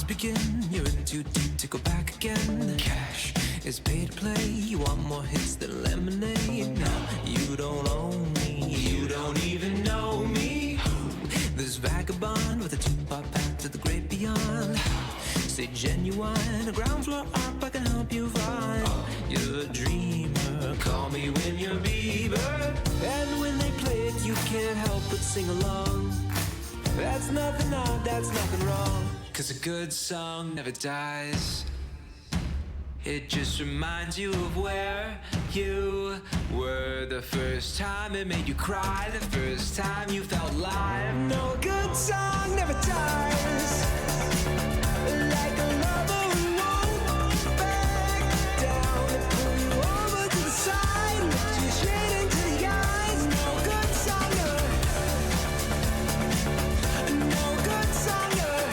begin. You're in too deep to go back again. Cash is pay to play. You want more hits than lemonade. No, you don't own me. You don't even know me. This vagabond with a two-part path to the great beyond. Say genuine, a ground floor up I can help you find. You're a dreamer, call me when you're Bieber. And when they play it, you can't help but sing along. That's nothing odd, that's nothing wrong. 'Cause a good song never dies. It just reminds you of where you were the first time it made you cry, the first time you felt live. No good song never dies. Like a lover who won't back down and pull you over to the side, look you straight into the eyes. No good song never. No good song never.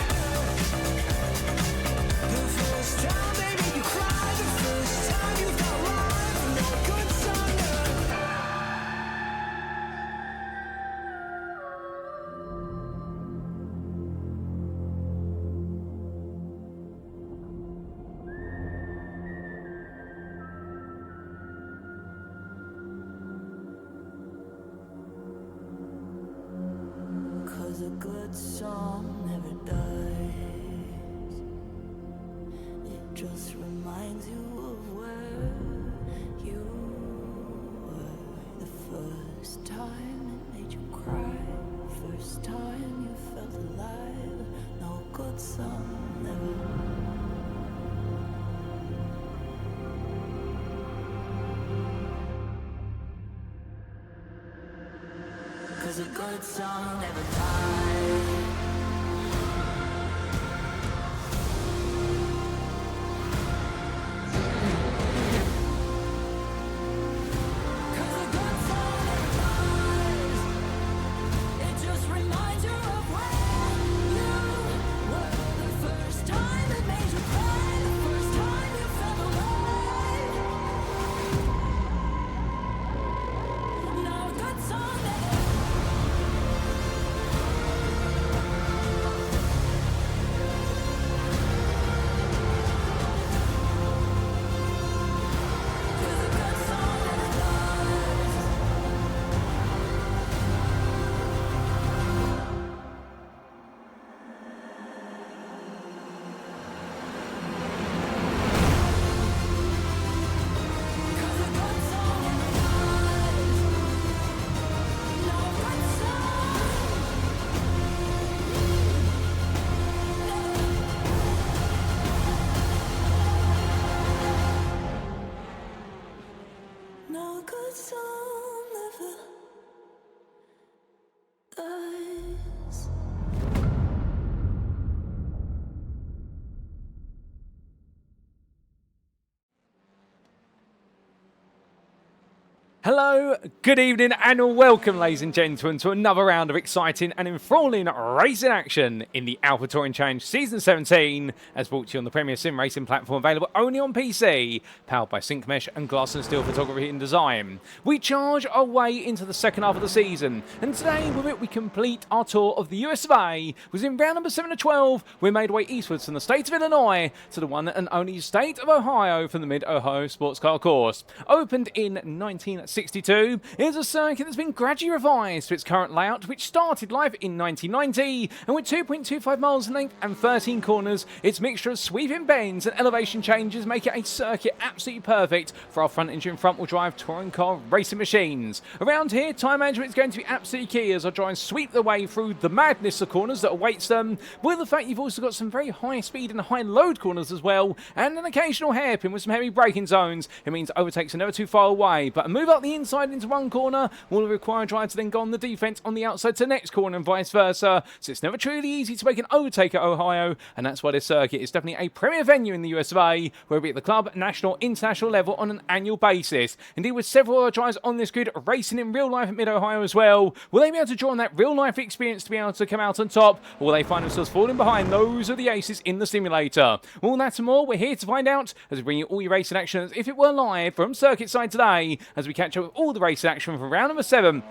The first time they made you cry, the first time you felt live. No good song never. Cause a good song never dies. It just reminds you of where you were the first time it made you cry, first time you felt alive. No good song never. Cause a good song never dies. Cause a good song never dies. It just reminds you of where you were the first time it made you cry, the first time you felt alive. No good song never. No good song never dies. Hello, good evening and welcome ladies and gentlemen to another round of exciting and enthralling racing action in the Alpha Touring Challenge Season 17 as brought to you on the Premier Sim Racing platform available only on PC, powered by Syncmesh and Glass and Steel Photography and Design. We charge our way into the second half of the season and today with it we complete our tour of the US of A. Within round number 7 of 12 we made our way eastwards from the state of Illinois to the one and only state of Ohio from the Mid-Ohio Sports Car Course. Opened in 1962, is a circuit that's been gradually revised to its current layout, which started live in 1990, and with 2.25 miles in length and 13 corners, its mixture of sweeping bends and elevation changes make it a circuit absolutely perfect for our front-engine front-wheel drive touring car racing machines. Around here, time management is going to be absolutely key as I try and sweep the way through the madness of corners that awaits them, with the fact you've also got some very high speed and high load corners as well, and an occasional hairpin with some heavy braking zones. It means overtakes are never too far away, but a move up the inside into one corner will require a driver to then go on the defense on the outside to the next corner and vice versa. So it's never truly easy to make an overtake at Ohio, and that's why this circuit is definitely a premier venue in the US of A, where we at the club, national, international level on an annual basis. Indeed, with several other drivers on this grid racing in real life at Mid-Ohio as well, will they be able to draw on that real life experience to be able to come out on top, or will they find themselves falling behind those of the aces in the simulator? All that and more, we're here to find out as we bring you all your racing action as if it were live from circuit side today, as we catch up with all the racing action from round number 7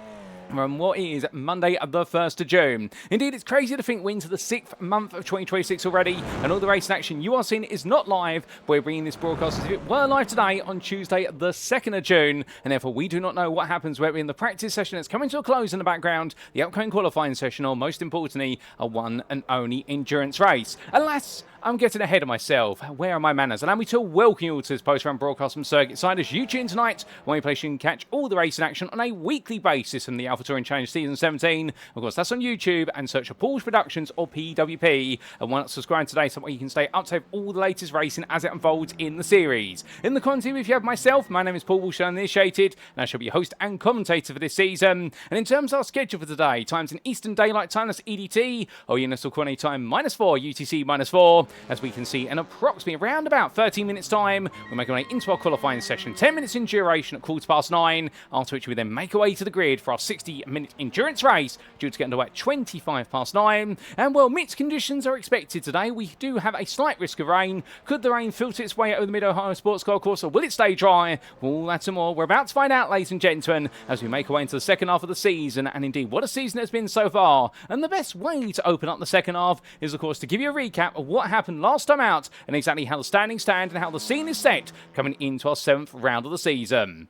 from what is Monday the 1st of June. Indeed, it's crazy to think we're into the 6th month of 2026 already, and all the racing action you are seeing is not live. We're bringing this broadcast as if it were live today on Tuesday the 2nd of June, and therefore we do not know what happens whether in the practice session that's coming to a close in the background, the upcoming qualifying session, or most importantly, a one and only endurance race. Alas, I'm getting ahead of myself. Where are my manners? Allow me to welcome you all to this post-round broadcast from Circuit Side as you tune tonight, where you can catch all the racing action on a weekly basis from the Alpha Touring Challenge Season 17. Of course, that's on YouTube, and search for Paul's Productions or PWP. And why not subscribe today so you can stay up to date with all the latest racing as it unfolds in the series. In the content, if you have myself, my name is Paul Walsh, Initiated, and I shall be your host and commentator for this season. And in terms of our schedule for today, times in Eastern Daylight Time, that's EDT, or Universal Coordinate Time -4, UTC -4. As we can see, in approximately around about 13 minutes time, we'll make our way into our qualifying session, 10 minutes in duration at 9:15, after which we then make our way to the grid for our 60-minute endurance race, due to get underway at 9:25. And well, mixed conditions are expected today. We do have a slight risk of rain. Could the rain filter its way over the Mid-Ohio Sports Car Course, or will it stay dry? All that and more we're about to find out, ladies and gentlemen, as we make our way into the second half of the season. And indeed, what a season it's been so far. And the best way to open up the second half is, of course, to give you a recap of what happened last time out, and exactly how the standings stand and how the scene is set coming into our 7th round of the season.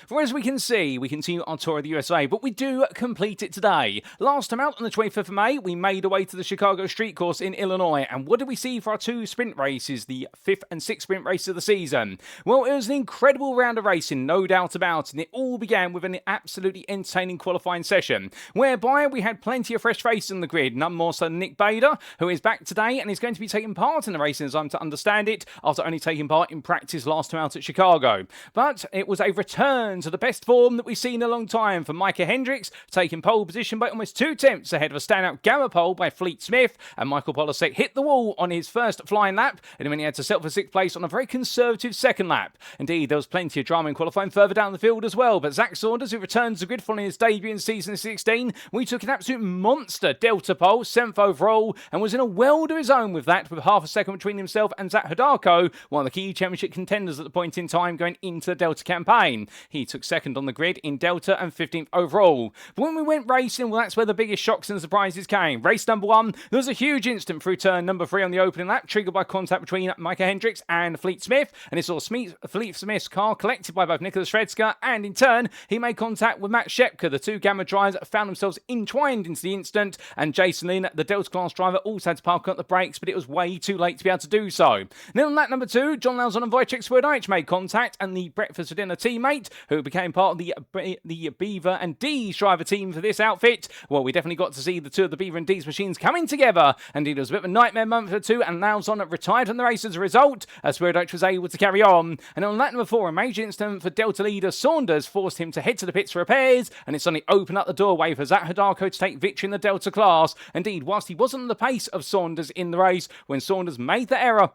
For as we can see, we continue our tour of the USA, but we do complete it today. Last time out on the 25th of May, we made our way to the Chicago Street Course in Illinois, and what did we see for our two sprint races, the 5th and 6th sprint races of the season? Well, it was an incredible round of racing, no doubt about it, and it all began with an absolutely entertaining qualifying session, whereby we had plenty of fresh faces on the grid, none more so than Nick Bader, who is back today and is going to be taking part in the racing, as I'm to understand it, after only taking part in practice last time out at Chicago. But it was a return to the best form that we've seen in a long time for Micah Hendricks, taking pole position by almost 2 tenths ahead of a standout Gamma pole by Fleet Smith, and Michael Polasek hit the wall on his first flying lap, and then he had to settle for 6th place on a very conservative second lap. Indeed, there was plenty of drama in qualifying further down the field as well, but Zach Saunders, who returns to the grid following his debut in season 16, we took an absolute monster Delta pole, 7th overall, and was in a world of his own with that, with half a second between himself and Zach Hidalgo, one of the key championship contenders at the point in time going into the Delta campaign. He took second on the grid in Delta and 15th overall. But when we went racing, well, that's where the biggest shocks and surprises came. Race number 1, there was a huge incident through turn number 3 on the opening lap, triggered by contact between Micah Hendricks and Fleet Smith, and it saw Fleet Smith's car collected by both Nicholas Shredska, and in turn, he made contact with Matt Shepka. The two Gamma drivers found themselves entwined into the incident, and Jason Lynn, the Delta class driver, also had to park up the brakes, but it was way too late to be able to do so. Then on lap number 2, John Lauzon and Wojciech Swirydowicz made contact, and the breakfast for dinner teammate, who became part of the Beaver and D's driver team for this outfit, well, we definitely got to see the two of the Beaver and D's machines coming together, and it was a bit of a nightmare moment for the two, and Lauzon retired from the race as a result, as Swirydowicz was able to carry on. And on lap number 4, a major incident for Delta leader Saunders forced him to head to the pits for repairs, and it suddenly opened up the doorway for Zach Hidalgo to take victory in the Delta class. Indeed, whilst he wasn't on the pace of Saunders in the race, when Saunders made the error,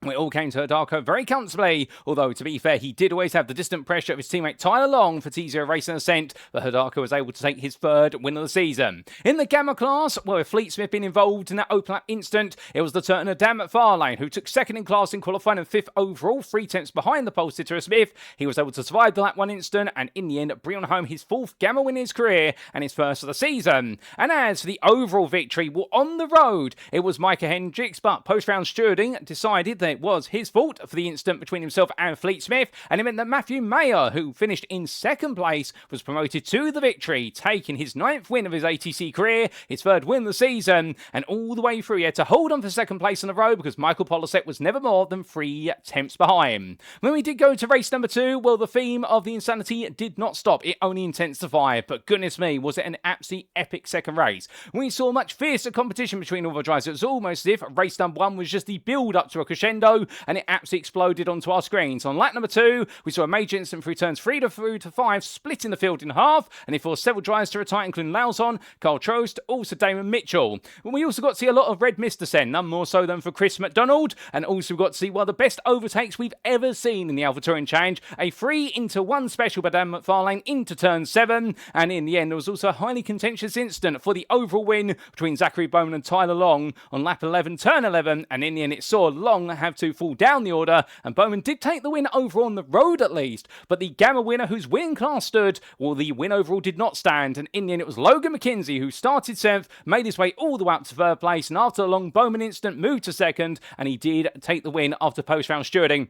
it all came to Hidalgo very comfortably, although, to be fair, he did always have the distant pressure of his teammate Tyler Long for T0 Racing Ascent, but Hidalgo was able to take his 3rd win of the season. In the Gamma class, well, with Fleet Smith being involved in that open lap incident, it was the turn of Dan McFarlane, who took 2nd in class in qualifying and 5th overall, 3 tenths behind the pole sitter of Smith. He was able to survive the lap 1 incident, and in the end, bring home his 4th Gamma win in his career, and his 1st of the season. And as for the overall victory, well, on the road, it was Micah Hendricks, but post-round stewarding decided that it was his fault for the incident between himself and Fleet Smith, and it meant that Matthew Mayer, who finished in 2nd place, was promoted to the victory, taking his 9th win of his ATC career, his 3rd win of the season, and all the way through he had to hold on for 2nd place on the road because Michael Polasek was never more than 3 tenths behind. When we did go to race number 2, well, the theme of the insanity did not stop, it only intensified, but goodness me, was it an absolutely epic second race. We saw much fiercer competition between all the drivers. It was almost as if race number 1 was just the build up to a crescendo, and it absolutely exploded onto our screens. On lap number 2, we saw a major incident through turns 3 to 5, splitting the field in half, and it forced several drivers to retire, including Lauzon, Carl Trost, also Damon Mitchell. And we also got to see a lot of red mist descent, none more so than for Chris McDonald, and also got to see one of the best overtakes we've ever seen in the Alpha Touring Challenge, a 3-into-1 special by Dan McFarlane into turn 7, and in the end there was also a highly contentious incident for the overall win between Zachary Bowman and Tyler Long on lap 11, turn 11, and in the end it saw Long have to fall down the order, and Bowman did take the win over on the road at least, but the Gamma winner whose win class stood, well, the win overall did not stand, and in the end it was Logan McKenzie who started 7th, made his way all the way up to 3rd place, and after a long Bowman incident moved to 2nd, and he did take the win after post-round stewarding.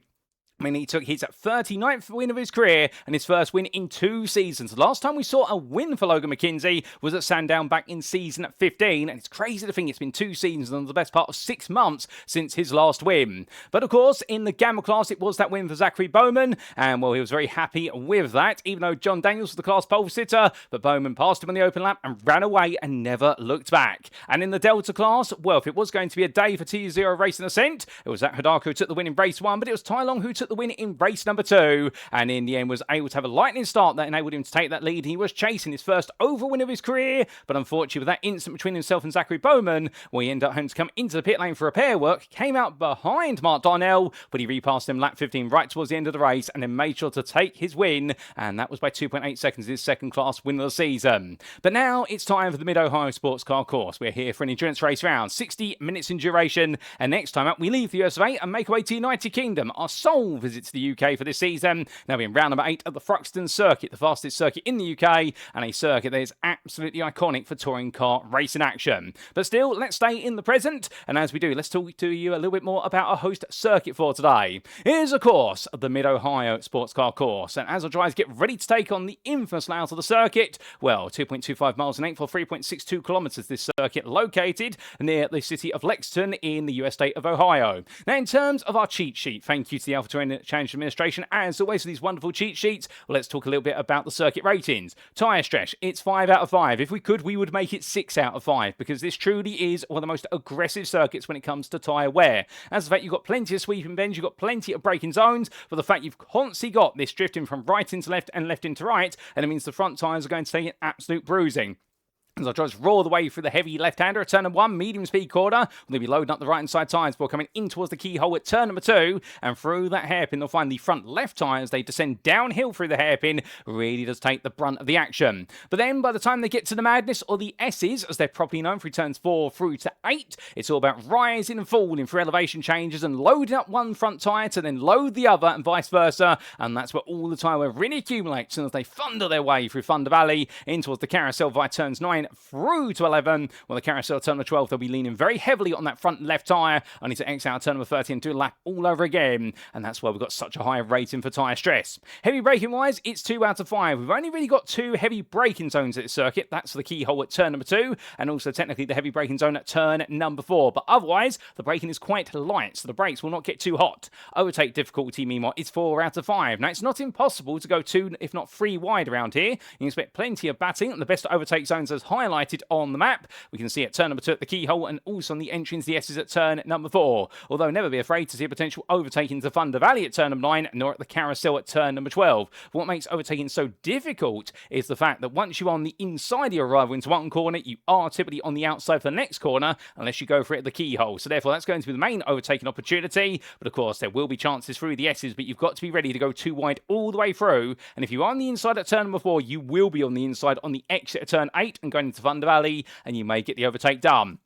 I mean, he took his 39th win of his career and his first win in 2 seasons. The last time we saw a win for Logan McKenzie was at Sandown back in season 15, and it's crazy to think it's been 2 seasons and the best part of 6 months since his last win. But of course, in the Gamma class, it was that win for Zachary Bowman, and well, he was very happy with that, even though John Daniels was the class pole sitter, but Bowman passed him on the open lap and ran away and never looked back. And in the Delta class, well, if it was going to be a day for T0 Racing Ascent, it was Zach Hidaka who took the win in race 1, but it was Tai Long who took the win in race number 2, and in the end was able to have a lightning start that enabled him to take that lead. He was chasing his first overall win of his career, but unfortunately with that incident between himself and Zachary Bowman, well, he ended up having to come into the pit lane for repair work, came out behind Mark Darnell, but he repassed him lap 15 right towards the end of the race, and then made sure to take his win, and that was by 2.8 seconds, his second class win of the season. But now it's time for the Mid-Ohio Sports Car Course. We're here for an endurance race round, 60 minutes in duration, and next time up we leave the US of A and make our way to the United Kingdom. Our sole visit to the UK for this season. Now we're in round number 8 at the Thruxton Circuit, the fastest circuit in the UK, and a circuit that is absolutely iconic for touring car racing action. But still, let's stay in the present, and as we do, let's talk to you a little bit more about our host circuit for today. Here's, of course, the Mid-Ohio Sports Car Course, and as our drivers get ready to take on the infamous layout of the circuit, well, 2.25 miles in length for 3.62 kilometers, this circuit located near the city of Lexington in the US state of Ohio. Now, in terms of our cheat sheet, thank you to the Alpha Touring Challenge Administration, as always, for these wonderful cheat sheets. Well, let's talk a little bit about the circuit ratings. Tyre stretch, it's 5 out of 5. If we could, we would make it 6 out of 5, because this truly is one of the most aggressive circuits when it comes to tyre wear. As the fact you've got plenty of sweeping bends, you've got plenty of braking zones, but the fact you've constantly got this drifting from right into left and left into right, and it means the front tyres are going to take an absolute bruising. As our drivers roar the way through the heavy left-hander at turn number 1, medium speed corner, they'll be loading up the right-hand side tyres before coming in towards the keyhole at turn number 2, and through that hairpin they'll find the front left tyres, they descend downhill through the hairpin, really does take the brunt of the action. But then by the time they get to the Madness, or the S's, as they're properly known, through turns 4 through to 8, it's all about rising and falling through elevation changes and loading up one front tyre to then load the other and vice versa, and that's where all the tyre wear really accumulates, and as they thunder their way through Thunder Valley in towards the carousel via turns 9 through to 11. Well, the carousel turn number 12, they'll be leaning very heavily on that front left tyre, only to exit out turn number 30 and do a lap all over again. And that's why we've got such a high rating for tyre stress. Heavy braking wise, it's 2 out of 5. We've only really got 2 heavy braking zones at the circuit. That's the keyhole at turn number 2, and also technically the heavy braking zone at turn number 4. But otherwise, the braking is quite light, so the brakes will not get too hot. Overtake difficulty, meanwhile, is 4 out of 5. Now, it's not impossible to go 2, if not 3 wide around here. You can expect plenty of batting, and the best overtake zones as highlighted on the map. We can see at turn number 2 at the keyhole, and also on the entry into the S's at turn number 4. Although never be afraid to see a potential overtaking to Thunder Valley at turn number 9, nor at the carousel at turn number 12. What makes overtaking so difficult is the fact that once you're on the inside of your arrival into one corner, you are typically on the outside for the next corner, unless you go for it at the keyhole. So therefore, that's going to be the main overtaking opportunity. But of course, there will be chances through the S's, but you've got to be ready to go 2 wide all the way through. And if you're on the inside at turn number 4, you will be on the inside on the exit at turn 8 and going into Thunder Valley, and you may get the overtake done.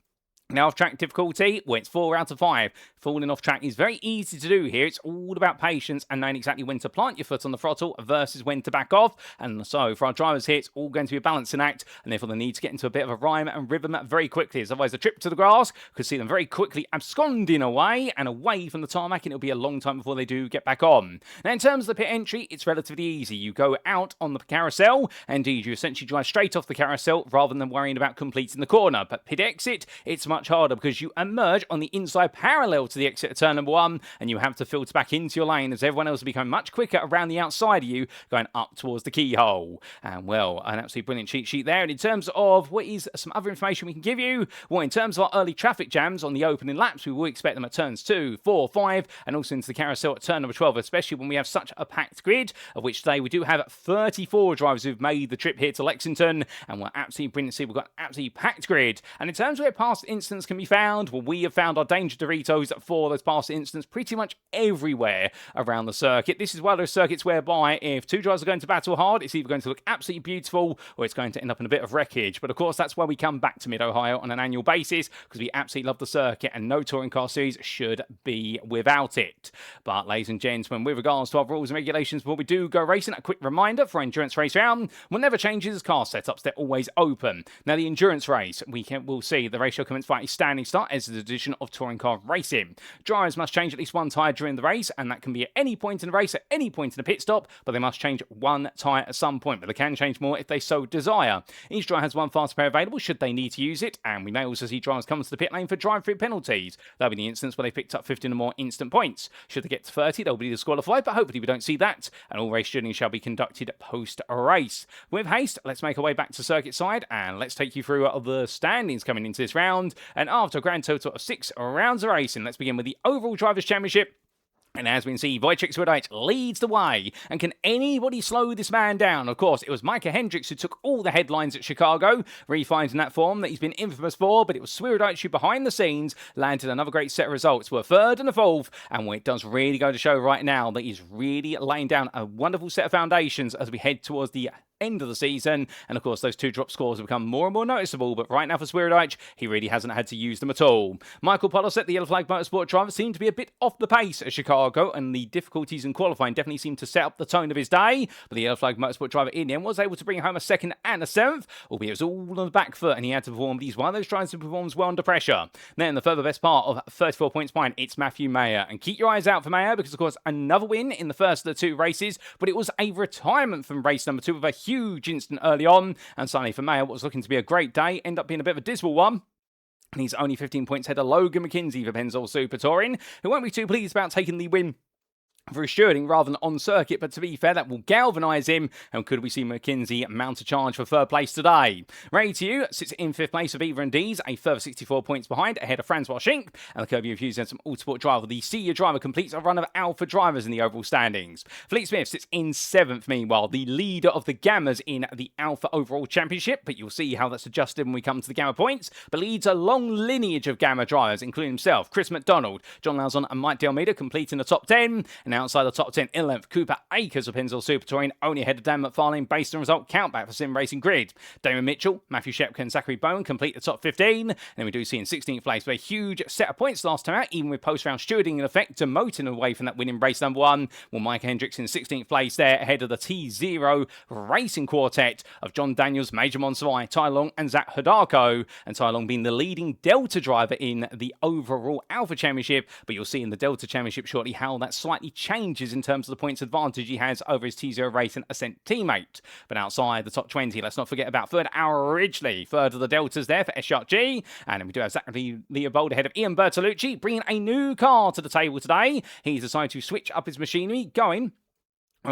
Now, off-track difficulty, well, it's 4 out of 5. Falling off track is very easy to do here. It's all about patience and knowing exactly when to plant your foot on the throttle versus when to back off. And so, for our drivers here, it's all going to be a balancing act, and therefore they need to get into a bit of a rhyme and rhythm very quickly, as otherwise the trip to the grass could see them very quickly absconding away and away from the tarmac, and it'll be a long time before they do get back on. Now, in terms of the pit entry, it's relatively easy. You go out on the carousel, and indeed, you essentially drive straight off the carousel rather than worrying about completing the corner. But pit exit, it's much harder because you emerge on the inside parallel to the exit of turn number 1, and you have to filter back into your lane as everyone else will become much quicker around the outside of you going up towards the keyhole. And well, an absolutely brilliant cheat sheet there. And in terms of what is some other information we can give you, well, in terms of our early traffic jams on the opening laps, we will expect them at turns 2, 4, 5, and also into the carousel at turn number 12, especially when we have such a packed grid, of which today we do have 34 drivers who've made the trip here to Lexington, and we're absolutely brilliant to see we've got an absolutely packed grid. And in terms of where past in instance can be found? Well, we have found our danger Doritos for those past instants pretty much everywhere around the circuit. This is one of those circuits whereby if two drivers are going to battle hard, it's either going to look absolutely beautiful or it's going to end up in a bit of wreckage. But of course, that's why we come back to Mid-Ohio on an annual basis, because we absolutely love the circuit and no touring car series should be without it. But ladies and gentlemen, with regards to our rules and regulations before we do go racing, a quick reminder for endurance race round will never change as car setups, they're always open. Now the endurance race, we'll see the race shall commence by a standing start as the addition of touring car racing. Drivers must change at least one tyre during the race, and that can be at any point in the race, at any point in the pit stop, but they must change one tyre at some point, but they can change more if they so desire. Each driver has one fast pair available should they need to use it, and we may also see drivers come to the pit lane for drive-through penalties. That'll be the instance where they picked up 15 or more instant points. Should they get to 30, they'll be disqualified, but hopefully we don't see that, and all race shooting shall be conducted post-race. With haste, let's make our way back to circuit side, and let's take you through the standings coming into this round. And after a grand total of 6 rounds of racing, let's begin with the overall Drivers' Championship. And as we can see, Wojciech Swirydowicz leads the way. And can anybody slow this man down? Of course, it was Micah Hendricks who took all the headlines at Chicago, refinding that form that he's been infamous for, but it was Swirydowicz who, behind the scenes, landed another great set of results. We're third and a fourth, and it does really go to show right now that he's really laying down a wonderful set of foundations as we head towards the end of the season, and of course those two drop scores have become more and more noticeable, but right now for Swirydowicz, he really hasn't had to use them at all. Michael Polosek, the Yellow Flag Motorsport driver, seemed to be a bit off the pace at Chicago, and the difficulties in qualifying definitely seemed to set up the tone of his day, but the Yellow Flag Motorsport driver in the end was able to bring home a second and a seventh, albeit it was all on the back foot and he had to perform, but he's one of those drivers who performs well under pressure. Then the further best part of 34 points behind, it's Matthew Mayer, and keep your eyes out for Mayer because of course another win in the first of the two races, but it was a retirement from race number 2 with a huge instant early on, and suddenly for Mayer, what was looking to be a great day, ended up being a bit of a dismal one. And he's only 15 points ahead of Logan McKenzie for Pennzoil Super Touring, who won't be too pleased about taking the win for stewarding rather than on circuit, but to be fair, that will galvanise him, and could we see McKenzie mount a charge for third place today? Ray to you sits in 5th place with Eva and D's, a further 64 points behind, ahead of Francois Schenk, and the Kirby Enthusiasm Autosport driver, the senior driver, completes a run of alpha drivers in the overall standings. Fleet Smith sits in 7th, meanwhile, the leader of the Gammas in the Alpha Overall Championship, but you'll see how that's adjusted when we come to the Gamma points, but leads a long lineage of Gamma drivers, including himself, Chris McDonald, John Lauzon and Mike Delmeida completing the top 10, and outside the top 10 in length, Cooper Akers of Pennzoil Super Touring, only ahead of Dan McFarlane based on result countback for Sim Racing Grid. Damon Mitchell, Matthew Shepka and Zachary Bowen complete the top 15, and then we do see in 16th place with a huge set of points last time out, even with post-round stewarding in effect, demoting away from that win in race number 1, while Micah Hendricks in 16th place there, ahead of the T0 Racing Quartet of John Daniels, Major Monsavai, Tai Long and Zach Hodako, and Tai Long being the leading Delta driver in the overall Alpha Championship, but you'll see in the Delta Championship shortly how that slightly changes in terms of the points advantage he has over his T0 Race and Ascent teammate. But outside the top 20, let's not forget about third Our Ridgely, third of the Deltas there for S-Shark-G, and then we do have Zachary Leopold ahead of Ian Bertolucci, bringing a new car to the table today. He's decided to switch up his machinery, going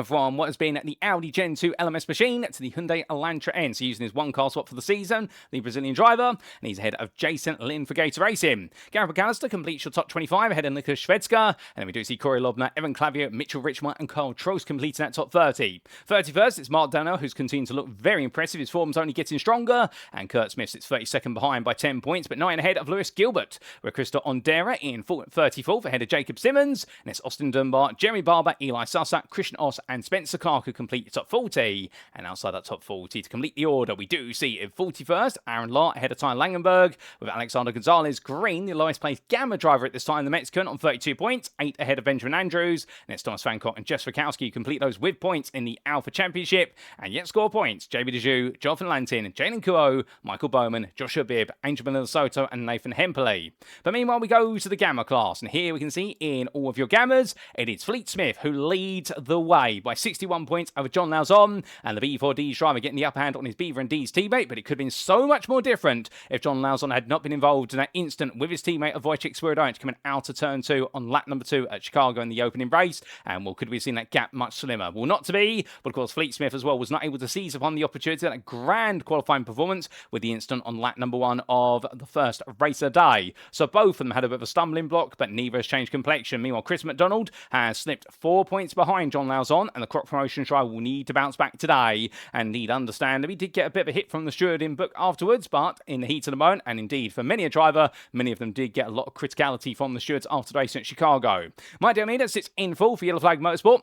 from what has been the Audi Gen 2 LMS machine to the Hyundai Elantra N. So using his one car swap for the season, the Brazilian driver, and he's ahead of Jason Lynn for Gator Racing. Gareth McAllister completes your top 25 ahead of Nicholas Shvedska, and then we do see Corey Lobner, Evan Clavier, Mitchell Richmond and Carl Trost completing that top 30. 31st, it's Mark Dano, who's continuing to look very impressive. His form's only getting stronger, and Kurt Smith sits 32nd behind by 10 points, but 9 ahead of Lewis Gilbert, where Krista Ondera in 34th ahead of Jacob Simmons, and it's Austin Dunbar, Jeremy Barber, Eli Sussa, Christian Oss and Spencer Carr complete the top 40, and outside that top 40 to complete the order, we do see in 41st, Aaron Lart ahead of Ty Langenberg, with Alexander Gonzalez Green, the lowest placed Gamma driver at this time, the Mexican, on 32 points, 8 ahead of Benjamin Andrews, and it's Thomas Fancock and Jess Rakowski who complete those with points in the Alpha Championship, and yet score points, JB DeJoux, Jonathan Lantin, Jalen Kuo, Michael Bowman, Joshua Bibb, Angel Manila Soto, and Nathan Hempeley. But meanwhile, we go to the Gamma class, and here we can see in all of your Gammas, it is Fleet Smith who leads the way by 61 points over John Lauzon, and the B4D's driver getting the upper hand on his Beaver and D's teammate, but it could have been so much more different if John Lauzon had not been involved in that instant with his teammate of Wojciech Swirydowicz coming out of turn 2 on lap number 2 at Chicago in the opening race, and well, could we have seen that gap much slimmer? Well, not to be, but of course Fleet Smith as well was not able to seize upon the opportunity of that grand qualifying performance with the instant on lap number 1 of the first race of the day. So both of them had a bit of a stumbling block, but neither has changed complexion. Meanwhile, Chris McDonald has slipped 4 points behind John Lauzon, on, and the Croc Promotion driver will need to bounce back today. And indeed, understand that he did get a bit of a hit from the steward in book afterwards, but in the heat of the moment, and indeed for many a driver, many of them did get a lot of criticality from the stewards after the race at Chicago. My dear Meter sits in full for Yellow Flag Motorsport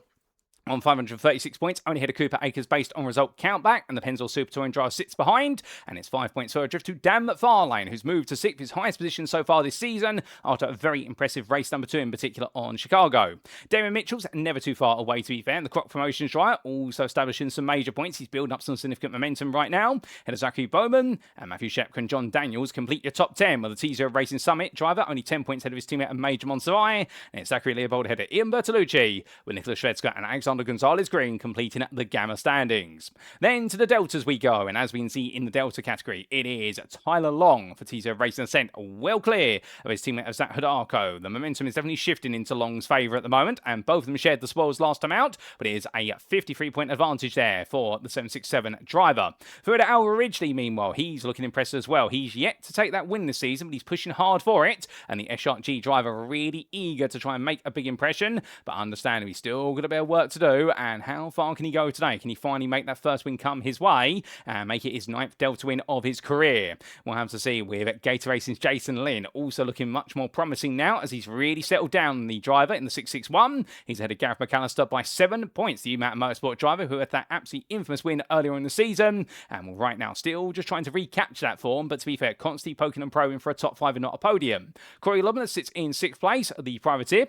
on 536 points, only ahead of Cooper Akers based on result countback, and the Pennzoil Super Touring driver sits behind, and it's 5 points further drift to Dan McFarlane, who's moved to 6th, his highest position so far this season, after a very impressive race number 2 in particular on Chicago. Damon Mitchell's never too far away, to be fair, and the Croc Promotions driver also establishing some major points. He's building up some significant momentum right now. Ahead of Zachary Bowman and Matthew Shepka and John Daniels complete your top 10, with the T0 Racing Summit driver only 10 points ahead of his teammate and Major Monserrat, and it's Zachary Leopold ahead of Ian Bertolucci, with Nicholas Shvedska and Alexander Gonzalez Green completing the Gamma standings. Then to the Deltas we go, and as we can see in the Delta category, it is Tyler Long for T0 Racing Ascent, well clear of his teammate of Zach Hodarko. The momentum is definitely shifting into Long's favour at the moment, and both of them shared the spoils last time out, but it is a 53-point advantage there for the 767 driver. For Alva Ridgely, meanwhile, he's looking impressive as well. He's yet to take that win this season, but he's pushing hard for it, and the SRG driver really eager to try and make a big impression, but understandably still got a bit of work to do. And how far can he go today? Can he finally make that first win come his way and make it his 9th Delta win of his career? We'll have to see, with Gator Racing's Jason Lynn also looking much more promising now, as he's really settled down the driver in the 661. He's ahead of Gareth McAllister by 7 points, the UMAT Motorsport driver who had that absolutely infamous win earlier in the season, and right now still just trying to recapture that form, but to be fair, constantly poking and probing for a top 5 and not a podium. Corey Lubner sits in 6th place, the privateer,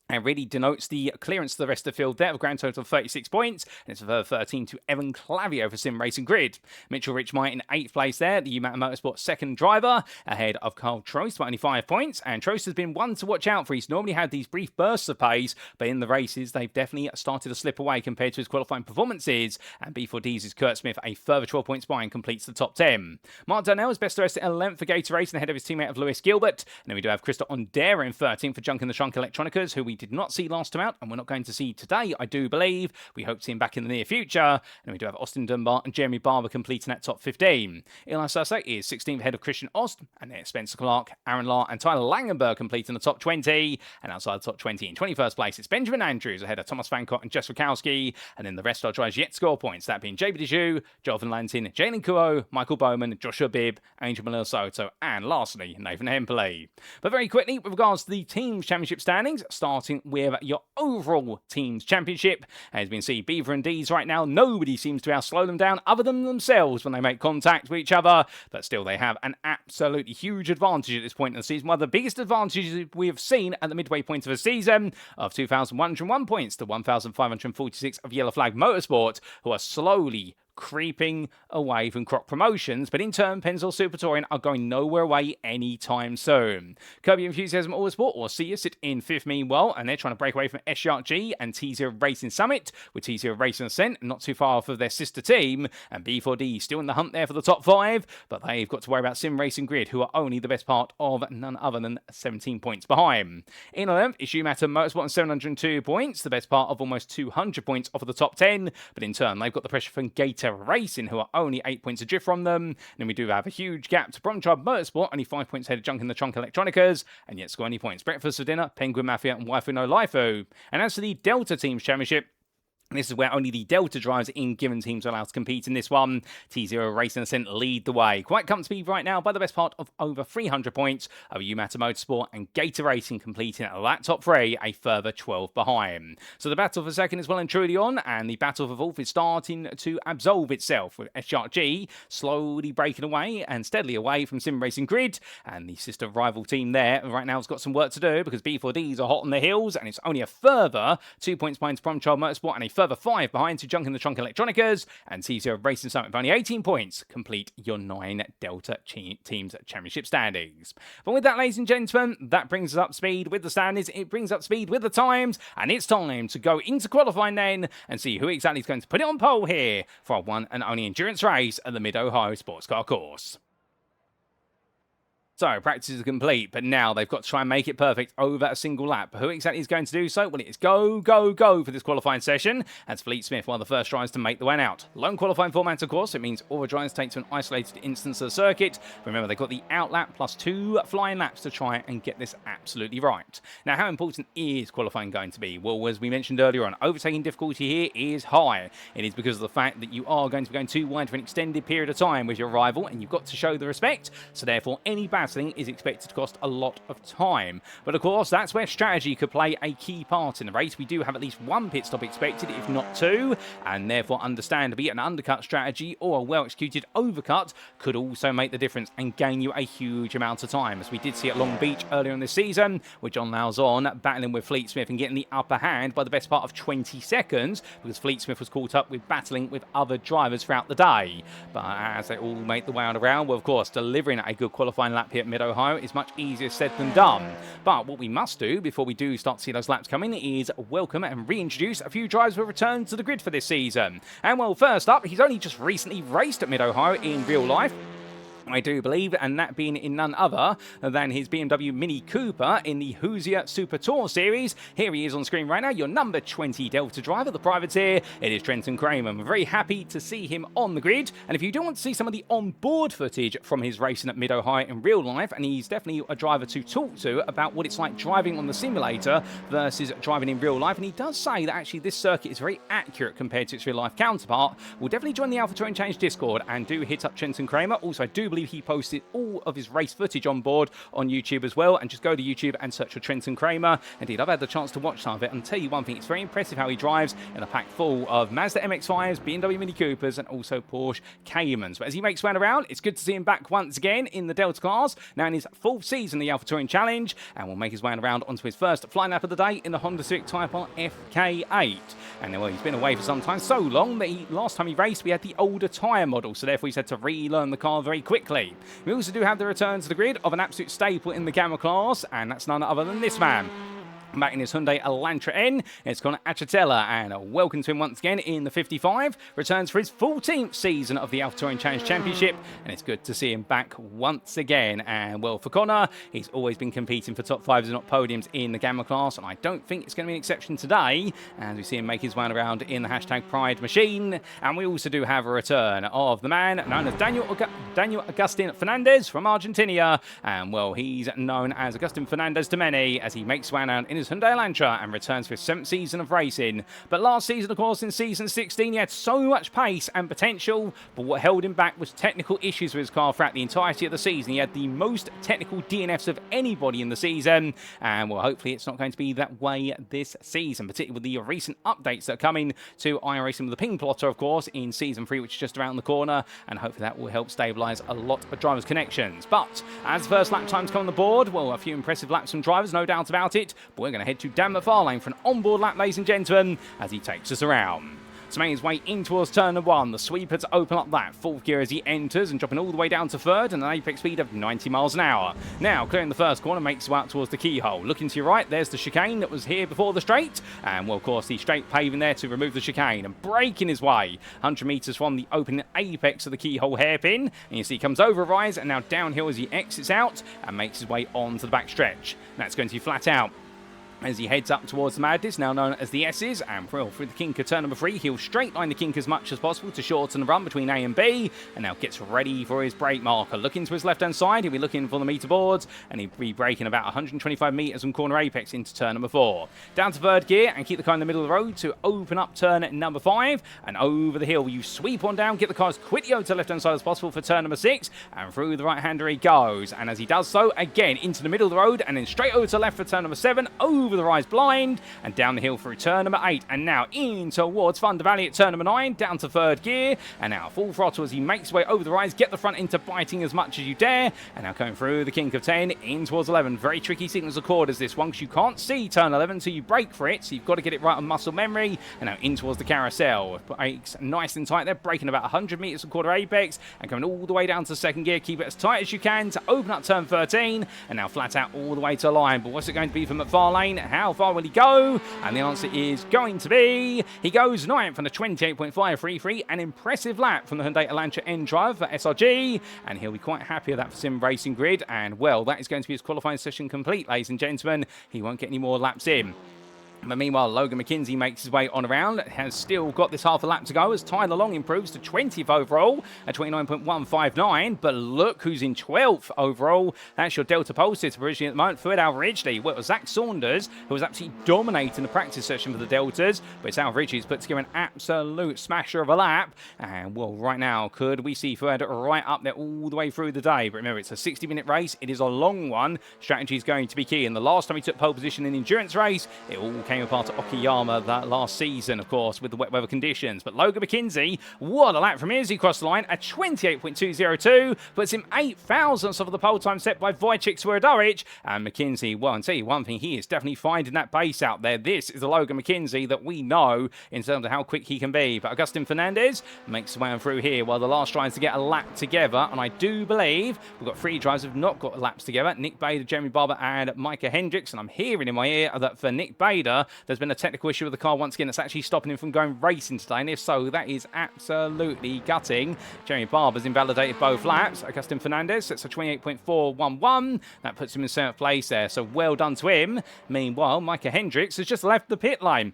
and really denotes the clearance to the rest of the field there, a grand total of 36 points, and it's a further 13 to Evan Clavio for Sim Racing Grid. Mitchell Richmite in 8th place there, the UMAT Motorsport second driver, ahead of Carl Trost by only 5 points, and Trost has been one to watch out for. He's normally had these brief bursts of pace, but in the races, they've definitely started to slip away compared to his qualifying performances, and B4D's Kurt Smith a further 12 points behind completes the top 10. Mark Darnell is best to rest at 11th for Gator Racing, ahead of his teammate of Lewis Gilbert, and then we do have Krista Ondera in 13th for Junk in the Trunk Electronicas, who we did not see last time out, and we're not going to see today, I do believe. We hope to see him back in the near future. And we do have Austin Dunbar and Jeremy Barber completing that top 15. Eli Sasek is 16th ahead of Christian Ost, and then Spencer Clark, Aaron Lahr, and Tyler Langenberg completing the top 20. And outside the top 20 in 21st place, it's Benjamin Andrews ahead of Thomas Vancott and Jess Rakowski. And then the rest are drivers yet score points, that being JB Dijou, Joel Van Lantin, Jalen Kuo, Michael Bowman, Joshua Bibb, Angel Malil Soto, and lastly, Nathan Hempley. But very quickly, with regards to the Teams Championship standings, starting with your overall Teams Championship, as we can see, Beaver and D's right now, nobody seems to be able to slow them down other than themselves when they make contact with each other, but still they have an absolutely huge advantage at this point in the season, one of the biggest advantages we have seen at the midway point of the season, of 2,101 points to 1,546 of Yellow Flag Motorsport, who are slowly creeping away from Croc Promotions, but in turn, Pennzoil Super Touring are going nowhere away anytime soon. Kirby Enthusiasm Autosport, or SIA, sit in 5th meanwhile, and they're trying to break away from SRG and T0 Racing Summit, with T0 Racing Ascent not too far off of their sister team, and B4D still in the hunt there for the top 5, but they've got to worry about Sim Racing Grid, who are only the best part of none other than 17 points behind. In 11th is Umata Motorsport on 702 points, the best part of almost 200 points off of the top 10, but in turn, they've got the pressure from Gator Racing, who are only 8 points adrift from them. And then we do have a huge gap to Bromtribe Motorsport, only 5 points ahead of Junk in the Trunk Electronicas, and yet score any points. Breakfast for dinner, Penguin Mafia, and Waifu no Laifu. And as for the Delta Teams Championship, this is where only the Delta drivers in given teams are allowed to compete in this one. T0 Racing Ascent lead the way, quite comfortably right now by the best part of over 300 points over Umata Motorsport, and Gator Racing completing that top 3, a further 12 behind. So the battle for second is well and truly on, and the battle for fourth is starting to absolve itself, with SRG slowly breaking away and steadily away from Sim Racing Grid, and the sister rival team there right now has got some work to do, because B4Ds are hot on the heels, and it's only a further 2 points behind Bromchild Motorsport, and a further 5 behind to Junk in the Trunk Electronicas, and T0 Racing Summit with only 18 points complete your 9 Delta Teams Championship standings. But with that, ladies and gentlemen, that brings us up to speed with the standings, it brings up speed with the times, and it's time to go into qualifying then and see who exactly is going to put it on pole here for our one and only endurance race at the Mid-Ohio Sports Car Course. So practice is complete, but now they've got to try and make it perfect over a single lap. Who exactly is going to do so? Well, it is go, go, go for this qualifying session. As Fleet Smith, one of the first drivers to make the one out. Lone qualifying format, of course. It means all the drivers take to an isolated instance of the circuit. Remember, they've got the out lap plus 2 flying laps to try and get this absolutely right. Now, how important is qualifying going to be? Well, as we mentioned earlier on, overtaking difficulty here is high. It is because of the fact that you are going to be going too wide for an extended period of time with your rival, and you've got to show the respect. So therefore, any battling is expected to cost a lot of time. But of course, that's where strategy could play a key part in the race. We do have at least 1 pit stop expected, if not 2, and therefore understandably an undercut strategy or a well-executed overcut could also make the difference and gain you a huge amount of time, as we did see at Long Beach earlier in this season, with John Lauzon battling with Fleet Smith and getting the upper hand by the best part of 20 seconds, because Fleet Smith was caught up with battling with other drivers throughout the day. But as they all make the way around, well, of course, delivering a good qualifying lap here at Mid-Ohio is much easier said than done. But what we must do before we do start to see those laps coming is welcome and reintroduce a few drivers who return to the grid for this season. And well, first up, he's only just recently raced at Mid-Ohio in real life, I do believe, and that being in none other than his BMW Mini Cooper in the Hoosier Super Tour Series. Here he is on screen right now, your number 20 Delta driver, the privateer. It is Trenton Kramer. I'm very happy to see him on the grid, and if you do want to see some of the on-board footage from his racing at Mid-Ohio in real life, and he's definitely a driver to talk to about what it's like driving on the simulator versus driving in real life, and he does say that actually this circuit is very accurate compared to its real life counterpart. We'll definitely join the Alpha Touring Change Discord and do hit up Trenton Kramer. Also, I do believe he posted all of his race footage on board on YouTube as well, and just go to YouTube and search for Trenton Kramer. Indeed, I've had the chance to watch some of it, and tell you one thing, it's very impressive how he drives in a pack full of Mazda MX-5s, BMW Mini Coopers, and also Porsche Caymans. But as he makes way around, it's good to see him back once again in the Delta class, now in his 4th season of the Alpha Touring Challenge, and will make his way around onto his first flying lap of the day in the Honda Civic Type R FK8. And well, he's been away for some time, so long that last time he raced, we had the older tyre model, so therefore he's had to relearn the car very quickly. We also do have the return to the grid of an absolute staple in the Gamma class, and that's none other than this man. Back in his Hyundai Elantra N, it's Connor Achatella, and welcome to him once again in the 55. Returns for his 14th season of the Alpha Touring Challenge Championship, and it's good to see him back once again. And well, for Connor, he's always been competing for top 5s and not podiums in the Gamma class, and I don't think it's going to be an exception today, as we see him make his way around in the hashtag Pride Machine. And we also do have a return of the man known as Daniel Agustin Fernandez from Argentina, and well, he's known as Agustin Fernandez to many, as he makes his way around in his Hyundai Elantra and returns for his 7th season of racing. But last season, of course, in season 16, he had so much pace and potential, but what held him back was technical issues with his car throughout the entirety of the season. He had the most technical DNFs of anybody in the season, and well, hopefully it's not going to be that way this season, particularly with the recent updates that are coming to iRacing with the ping plotter, of course, in season 3, which is just around the corner, and hopefully that will help stabilise a lot of drivers' connections. But as first lap times come on the board, well, a few impressive laps from drivers, no doubt about it, but we're going to head to Dan McFarlane for an onboard lap, ladies and gentlemen, as he takes us around. To make his way in towards turn 1, the sweeper to open up that 4th gear as he enters and dropping all the way down to 3rd and an apex speed of 90 miles an hour. Now, clearing the first corner, makes his way out towards the keyhole. Looking to your right, there's the chicane that was here before the straight, and well, of course, the straight paving there to remove the chicane, and breaking his way 100 metres from the opening apex of the keyhole hairpin, and you see he comes over a rise and now downhill as he exits out and makes his way onto the back stretch. That's going to be flat out as he heads up towards the Madness, now known as the S's, and through the kink of turn number 3, he'll straight line the kink as much as possible to shorten the run between A and B, and now gets ready for his brake marker. Looking to his left-hand side, he'll be looking for the meter boards, and he'll be braking about 125 metres from corner apex into turn number 4. Down to 3rd gear, and keep the car in the middle of the road to open up turn number 5, and over the hill, you sweep on down, get the car as quickly over to the left-hand side as possible for turn number 6, and through the right-hander he goes, and as he does so, again, into the middle of the road, and then straight over to the left for turn number 7, over the rise blind, and down the hill through turn number 8, and now in towards Thunder Valley at turn number 9, down to 3rd gear, and now full throttle as he makes his way over the rise, get the front into biting as much as you dare, and now coming through the kink of 10, in towards 11. Very tricky signals of chord as this one, because you can't see turn 11 until you brake for it, so you've got to get it right on muscle memory, and now in towards the carousel. Brakes nice and tight there, braking about 100 metres from quarter apex, and coming all the way down to 2nd gear, keep it as tight as you can to open up turn 13, and now flat out all the way to the line. But what's it going to be for McFarlane? How far will he go? And the answer is going to be, he goes 9th on a 28.533, an impressive lap from the Hyundai Elantra N-Drive for SRG, and he'll be quite happy with that for Sim Racing Grid, and well, that is going to be his qualifying session complete, ladies and gentlemen. He won't get any more laps in. But meanwhile, Logan McKenzie makes his way on around, has still got this half a lap to go as Tyler Long improves to 20th overall at 29.159. But look who's in 12th overall. That's your Delta pole sitter originally at the moment. Third, Al Ridgely. Well, it was Zach Saunders, who was absolutely dominating the practice session for the Deltas. But it's Al Ridgely's put together an absolute smasher of a lap. And well, right now, could we see third right up there all the way through the day? But remember, it's a 60-minute race. It is a long one. Strategy is going to be key. And the last time he took pole position in the endurance race, it all came apart at Okayama that last season, of course, with the wet weather conditions. But Logan McKenzie, what a lap from here as he crossed the line at 28.202, puts him 8 thousandths of the pole time set by Wojciech Swirydowicz. And McKenzie, well, I'll tell you one thing, he is definitely finding that pace out there. This is the Logan McKenzie that we know in terms of how quick he can be. But Agustin Fernandez makes his way on through here while the last tries to get a lap together. And I do believe we've got 3 drivers who have not got laps together. Nick Bader, Jeremy Barber, and Micah Hendricks. And I'm hearing in my ear that for Nick Bader, there's been a technical issue with the car once again that's actually stopping him from going racing today, and if so, that is absolutely gutting. Jeremy Barber's invalidated both laps. Agustin Fernandez sets a 28.411. That puts him in 7th place there, so well done to him. Meanwhile, Micah Hendricks has just left the pit lane.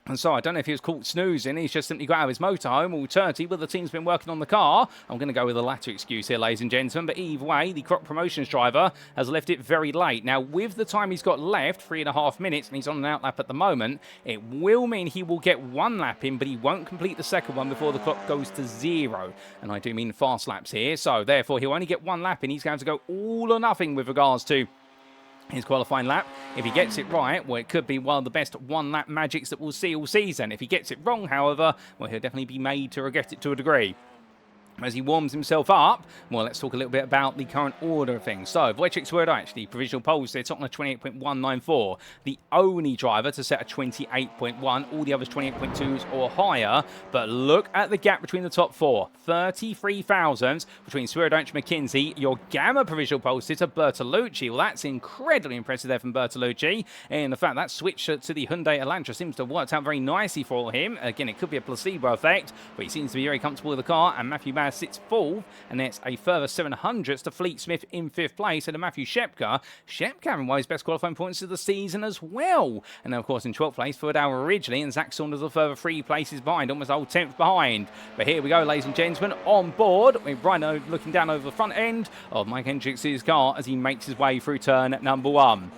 And so I don't know if he was caught snoozing. He's just simply got out of his motorhome. Alternatively, well, the team's been working on the car. I'm going to go with the latter excuse here, ladies and gentlemen. But either way, the Croc Promotions driver has left it very late. Now, with the time he's got left, 3.5 minutes, and he's on an outlap at the moment, it will mean he will get 1 lap in, but he won't complete the second one before the clock goes to 0. And I do mean fast laps here. So therefore, he'll only get 1 lap in. He's going to go all or nothing with regards to his qualifying lap. If he gets it right, well, it could be one of the best 1-lap magics that we'll see all season. If he gets it wrong, however, well, he'll definitely be made to regret it to a degree. As he warms himself up, well, let's talk a little bit about the current order of things. So, Wojciech Swirydowicz, the provisional pole sitter on a 28.194. The only driver to set a 28.1. All the others 28.2s or higher. But look at the gap between the top 4. 33 thousandths between Swirydowicz and McKenzie. Your Gamma provisional pole sitter, Bertolucci. Well, that's incredibly impressive there from Bertolucci. And the fact that switch to the Hyundai Elantra seems to have worked out very nicely for him. Again, it could be a placebo effect, but he seems to be very comfortable with the car. And Matthew Baz sits 4th, and that's a further 700ths to Fleet Smith in 5th place, and to Matthew Shepka. Shepka having one of his best qualifying points of the season as well. And then, of course, in 12th place, Third Hour originally, and Zach Saunders a further 3 places behind, almost a whole 10th behind. But here we go, ladies and gentlemen, on board, with Rhino looking down over the front end of Mike Hendricks' car as he makes his way through turn number 1.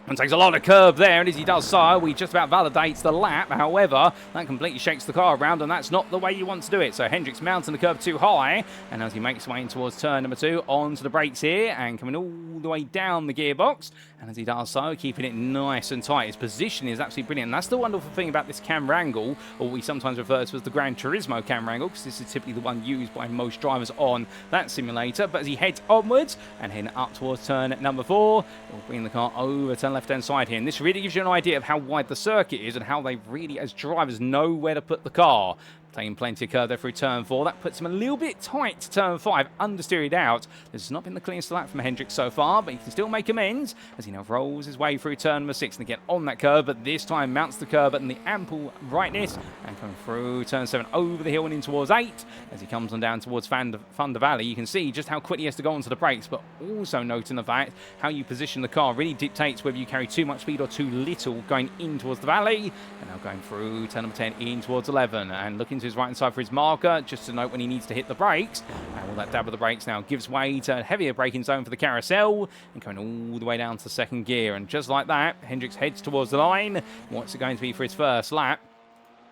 And takes a lot of curve there, and as he does so, he just about validates the lap. However, that completely shakes the car around, and that's not the way you want to do it. So Hendricks mounting the curve too high, and as he makes his way in towards turn number 2, onto the brakes here, and coming all the way down the gearbox. And as he does so, keeping it nice and tight. His position is absolutely brilliant. And that's the wonderful thing about this camera angle, or we sometimes refer to as the Gran Turismo camera angle, because this is typically the one used by most drivers on that simulator. But as he heads onwards, and heading up towards turn number 4, we'll bring the car over to the left-hand side here. And this really gives you an idea of how wide the circuit is and how they really, as drivers, know where to put the car. Taking plenty of curve there through turn 4. That puts him a little bit tight to turn 5, understeeried out. This has not been the cleanest lap from Hendricks so far, but he can still make amends as he now rolls his way through turn number 6 and get on that curve, but this time mounts the curve and the ample rightness and coming through turn 7 over the hill and in towards 8. As he comes on down towards Thunder Valley, you can see just how quickly he has to go onto the brakes, but also noting the fact how you position the car really dictates whether you carry too much speed or too little going in towards the valley. And now going through turn number 10 in towards 11 and looking to his right hand side for his marker, just to note when he needs to hit the brakes. And all that dab of the brakes now gives way to a heavier braking zone for the carousel and going all the way down to second gear. And just like that, Hendricks heads towards the line. What's it going to be for his first lap?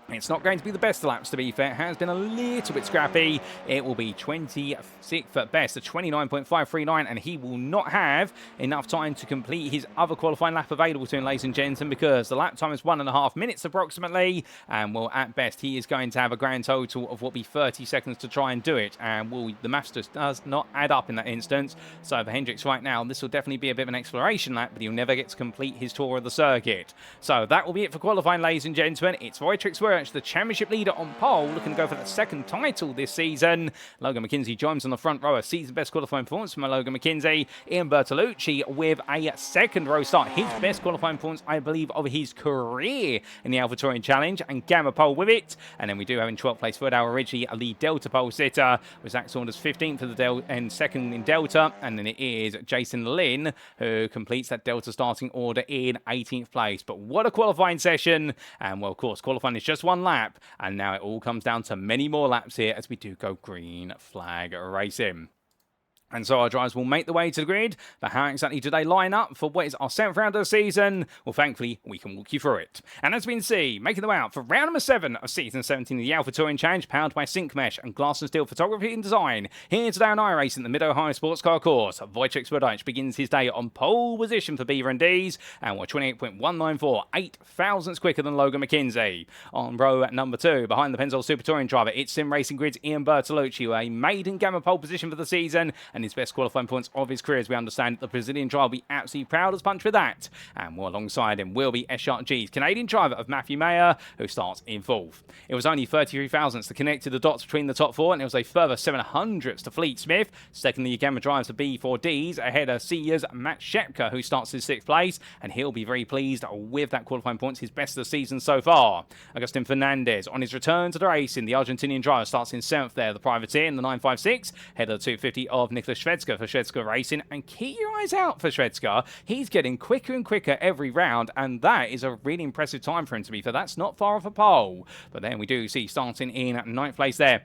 It's not going to be the best of laps, to be fair. It has been a little bit scrappy. It will be 26th at best, a 29.539, and he will not have enough time to complete his other qualifying lap available to him, ladies and gentlemen, because the lap time is 1.5 minutes approximately, and well, at best, he is going to have a grand total of what will be 30 seconds to try and do it, and well, the maths just does not add up in that instance. So for Hendricks right now, this will definitely be a bit of an exploration lap, but he'll never get to complete his tour of the circuit. So that will be it for qualifying, ladies and gentlemen. It's Wojciech Swirydowicz Swirydowicz, the championship leader on pole, looking to go for that second title this season. Logan McKenzie joins on the front row. A season best qualifying performance from Logan McKenzie. Ian Bertolucci with a second row start. His best qualifying performance, I believe, of his career in the AlphaTauri Challenge, and Gamma pole with it. And then we do have in 12th place Swirydowicz Ridgely, the Delta pole sitter, with Zach Saunders 15th for the Delta and second in Delta. And then it is Jason Lynn who completes that Delta starting order in 18th place. But what a qualifying session. And well, of course, qualifying is just one lap. And now it all comes down to many more laps here as we do go green flag racing. And so our drivers will make the way to the grid. But how exactly do they line up for what is our 7th round of the season? Well, thankfully, we can walk you through it. And as we can see, making the way out for round number 7 of season 17 of the AlphaTauri Challenge, powered by Syncmesh and Glass and Steel Photography and Design. Here today on iRacing in the Mid-Ohio Sports Car Course, Wojciech Swirydowicz begins his day on pole position for Beaver and D's, and we're 28.194, 8 thousandths quicker than Logan McKenzie. On row number 2, behind the Pennzoil Super Touring driver, it's Sim Racing Grid's Ian Bertolucci, a maiden Gamma pole position for the season, and his best qualifying points of his career, as we understand. The Brazilian driver will be absolutely proud as punch with that. And more alongside him will be G's Canadian driver of Matthew Mayer, who starts in 4th. It was only 33 thousandths to connect to the dots between the top 4, and it was a further 700ths to Fleet Smith. Secondly, Gamma drives to B4Ds ahead of Senior's Matt Shepka, who starts in 6th place, and he'll be very pleased with that qualifying points, his best of the season so far. Agustin Fernandez on his return to the racing, the Argentinian driver starts in 7th there, the privateer in the 956, ahead of the 250 of Nicholas Shvedska for Shvedska Racing. And keep your eyes out for Shvedska. He's getting quicker and quicker every round, and that is a really impressive time for him to be fair. That's not far off a pole. But then we do see starting in 9th place there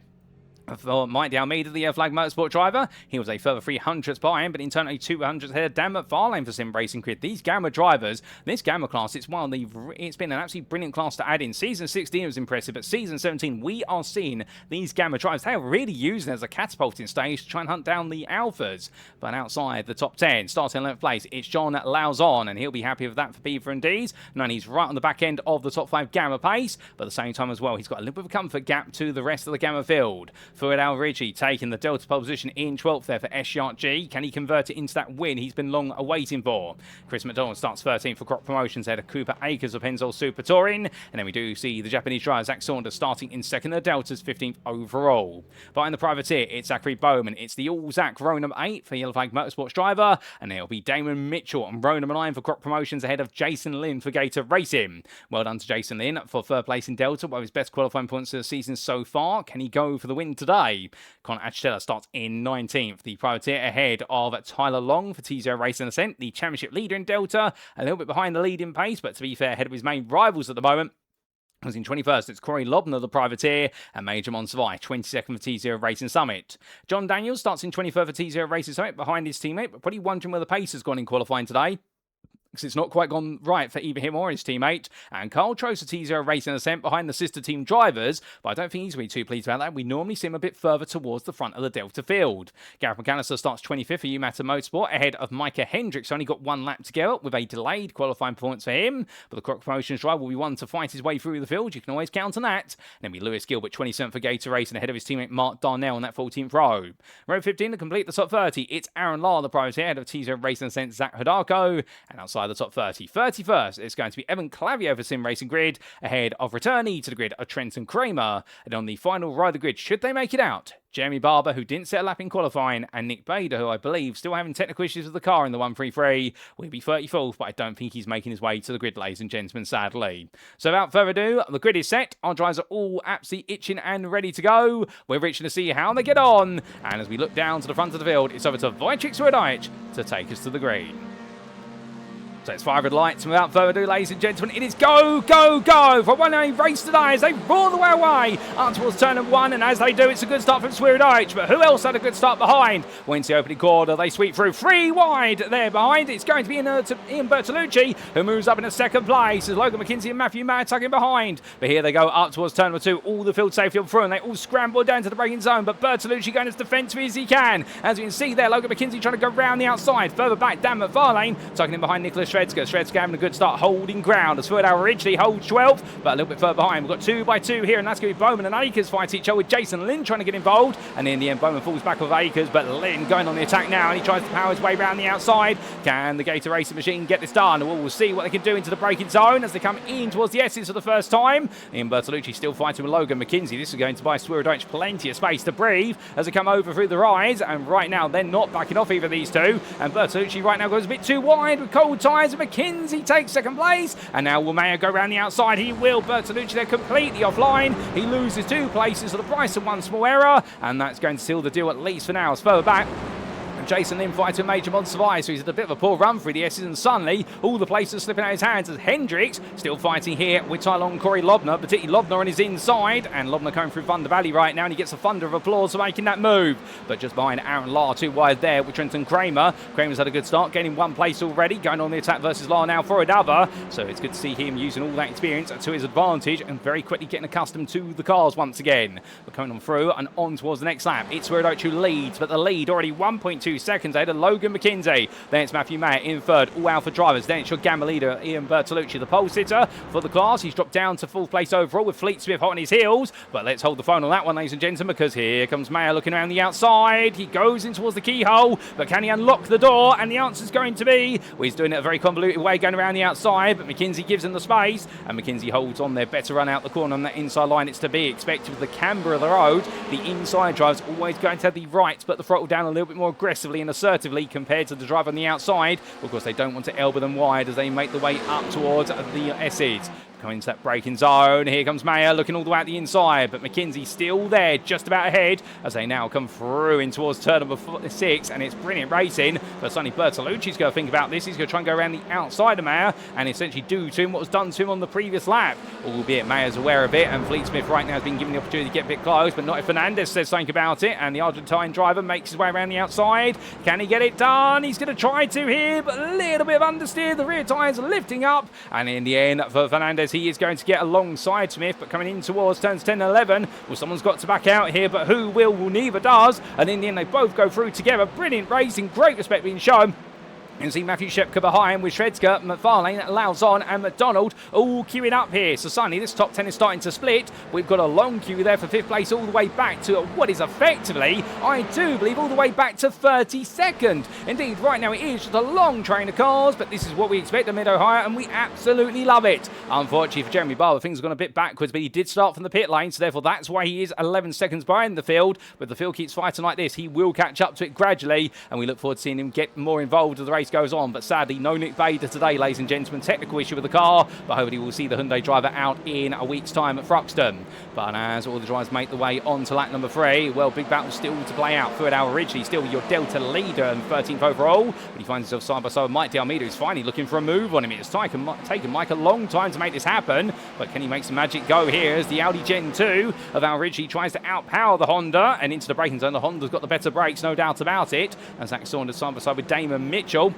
for Mike Almeida, the Flag Motorsport driver. He was a further 300ths behind, but in turn a 200th ahead of Dan McFarlane for Sim Racing Grid. These Gamma drivers, this Gamma class, it's been an absolutely brilliant class to add in. Season 16 was impressive, but Season 17, we are seeing these Gamma drivers. They are really using it as a catapulting stage to try and hunt down the Alphas. But outside the top 10, starting in 11th place, it's John Lauzon, and he'll be happy with that for Beaver and D's. And he's right on the back end of the top 5 Gamma pace, but at the same time as well, he's got a little bit of a comfort gap to the rest of the Gamma field. Swirydowicz Ridgely taking the Delta pole position in 12th there for G. Can he convert it into that win he's been long awaiting for? Chris McDonald starts 13th for Crop Promotions ahead of Cooper Akers of Pennzoil Super Touring. And then we do see the Japanese driver Zach Saunders starting in 2nd, the Delta's 15th overall. Behind the privateer, it's Zachary Bowman. It's the all-Zach row number 8 for Yellow Flag Motorsports driver. And it'll be Damon Mitchell on row number 9 for Crop Promotions ahead of Jason Lynn for Gator Racing. Well done to Jason Lynn for 3rd place in Delta, one of his best qualifying points of the season so far. Can he go for the win today? Connor Achitella starts in 19th. The privateer ahead of Tyler Long for T0 Racing Ascent, the championship leader in Delta. A little bit behind the lead in pace, but to be fair, ahead of his main rivals at the moment. As in 21st, it's Corey Lobner, the privateer, and Major Monsavai, 22nd for T0 Racing Summit. John Daniels starts in 23rd for T0 Racing Summit behind his teammate, but probably wondering where the pace has gone in qualifying today, because it's not quite gone right for either him or his teammate. And Carl Trost of T0 Racing Ascent behind the sister team drivers, but I don't think he's really too pleased about that. We normally see him a bit further towards the front of the Delta field. Gareth McAllister starts 25th for Umata Motorsport ahead of Micah Hendricks. Only got one lap to go with a delayed qualifying performance for him, but the Croc Promotions driver will be one to fight his way through the field. You can always count on that. And then be Lewis Gilbert 27th for Gator Racing ahead of his teammate Mark Darnell on that 14th row. Row 15 to complete the top 30. It's Aaron Lahr, the privateer, ahead of T0 Racing Ascent Zach Hodako. And outside the top 30, 31st, it's going to be Evan Clavier for Sim Racing Grid ahead of returnee to the grid of Trenton Kramer. And on the final row of the grid, should they make it out, Jeremy Barber, who didn't set a lap in qualifying, and Nick Bader, who I believe still having technical issues with the car in the 133, will be 34th, but I don't think he's making his way to the grid, ladies and gentlemen, sadly. So without further ado, the grid is set. Our drivers are all absolutely itching and ready to go. We're reaching to see how they get on. And as we look down to the front of the field, it's over to Wojciech Swirydowicz to take us to the green. So it's 5 red lights, and without further ado, ladies and gentlemen, it is go, go, go for one race today as they roar the way away up towards turn number 1, and as they do, it's a good start from Swirydowicz, but who else had a good start behind? Wins the opening quarter, they sweep through 3 wide there behind. It's going to be Ian Bertolucci, who moves up in a 2nd place as Logan McKenzie and Matthew Mayer tugging behind. But here they go up towards turn number 2, all the field safety up through, and they all scramble down to the braking zone, but Bertolucci going as defensive as he can. As you can see there, Logan McKenzie trying to go round the outside. Further back, Dan McFarlane tugging in behind Nicholas Swirydowicz. Swirydowicz having a good start, holding ground. As Swirydowicz originally holds 12th, but a little bit further behind. We've got 2 by 2 here, and that's going to be Bowman and Akers fighting each other with Jason Lynn trying to get involved. And in the end, Bowman falls back with Akers, but Lynn going on the attack now, and he tries to power his way around the outside. Can the Gator Racing machine get this done? We'll see what they can do into the braking zone as they come in towards the S's for the first time. Ian Bertolucci still fighting with Logan McKenzie. This is going to buy Swirydowicz plenty of space to breathe as they come over through the rise, and right now they're not backing off either of these two, and Bertolucci right now goes a bit too wide with cold tyres, and McKenzie takes second place, and now will Mayer go around the outside? He will. Bertolucci there completely offline. He loses 2 places for the price of 1 small error, and that's going to seal the deal at least for now. As further back, Jason Lynn fighting with Major Monservai, so he's had a bit of a poor run through the S's, and suddenly all the places slipping out of his hands as Hendricks still fighting here with Tylon and Corey Lobner, particularly Lobner on his inside, and Lobner coming through Thunder Valley right now, and he gets a thunder of applause for making that move. But just behind Aaron Lahr, 2 wide there with Trenton Kramer. Kramer's had a good start, gaining 1 place already, going on the attack versus Lahr now for another, so it's good to see him using all that experience to his advantage and very quickly getting accustomed to the cars once again. We're coming on through and on towards the next lap. It's Swirydowicz who leads, but the lead already 1.2 seconds ahead of Logan McKenzie. Then it's Matthew Mayer in third, all Alpha drivers. Then it's your Gamma leader, Ian Bertolucci, the pole sitter for the class. He's dropped down to 4th place overall with Fleet Smith hot on his heels. But let's hold the phone on that one, ladies and gentlemen, because here comes Mayer looking around the outside. He goes in towards the keyhole, but can he unlock the door? And the answer's going to be, well, he's doing it a very convoluted way, going around the outside, but McKenzie gives him the space, and McKenzie holds on there. Better run out the corner on that inside line. It's to be expected with the camber of the road. The inside drive's always going to have the right to put the throttle down a little bit more aggressively and assertively compared to the drive on the outside. Of course, they don't want to elbow them wide as they make the way up towards the S's. Coming into that braking zone. Here comes Mayer looking all the way out the inside, but McKenzie still there, just about ahead as they now come through in towards turn number 6, and it's brilliant racing. But suddenly Bertolucci's going to think about this. He's going to try and go around the outside of Mayer and essentially do to him what was done to him on the previous lap. Albeit Mayer's aware of it, and Fleet Smith right now has been given the opportunity to get a bit close, but not if Fernandez says something about it, and the Argentine driver makes his way around the outside. Can he get it done? He's going to try to here, but a little bit of understeer. The rear tyres are lifting up, and in the end for Fernandez, he is going to get alongside Smith, but coming in towards turns 10 and 11. Well, someone's got to back out here, but who will? Well, neither does. And in the end, they both go through together. Brilliant racing, great respect being shown. You can see Matthew Shepka behind with Shredska, McFarlane, Lauzon and McDonald all queuing up here. So suddenly this top 10 is starting to split. We've got a long queue there for 5th place all the way back to what is effectively, I do believe, all the way back to 32nd. Indeed, right now it is just a long train of cars, but this is what we expect of Mid-Ohio, and we absolutely love it. Unfortunately for Jeremy Barber, things have gone a bit backwards, but he did start from the pit lane, so therefore that's why he is 11 seconds behind the field. But the field keeps fighting like this. He will catch up to it gradually, and we look forward to seeing him get more involved as the race goes on. But sadly, no Nick Bader today, ladies and gentlemen. Technical issue with the car, but hopefully we'll see the Hyundai driver out in a week's time at Thruxton. But as all the drivers make the way on to lap number 3, well, big battle still to play out. Third hour originally still your Delta leader and 13th overall, but he finds himself side by side with Mike D'Almeida, who's finally looking for a move on him. It's taken Mike a long time to make this happen, but can he make some magic go here as the Audi Gen 2 of Al Ridgely tries to outpower the Honda and into the braking zone. The Honda's got the better brakes, no doubt about it, and Zach Saunders side by side with Damon Mitchell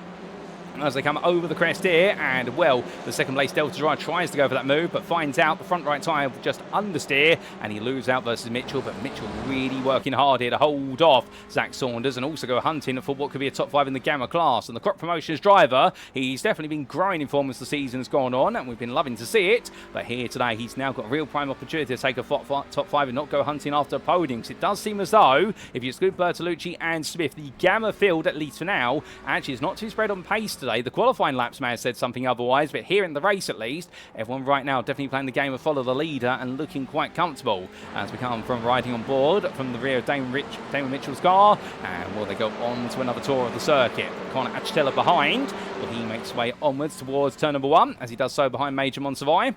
as they come over the crest here. And well, the second place Delta driver tries to go for that move, but finds out the front right tyre just understeer, and he loses out versus Mitchell. But Mitchell really working hard here to hold off Zach Saunders and also go hunting for what could be a top 5 in the Gamma class. And the Crop Promotions driver, he's definitely been growing in form as the season's gone on, and we've been loving to see it. But here today, he's now got a real prime opportunity to take a top 5 and not go hunting after a podium. Because it does seem as though, if you exclude Bertolucci and Smith, the Gamma field, at least for now, actually is not too spread on pace today. The qualifying laps may have said something otherwise, but here in the race at least, everyone right now definitely playing the game of follow the leader and looking quite comfortable as we come from riding on board from the rear of Damon Mitchell's car. And well, they go on to another tour of the circuit. Connor Achitella behind, but he makes his way onwards towards turn number 1 as he does so behind Major Monservai.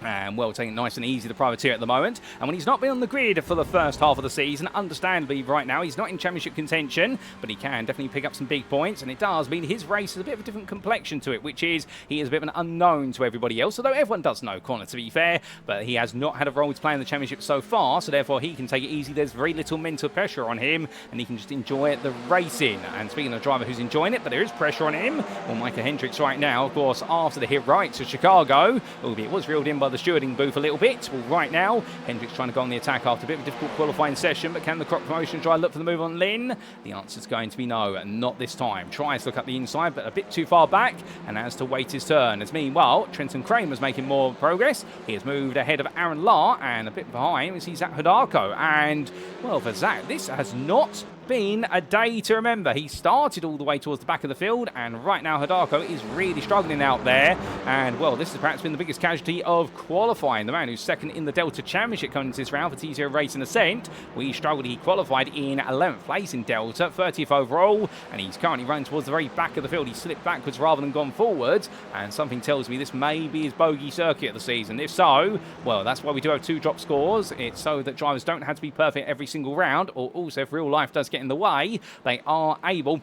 And well, taking it nice and easy, the privateer at the moment. And when he's not been on the grid for the first half of the season, understandably right now, he's not in championship contention, but he can definitely pick up some big points. And it does mean his race has a bit of a different complexion to it, which is he is a bit of an unknown to everybody else. Although everyone does know Connor, to be fair, but he has not had a role to play in the championship so far, so therefore he can take it easy. There's very little mental pressure on him, and he can just enjoy the racing. And speaking of a driver who's enjoying it, but there is pressure on him, well, Micah Hendricks right now, of course, after the heroics of Chicago, albeit it was reeled in by over the stewarding booth a little bit. Well, right now, Hendricks trying to go on the attack after a bit of a difficult qualifying session, but can the Croc Promotion try and look for the move on Lynn? The answer's going to be no, and not this time. Tries to look up the inside, but a bit too far back, and has to wait his turn. As meanwhile, Trenton Kramer's making more progress. He has moved ahead of Aaron Lahr, and a bit behind is Zach Hodarko. And, well, for Zach, this has not been a day to remember. He started all the way towards the back of the field, and right now Hodarko is really struggling out there. And, well, this has perhaps been the biggest casualty of qualifying. The man who's second in the Delta Championship coming into this round for T0 Racing Ascent. We struggled. He qualified in 11th place in Delta, 30th overall, and he's currently running towards the very back of the field. He slipped backwards rather than gone forwards, and something tells me this may be his bogey circuit of the season. If so, well, that's why we do have 2 drop scores. It's so that drivers don't have to be perfect every single round, or also if real life does get in the way, they are able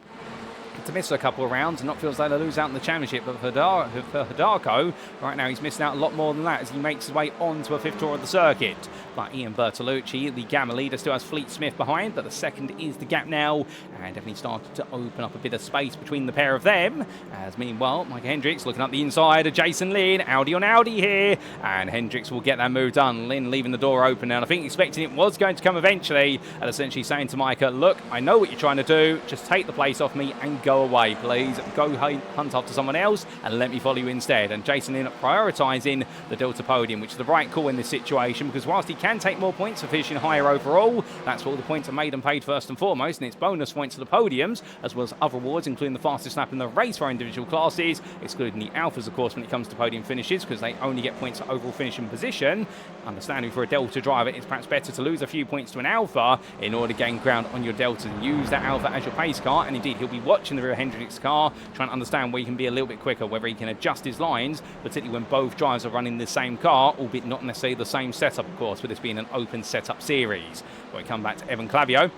to miss a couple of rounds and not feel as though they lose out in the championship. But for Hodarko, right now he's missing out a lot more than that as he makes his way on to a 5th tour of the circuit. But Ian Bertolucci, the Gamma leader, still has Fleet Smith behind, but the second is the gap now, and definitely started to open up a bit of space between the pair of them. As meanwhile, Micah Hendricks looking up the inside of Jason Lynn, Audi on Audi here, and Hendricks will get that move done. Lynn leaving the door open now, and I think expecting it was going to come eventually, and essentially saying to Micah, look, I know what you're trying to do, just take the place off me and go away, please. Go hunt after someone else and let me follow you instead. And Jason Lynn prioritising the Delta podium, which is the right call in this situation, because whilst he can take more points for finishing higher overall, that's what the points are made and paid first and foremost, and it's bonus points to the podiums, as well as other awards, including the fastest lap in the race for our individual classes, excluding the Alphas, of course, when it comes to podium finishes, because they only get points for overall finishing position. Understanding for a Delta driver, it's perhaps better to lose a few points to an Alpha in order to gain ground on your Delta and use that Alpha as your pace car, and indeed, he'll be watching the rear Hendricks car, trying to understand where he can be a little bit quicker, whether he can adjust his lines, particularly when both drivers are running the same car, albeit not necessarily the same setup, of course, with this being an open setup series. But we come back to Evan Clavio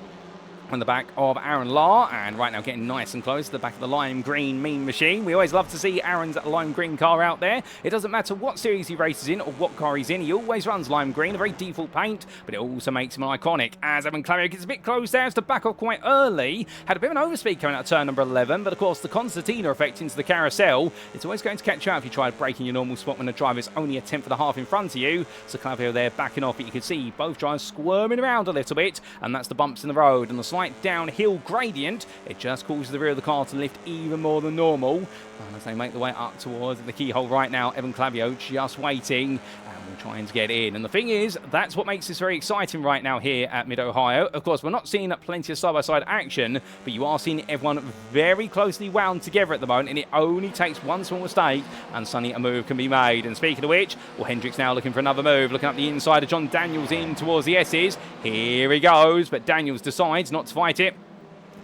on the back of Aaron Lahr, and right now getting nice and close to the back of the lime green mean machine. We always love to see Aaron's lime green car out there. It doesn't matter what series he races in or what car he's in, he always runs lime green, a very default paint, but it also makes him iconic. As Evan Clavio gets a bit close there, has to back off quite early, had a bit of an overspeed coming out of turn number 11, but of course the concertina effect into the carousel, it's always going to catch you out if you try breaking your normal spot when the driver is only a 1/10 in front of you. So Clavio there backing off, but you can see both drivers squirming around a little bit, and that's the bumps in the road and the slight downhill gradient. It just causes the rear of the car to lift even more than normal. And as they make the way up towards the keyhole right now, Evan Clavio just waiting, and we're trying to get in. And the thing is, that's what makes this very exciting right now here at Mid-Ohio. Of course, we're not seeing plenty of side-by-side action, but you are seeing everyone very closely wound together at the moment, and it only takes one small mistake, and suddenly a move can be made. And speaking of which, well, Hendricks now looking for another move, looking up the inside of John Daniels in towards the S's. Here he goes, but Daniels decides not to fight it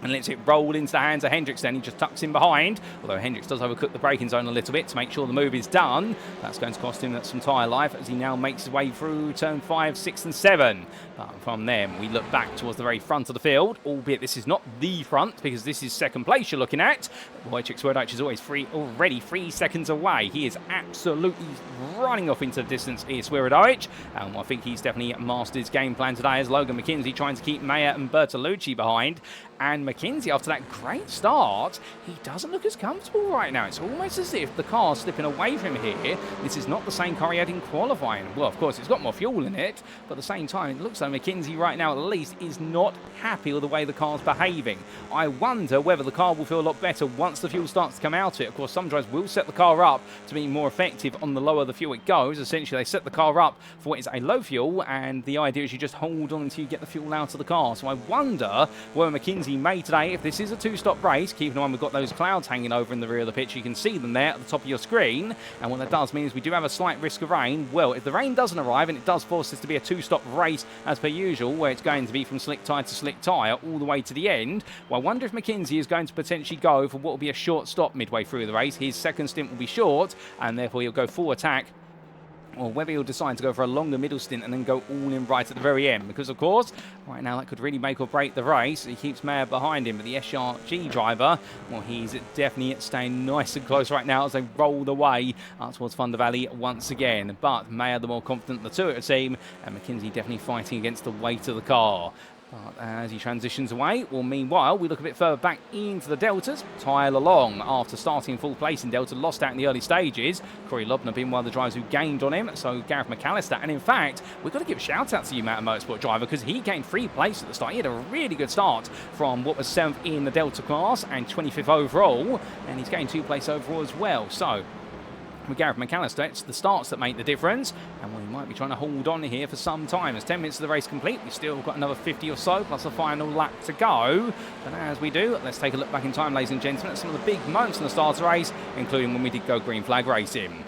and lets it roll into the hands of Hendricks. Then he just tucks in behind, although Hendricks does overcook the braking zone a little bit to make sure the move is done. That's going to cost him some tyre life as he now makes his way through turn 5, 6 and 7. But from them, we look back towards the very front of the field, albeit this is not the front because this is second place you're looking at. Wojciech Swirydowicz is already 3 seconds away. He is absolutely running off into the distance here, Swirydowicz. And I think he's definitely mastered his game plan today as Logan McKenzie trying to keep Mayer and Bertolucci behind. And McKenzie, after that great start, he doesn't look as comfortable right now. It's almost as if the car's slipping away from him here. This is not the same car he had in qualifying. Well, of course, it's got more fuel in it, but at the same time, it looks like McKenzie right now, at least, is not happy with the way the car's behaving. I wonder whether the car will feel a lot better once the fuel starts to come out of it. Of course, some drivers will set the car up to be more effective on the lower the fuel it goes. Essentially, they set the car up for what is a low fuel, and the idea is you just hold on until you get the fuel out of the car. So I wonder whether McKenzie may today, if this is a 2-stop race, keep in mind we've got those clouds hanging over in the rear of the pitch. You can see them there at the top of your screen, and what that does mean is we do have a slight risk of rain. Well, if the rain doesn't arrive, and it does force this to be a 2-stop race as per usual, where it's going to be from slick tyre to slick tyre all the way to the end, well, I wonder if McKenzie is going to potentially go for what will be a short stop midway through the race. His second stint will be short, and therefore he'll go full attack, or whether he'll decide to go for a longer middle stint and then go all in right at the very end. Because, of course, right now that could really make or break the race. He keeps Mayer behind him, but the SRG driver, well, he's definitely staying nice and close right now as they roll the way up towards Thunder Valley once again. But Mayer the more confident of the two, it would seem, and McKenzie definitely fighting against the weight of the car. But as he transitions away, well, meanwhile, we look a bit further back into the Deltas. Tile along after starting in full place in Delta, lost out in the early stages. Corey Lobner being one of the drivers who gained on him, so Gareth McAllister. And in fact, we've got to give a shout out to you, Mountain Motorsport driver, because he gained 3 place at the start. He had a really good start from what was 7th in the Delta class and 25th overall, and he's gained 2 place overall as well. So with Gareth McAllister, it's the starts that make the difference, and we might be trying to hold on here for some time. As 10 minutes of the race complete, we've still got another 50 or so, plus a final lap to go. But as we do, let's take a look back in time, ladies and gentlemen, at some of the big moments in the start of the race, including when we did go green flag racing.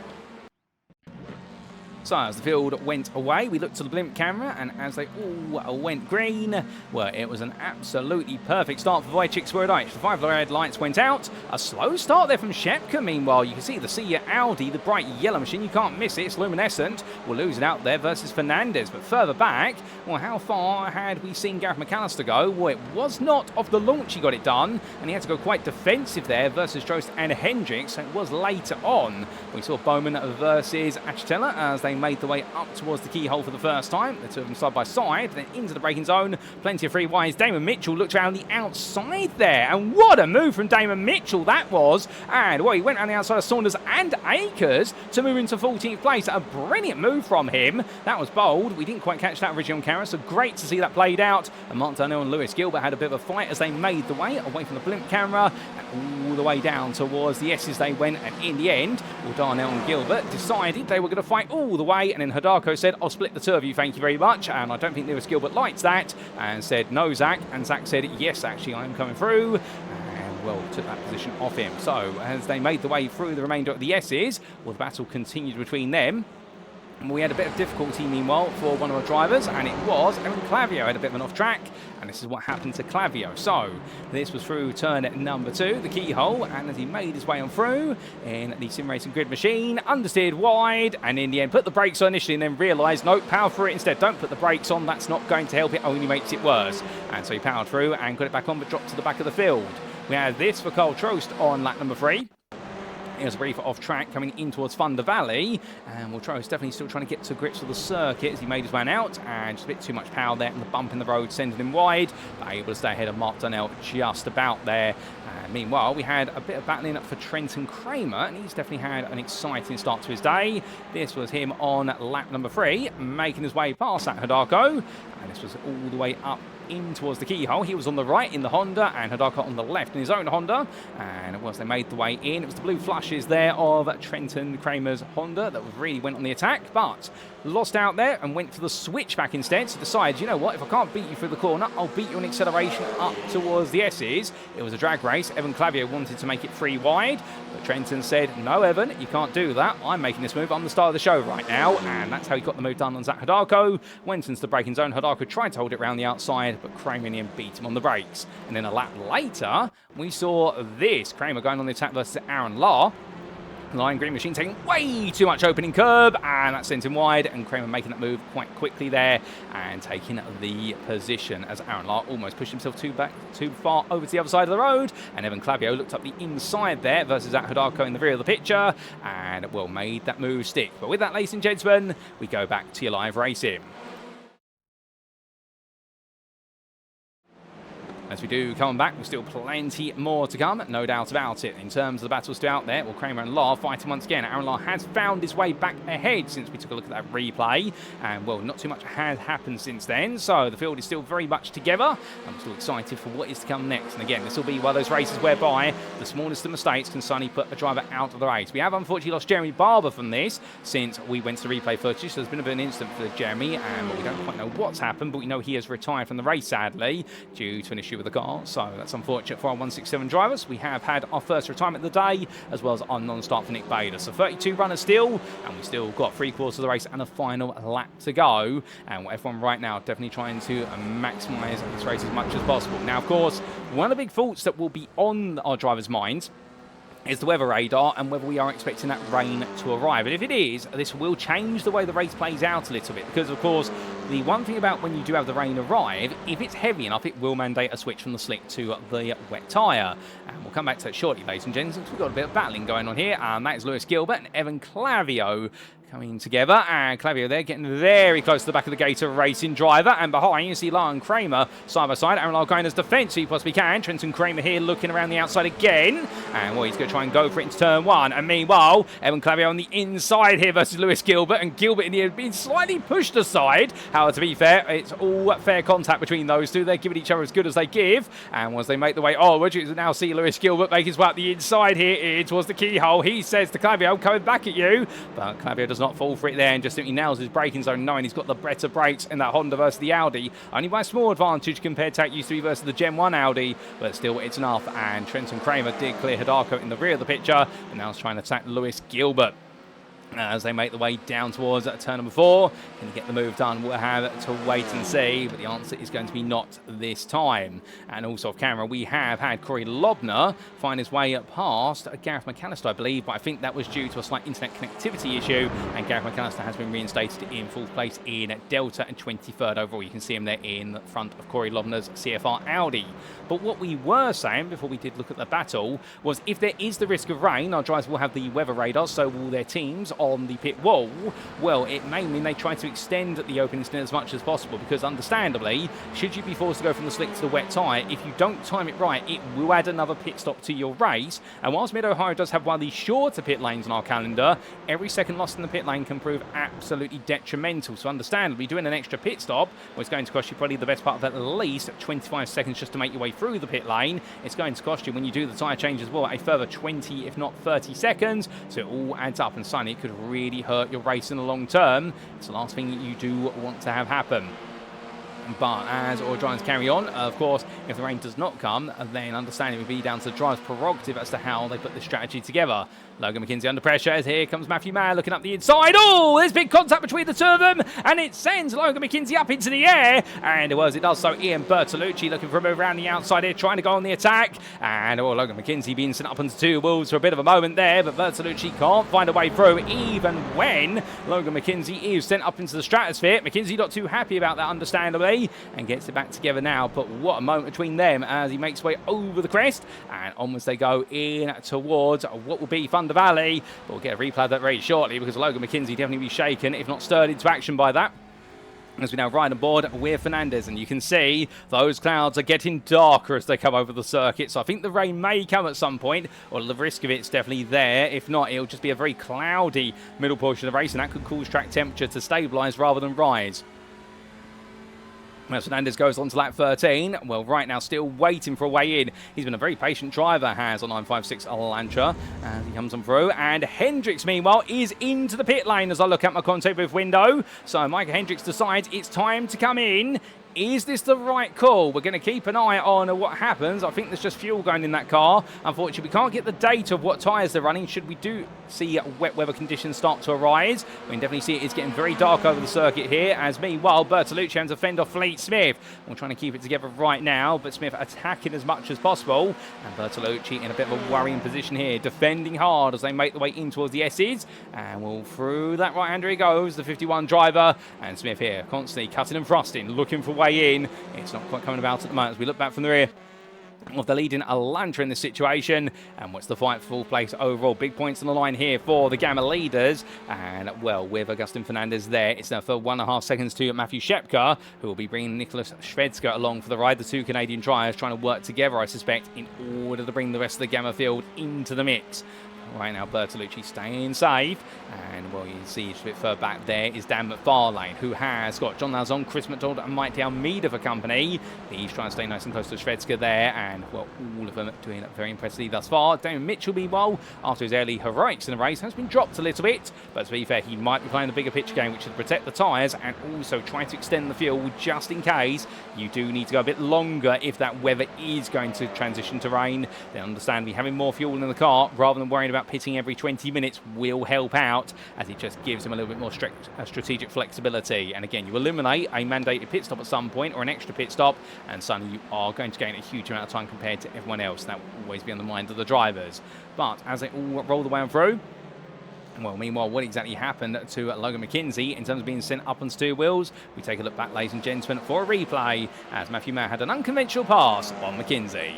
So as the field went away, we looked to the blimp camera, and as they all went green, well, it was an absolutely perfect start for Wojciech Swirydowicz. The 5 red lights went out. A slow start there from Shepka. Meanwhile, you can see the Sea Audi, the bright yellow machine. You can't miss it. It's luminescent. We'll lose it out there versus Fernandez. But further back, well, how far had we seen Gareth McAllister go? Well, it was not off the launch he got it done, and he had to go quite defensive there versus Jost and Hendricks. So it was later on. We saw Bowman versus Achitella as they made the way up towards the keyhole for the first time. The two of them side by side, then into the braking zone. Plenty of free wires. Damon Mitchell looked around the outside there, and what a move from Damon Mitchell that was. And well, he went around the outside of Saunders and Akers to move into 14th place. A brilliant move from him. That was bold. We didn't quite catch that originally on camera, so great to see that played out. And Mark Darnell and Lewis Gilbert had a bit of a fight as they made the way away from the blimp camera and all the way down towards the S's they went. And in the end, well, Darnell and Gilbert decided they were going to fight all the way, and then Hidako said, I'll split the two of you, thank you very much. And I don't think Lewis Gilbert liked that and said, no, Zach. And Zach said, yes, actually, I'm coming through. And, well, took that position off him. So, as they made the way through the remainder of the S's, well, the battle continued between them. And we had a bit of difficulty, meanwhile, for one of our drivers, and it was Evan Clavio had a bit of an off-track, and this is what happened to Clavio. So, this was through turn number 2, the keyhole, and as he made his way on through in the sim racing grid machine, understeered wide, and in the end put the brakes on initially and then realised, no, power through it instead. Don't put the brakes on, that's not going to help, it only makes it worse. And so he powered through and got it back on, but dropped to the back of the field. We had this for Carl Trost on lap number 3. It was a brief off-track coming in towards Thunder Valley, and Trost definitely still trying to get to grips with the circuit as he made his way out, and just a bit too much power there, and the bump in the road sending him wide, but able to stay ahead of Mark Darnell just about there. And meanwhile, we had a bit of battling up for Trenton Kramer, and he's definitely had an exciting start to his day. This was him on lap number 3, making his way past that Hidako, and this was all the way up in towards the keyhole. He was on the right in the Honda, and Hidako on the left in his own Honda. And once they made the way in, it was the blue flushes there of Trenton Kramer's Honda that really went on the attack, but lost out there and went for the switchback instead. So decided, you know what, if I can't beat you through the corner, I'll beat you on acceleration up towards the S's. It was a drag race. Evan Clavio wanted to make it 3 wide, but Trenton said, no, Evan, you can't do that. I'm making this move. I'm the star of the show right now. And that's how he got the move done on Zach Hidako. Went into the braking zone. Hidako tried to hold it around the outside, but Kramer in the end beat him on the brakes. And then a lap later, we saw this. Kramer going on the attack versus Aaron Law. Lion Green Machine taking way too much opening curb, and that sent him wide, and Kramer making that move quite quickly there and taking the position as Aaron Law almost pushed himself too far over to the other side of the road, and Evan Clavio looked up the inside there versus Zach Hidako in the rear of the picture, and well, made that move stick. But with that, ladies and gentlemen, we go back to your live racing. As we do come back, there's still plenty more to come, no doubt about it. In terms of the battles still out there, well, Kramer and Law fighting once again. Aaron Law has found his way back ahead since we took a look at that replay, and well, not too much has happened since then, so the field is still very much together. I'm still excited for what is to come next, and again, this will be one of those races whereby the smallest of mistakes can suddenly put a driver out of the race. We have unfortunately lost Jeremy Barber from this since we went to the replay footage, so there's been a bit of an incident for Jeremy, and well, we don't quite know what's happened, but we know he has retired from the race, sadly, due to an issue with the car, so that's unfortunate for our 167 drivers. We have had our first retirement of the day, as well as our non-start for Nick Bader. So 32 runners still, and we've still got 3/4 of the race and a final lap to go. And everyone right now definitely trying to maximise this race as much as possible. Now, of course, one of the big thoughts that will be on our drivers' minds is the weather radar and whether we are expecting that rain to arrive. And if it is, this will change the way the race plays out a little bit, because of course The one thing about when you do have the rain arrive, if it's heavy enough, it will mandate a switch from the slick to the wet tyre. And we'll come back to that shortly, ladies and gents, since we've got a bit of battling going on here. And that is Lewis Gilbert and Evan Clavio coming together, and Clavio there getting very close to the back of the Gator Racing driver, and behind you see Lyon Kramer side by side. Aaron Lyle going as defence, so he possibly can. Trenton Kramer here looking around the outside again, and well, he's going to try and go for it into turn one. And meanwhile, Evan Clavio on the inside here versus Lewis Gilbert, and Gilbert in here being slightly pushed aside. However, to be fair, it's all fair contact between those two. They're giving each other as good as they give, and once they make the way onwards, you now see Lewis Gilbert make his way up the inside here towards the keyhole. He says to Clavio, coming back at you, but Clavio does not fall for it there and just simply nails his braking zone, knowing he's got the better brakes in that Honda versus the Audi. Only by a small advantage compared to how it used to be versus the Gen 1 Audi, but still it's enough. And Trenton Kramer did clear Hidako in the rear of the picture, but now he's trying to attack Lewis Gilbert. As they make the way down towards turn number 4. Can he get the move done? We'll have to wait and see, but the answer is going to be not this time. And also off camera, we have had Corey Lobner find his way past Gareth McAllister, I believe, but I think that was due to a slight internet connectivity issue, and Gareth McAllister has been reinstated in 4th place in Delta and 23rd overall. You can see him there in front of Corey Lobner's CFR Audi. But what we were saying before we did look at the battle was if there is the risk of rain, our drivers will have the weather radars, so will their teams on the pit wall. Well, it may mean they try to extend the opening stint as much as possible, because understandably, should you be forced to go from the slick to the wet tyre, if you don't time it right, it will add another pit stop to your race. And whilst Mid-Ohio does have one of the shorter pit lanes on our calendar, every second lost in the pit lane can prove absolutely detrimental. So understandably, doing an extra pit stop was going to cost you probably the best part of at least 25 seconds just to make your way through the pit lane. It's going to cost you, when you do the tyre change as well, a further 20 if not 30 seconds. So it all adds up, and suddenly it could really hurt your race in the long term. It's the last thing you do want to have happen. But as all drivers carry on, of course, if the rain does not come, then understanding it would be down to the driver's prerogative as to how they put this strategy together. Logan McKenzie under pressure, as here comes Matthew Mayer looking up the inside. Oh, there's big contact between the two of them, and it sends Logan McKenzie up into the air. And as it does so, Ian Bertolucci looking for a move around the outside here, trying to go on the attack. And Logan McKenzie being sent up onto two wheels for a bit of a moment there, but Bertolucci can't find a way through, even when Logan McKenzie is sent up into the stratosphere. McKenzie not too happy about that, understandably, and gets it back together now. But what a moment between them as he makes way over the crest, and onwards they go in towards what will be Thunder Valley. But we'll get a replay of that very shortly, because Logan McKenzie definitely be shaken, if not stirred into action by that. As we now ride on board with Fernandez, and you can see those clouds are getting darker as they come over the circuit. So I think the rain may come at some point, or the risk of it's definitely there. If not, it'll just be a very cloudy middle portion of the race, and that could cause track temperature to stabilise rather than rise. As Fernandez goes on to lap 13, well, right now still waiting for a way in. He's been a very patient driver, has on 956 Elantra, as he comes on through. And Hendricks, meanwhile, is into the pit lane as I look at my Conte booth window. So Micah Hendricks decides it's time to come in. Is this the right call? We're going to keep an eye on what happens. I think there's just fuel going in that car. Unfortunately, we can't get the data of what tyres they're running. Should we do see wet weather conditions start to arise, we can definitely see it's getting very dark over the circuit here, as meanwhile Bertolucci has to fend off Fleet Smith. We're trying to keep it together right now, but Smith attacking as much as possible, and Bertolucci in a bit of a worrying position here, defending hard as they make the way in towards the S's. And well, through that right-hander he goes, the 51 driver, and Smith here constantly cutting and thrusting, looking for way in. It's not quite coming about at the moment as we look back from the rear of the leading Elantra in this situation. And what's the fight for 4th place overall? Big points on the line here for the Gamma leaders. And well, with Augustin Fernandez there, it's now for 1.5 seconds to Matthew Shepka, who will be bringing Nicholas Shvedska along for the ride. The two Canadian drivers trying to work together, I suspect, in order to bring the rest of the Gamma field into the mix. Right now, Bertolucci staying safe. And, well, you can see just a bit further back there is Dan McFarlane, who has got John Lauzon, Chris McDonald and Mike Almeida for company. He's trying to stay nice and close to Shvedska there. And, well, all of them doing it very impressively thus far. Damon Mitchell, meanwhile, after his early heroics in the race, has been dropped a little bit. But to be fair, he might be playing the bigger picture game, which is to protect the tyres and also try to extend the fuel just in case you do need to go a bit longer if that weather is going to transition to rain. Then understandably, having more fuel in the car rather than worrying about pitting every 20 minutes will help out, as it just gives him a little bit more strategic flexibility. And again, you eliminate a mandated pit stop at some point or an extra pit stop, and suddenly you are going to gain a huge amount of time compared to everyone else. That will always be on the mind of the drivers. But as they all roll the way on through, Well, meanwhile, what exactly happened to Logan McKenzie in terms of being sent up on two wheels? We take a look back, ladies and gentlemen, for a replay as Matthew Mayer had an unconventional pass on McKenzie.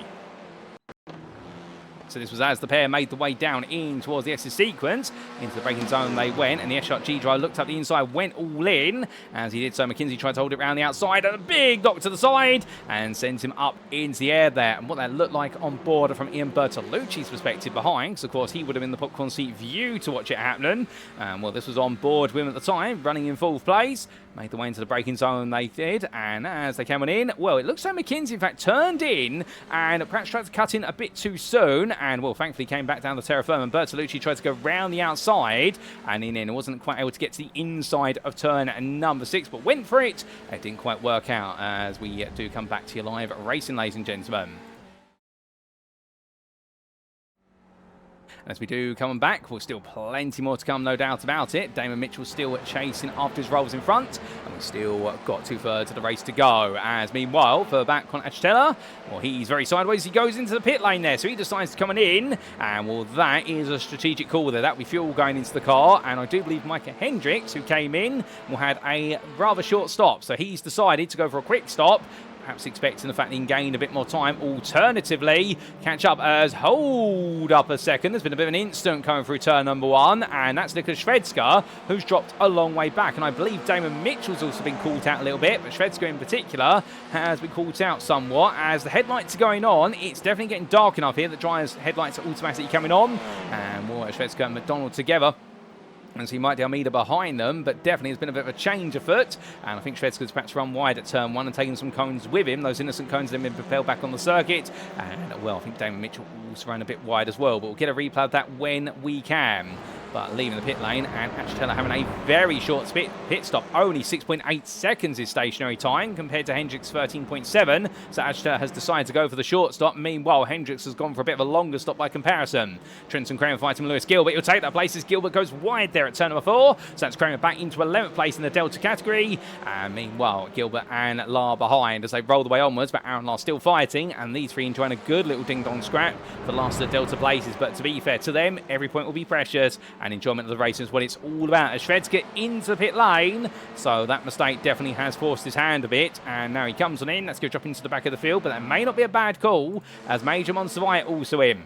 So this was as the pair made the way down in towards the S's sequence. Into the braking zone they went, and the S-G drive looked up the inside, went all in. As he did so, McKenzie tried to hold it around the outside, and a big knock to the side, and sends him up into the air there. And what that looked like on board from Ian Bertolucci's perspective behind, because of course he would have been the popcorn seat view to watch it happening. Well, this was on board with him at the time, running in fourth place. Made the way into the braking zone they did, and as they came on in, well, it looks like McKenzie in fact turned in and perhaps tried to cut in a bit too soon, and well, thankfully came back down the terra firma, and Bertolucci tried to go round the outside and in, and wasn't quite able to get to the inside of turn number 6, but went for it. It didn't quite work out as we do come back to your live racing, ladies and gentlemen. As we do come back, we'll still plenty more to come, no doubt about it. Damon Mitchell still chasing after his rolls in front, and we've still got 2/3 of the race to go. As meanwhile, for back on Achetella, well, he's very sideways. He goes into the pit lane there, so he decides to come on in, and well, that is a strategic call there. That'll be fuel going into the car, and I do believe Micah Hendricks, who came in, had a rather short stop, so he's decided to go for a quick stop. Perhaps expecting the fact that he can gain a bit more time. Alternatively, catch up as hold up a second. There's been a bit of an instant coming through turn number 1, and that's Nicholas Shvedska, who's dropped a long way back. And I believe Damon Mitchell's also been called out a little bit, but Shvedska in particular has been called out somewhat. As the headlights are going on, it's definitely getting dark enough here. The driver's headlights are automatically coming on, and more Shvedska and McDonald together. And see Mike Almeida behind them, but definitely there's been a bit of a change afoot. And I think Shvedska's perhaps run wide at turn 1 and taken some cones with him. Those innocent cones have been propelled back on the circuit. And, well, I think Damon Mitchell also ran a bit wide as well. But we'll get a replay of that when we can. But leaving the pit lane, and Achetella having a very short pit stop. Only 6.8 seconds is stationary time compared to Hendricks' 13.7. So Achetella has decided to go for the short stop. Meanwhile, Hendricks has gone for a bit of a longer stop by comparison. Trenton Kramer fighting Lewis Gilbert. He'll take that place as Gilbert goes wide there at turn number 4. So that's Kramer back into 11th place in the Delta category. And meanwhile, Gilbert and Lar behind as they roll the way onwards. But Aaron Lar still fighting. And these three enjoying a good little ding-dong scrap for the last of the Delta places. But to be fair to them, every point will be precious. And enjoyment of the race is what it's all about. As Shvedska into the pit lane, so that mistake definitely has forced his hand a bit, and now he comes on in. Let's go drop into the back of the field, but that may not be a bad call as Major Monservite also in.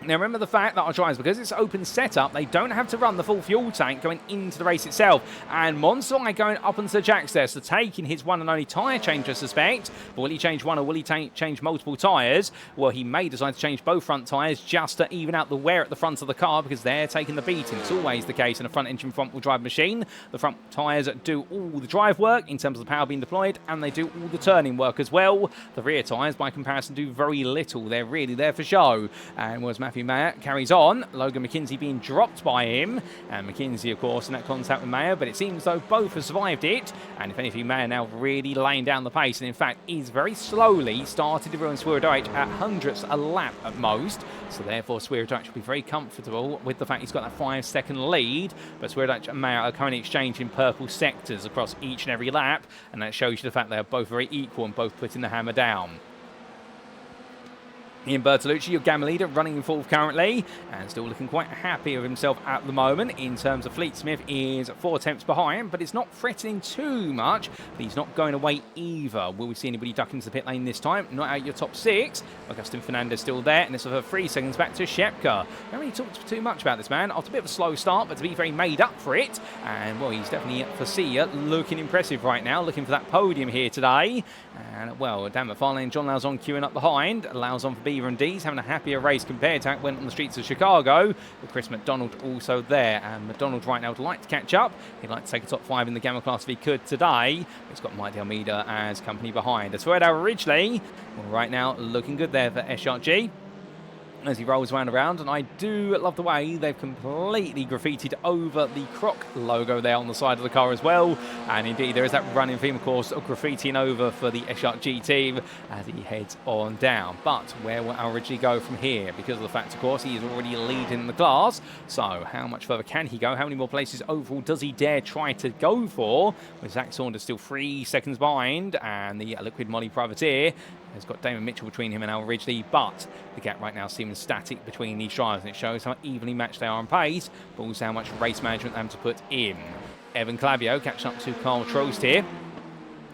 Now remember the fact that our drivers, because it's open setup, they don't have to run the full fuel tank going into the race itself. And Monservite going up onto the jacks there, so taking his one and only tyre change, I suspect. But will he change one or will he change multiple tyres? Well, he may decide to change both front tyres just to even out the wear at the front of the car, because they're taking the beating. It's always the case in a front engine front wheel drive machine. The front tyres do all the drive work in terms of the power being deployed, and they do all the turning work as well. The rear tyres, by comparison, do very little. They're really there for show. And was Matthew Mayer carries on, Logan McKenzie being dropped by him, and McKenzie of course in that contact with Mayer, but it seems though both have survived it, and if anything Mayer now really laying down the pace, and in fact is very slowly started to ruin Swirydowicz at hundredths a lap at most, so therefore Swirydowicz will be very comfortable with the fact he's got that 5-second lead, but Swirydowicz and Mayer are currently exchanging purple sectors across each and every lap, and that shows you the fact they are both very equal and both putting the hammer down. Ian Bertolucci, your Gamma leader, running in fourth currently, and still looking quite happy with himself at the moment. In terms of Fleet Smith is 4 attempts behind, but it's not threatening too much. But he's not going away either. Will we see anybody duck into the pit lane this time? Not out your top 6. Augustin Fernandez still there, and it's over 3 seconds back to Shepka. Don't really talk too much about this man. After a bit of a slow start, but to be very made up for it. And well, he's definitely for Sia looking impressive right now, looking for that podium here today. And well, Dan McFarlane and John Lauzon queuing up behind. Lauzon for Beaver and D's having a happier race compared to how it went on the streets of Chicago, with Chris McDonald also there. And McDonald right now would like to catch up. He'd like to take a top 5 in the Gamma class if he could today. He's got Mike Almeida as company behind. As for Edward Ridgely, well, right now looking good there for SRG as he rolls around, and I do love the way they've completely graffitied over the Croc logo there on the side of the car as well, and indeed there is that running theme of course of graffitiing over for the SRG team as he heads on down. But where will Al Ridgely go from here? Because of the fact of course he is already leading the class, so how much further can he go? How many more places overall does he dare try to go for? With Zach Saunders still 3 seconds behind, and the Liquid Molly Privateer He's got Damon Mitchell between him and Al Ridgely, but the gap right now seems static between these drivers, and it shows how evenly matched they are on pace, but also how much race management they have to put in. Evan Clavio catching up to Carl Trost here,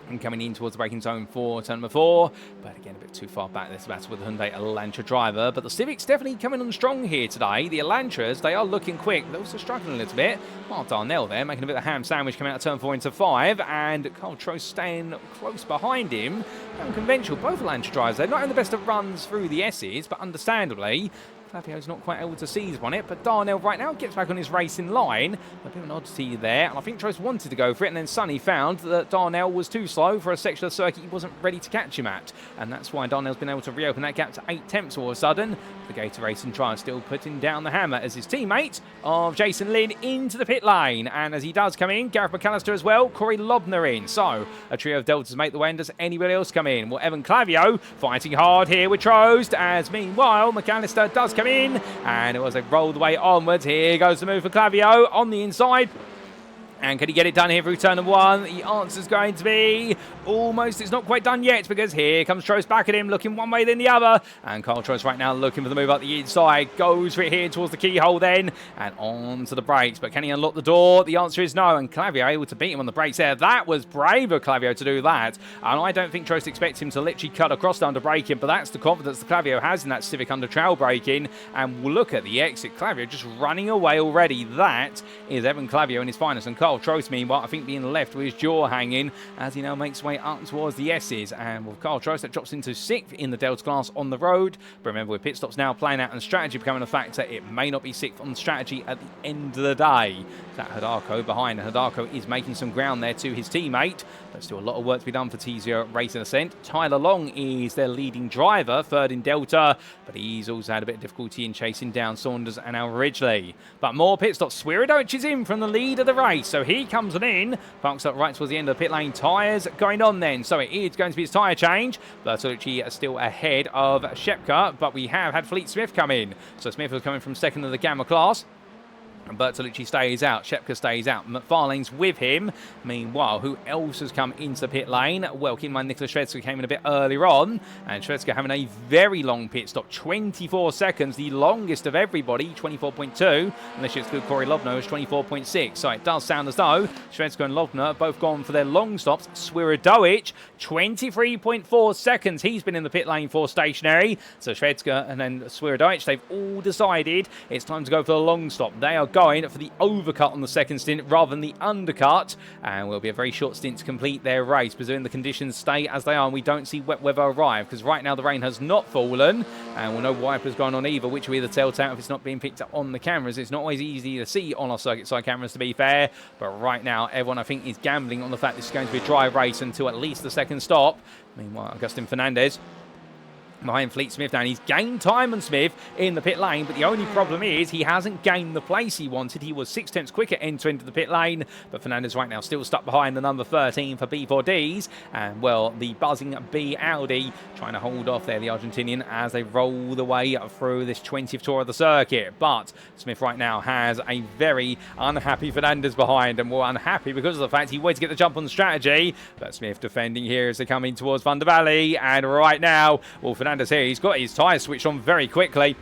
and coming in towards the braking zone for turn number 4, but again a bit too far back this battle with the Hyundai Elantra driver. But the Civics definitely coming on strong here today. The Elantras, they are looking quick, they're also struggling a little bit. Well, Darnell there making a bit of a ham sandwich coming out of turn 4 into 5, and Carl Trost staying close behind him. Unconventional, both Elantra drivers, they're not in the best of runs through the S's, but understandably Clavio's not quite able to seize on it, but Darnell right now gets back on his racing line. A bit of an oddity there, and I think Trost wanted to go for it, and then Sonny found that Darnell was too slow for a section of the circuit he wasn't ready to catch him at, and that's why Darnell's been able to reopen that gap to 8 tenths all of a sudden. The Gator Racing driver still putting down the hammer as his teammate of Jason Lynn into the pit lane, and as he does come in, Gareth McAllister as well, Corey Lobner in. So a trio of Deltas make the way, and does anybody else come in? Well, Evan Clavio fighting hard here with Trost, as meanwhile McAllister does come in, and it was a roll the way onwards. Here goes the move for Clavio on the inside. And can he get it done here through turn number 1? The answer's going to be almost. It's not quite done yet, because here comes Trost back at him, looking one way then the other. And Carl Trost right now looking for the move up the inside. Goes for it here towards the keyhole then, and on to the brakes. But can he unlock the door? The answer is no, and Clavio able to beat him on the brakes there. That was brave of Clavio to do that. And I don't think Trost expects him to literally cut across the under braking, but that's the confidence that Clavio has in that Civic under trail braking. And we'll look at the exit. Clavio just running away already. That is Evan Clavio in his finest, and Carl Trost, meanwhile, I think being left with his jaw hanging as he now makes his way up towards the S's. And with Carl Trost, that drops into 6th in the Delta class on the road. But remember, with pit stops now playing out and strategy becoming a factor, it may not be 6th on strategy at the end of the day. That Hidako behind, and Hidako is making some ground there to his teammate. There's still a lot of work to be done for T0 Racing Ascent. Tyler Long is their leading driver, 3rd in Delta, but he's also had a bit of difficulty in chasing down Saunders and Al Ridgely. But more pit stops. Swirydowicz is in from the lead of the race, so he comes on in, parks up right towards the end of the pit lane. Tyres going on then, so it is going to be his tyre change. Bertolucci is still ahead of Shepka, but we have had Fleet Smith come in. So Smith was coming from 2nd of the Gamma class. And Bertolucci stays out, Shepka stays out, McFarlane's with him. Meanwhile, who else has come into the pit lane? Well, keep in mind Nicholas Shvedska came in a bit earlier on, and Shvedska having a very long pit stop, 24 seconds, the longest of everybody, 24.2, unless you exclude Corey Lobner, who's 24.6. So it does sound as though Shvedska and Lobner have both gone for their long stops. Swirydowicz, 23.4 seconds, he's been in the pit lane for stationary. So Shvedska and then Swirydowicz, they've all decided it's time to go for the long stop. They are going for the overcut on the second stint rather than the undercut, and will be a very short stint to complete their race, presuming the conditions stay as they are and we don't see wet weather arrive, because right now the rain has not fallen, and we'll no wipers going on either, which will be the telltale if it's not being picked up on the cameras. It's not always easy to see on our circuit side cameras, to be fair, but right now everyone I think is gambling on the fact this is going to be a dry race until at least the second stop. Meanwhile, Agustin Fernandez behind Fleet Smith now, and he's gained time on Smith in the pit lane, but the only problem is he hasn't gained the place he wanted. He was 6 tenths quicker into the pit lane, but Fernandez right now still stuck behind the number 13 for B4Ds, and well, the buzzing B Audi trying to hold off there the Argentinian as they roll the way through this 20th tour of the circuit. But Smith right now has a very unhappy Fernandez behind, and more unhappy because of the fact he wanted to get the jump on the strategy, but Smith defending here as they come in towards Thunder Valley, and right now, well, Fernandez here, he's got his tyre switched on very quickly.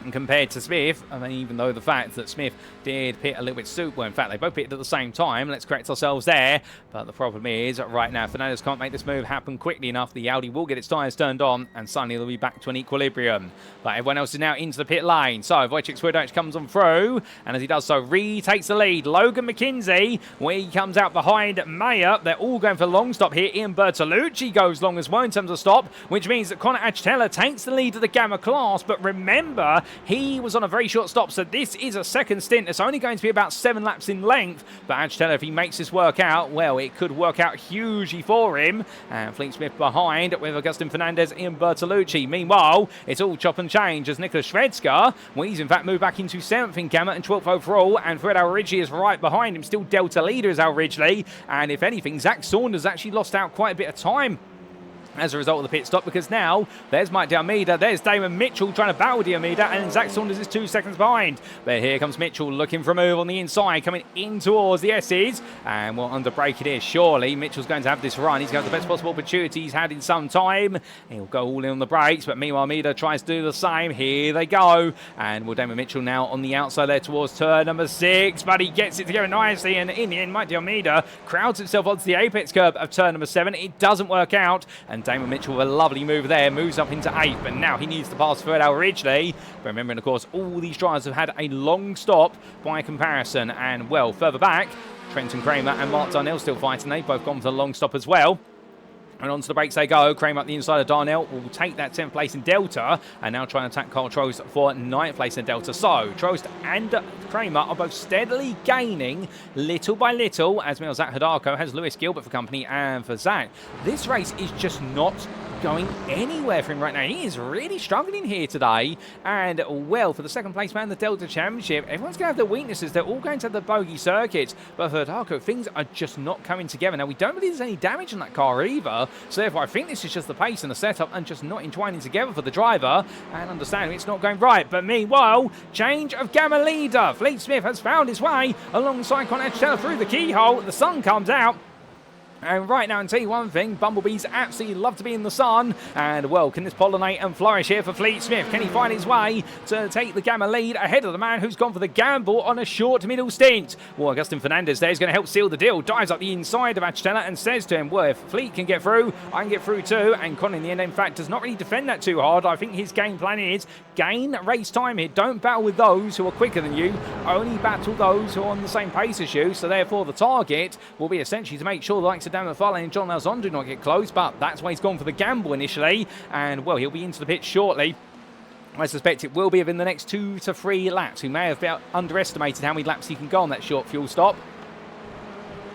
And compared to Smith, I mean, even though the fact that Smith did pit a little bit soon, well, in fact, they both pitted at the same time. Let's correct ourselves there. But the problem is, right now, Fernandez can't make this move happen quickly enough. The Audi will get its tyres turned on, and suddenly they'll be back to an equilibrium. But everyone else is now into the pit lane. So Wojciech Swirydowicz comes on through, and as he does so, retakes the lead. Logan McKenzie, where he comes out behind Mayer. They're all going for a long stop here. Ian Bertolucci goes long as well in terms of stop, which means that Connor Achetella takes the lead of the Gamma class. But remember, he was on a very short stop, so this is a second stint. It's only going to be about 7 laps in length, but Achetella, if he makes this work out, well, it could work out hugely for him. And Fleet Smith behind with Agustin Fernandez and Bertolucci. Meanwhile, it's all chop and change as Nicholas Shvedska, well, he's in fact moved back into 7th in Gamma and 12th overall, and Fred Al Ridgely is right behind him, still Delta leader is Al Ridgely, and if anything, Zach Saunders actually lost out quite a bit of time as a result of the pit stop, because now there's Mike D'Almeida, there's Damon Mitchell trying to battle D'Almeida, and Zach Saunders is 2 seconds behind. But here comes Mitchell looking for a move on the inside, coming in towards the S's, and we'll under brake it here. Surely Mitchell's going to have this run. He's got the best possible opportunity he's had in some time. He'll go all in on the brakes, but meanwhile Almeida tries to do the same. Here they go, and will Damon Mitchell now on the outside there towards turn number 6, but he gets it together nicely, and in the end Mike D'Almeida crowds himself onto the apex curb of turn number 7. It doesn't work out, and Damon Mitchell with a lovely move there, moves up into 8th, but now he needs to pass Swirydowicz Ridgely. But remembering, of course, all these drivers have had a long stop by comparison, and well, further back, Trenton Kramer and Mark Darnell still fighting. They've both gone for the long stop as well. And onto the brakes they go. Kramer up the inside of Darnell will take that 10th place in Delta, and now trying to attack Carl Trost for 9th place in Delta. So Trost and Kramer are both steadily gaining little by little, as well as Zach Hidalgo has Lewis Gilbert for company. And for Zach, this race is just not going anywhere for him right now. He is really struggling here today. And well, for the 2nd place man in the Delta Championship, everyone's going to have their weaknesses. They're all going to have the bogey circuits, but for Hidalgo, things are just not coming together. Now, we don't believe there's any damage on that car either, so therefore I think this is just the pace and the setup and just not entwining together for the driver, and understanding it's not going right. But meanwhile, change of gamma leader. Fleet Smith has found his way alongside Conrad through the keyhole. The sun comes out. And right now, and tell you one thing, Bumblebees absolutely love to be in the sun. And well, can this pollinate and flourish here for Fleet Smith? Can he find his way to take the gamma lead ahead of the man who's gone for the gamble on a short middle stint? Well, Augustin Fernandez there is going to help seal the deal. Dives up the inside of Achetella and says to him, well, if Fleet can get through, I can get through too. And Con in the end, in fact, does not really defend that too hard. I think his game plan is gain race time here. Don't battle with those who are quicker than you. Only battle those who are on the same pace as you. So therefore, the target will be essentially to make sure the likes of Dan McFarlane and John Malzahn do not get close, but that's why he's gone for the gamble initially, and well, he'll be into the pit shortly. I suspect it will be within the next 2 to 3 laps. We may have underestimated how many laps he can go on that short fuel stop.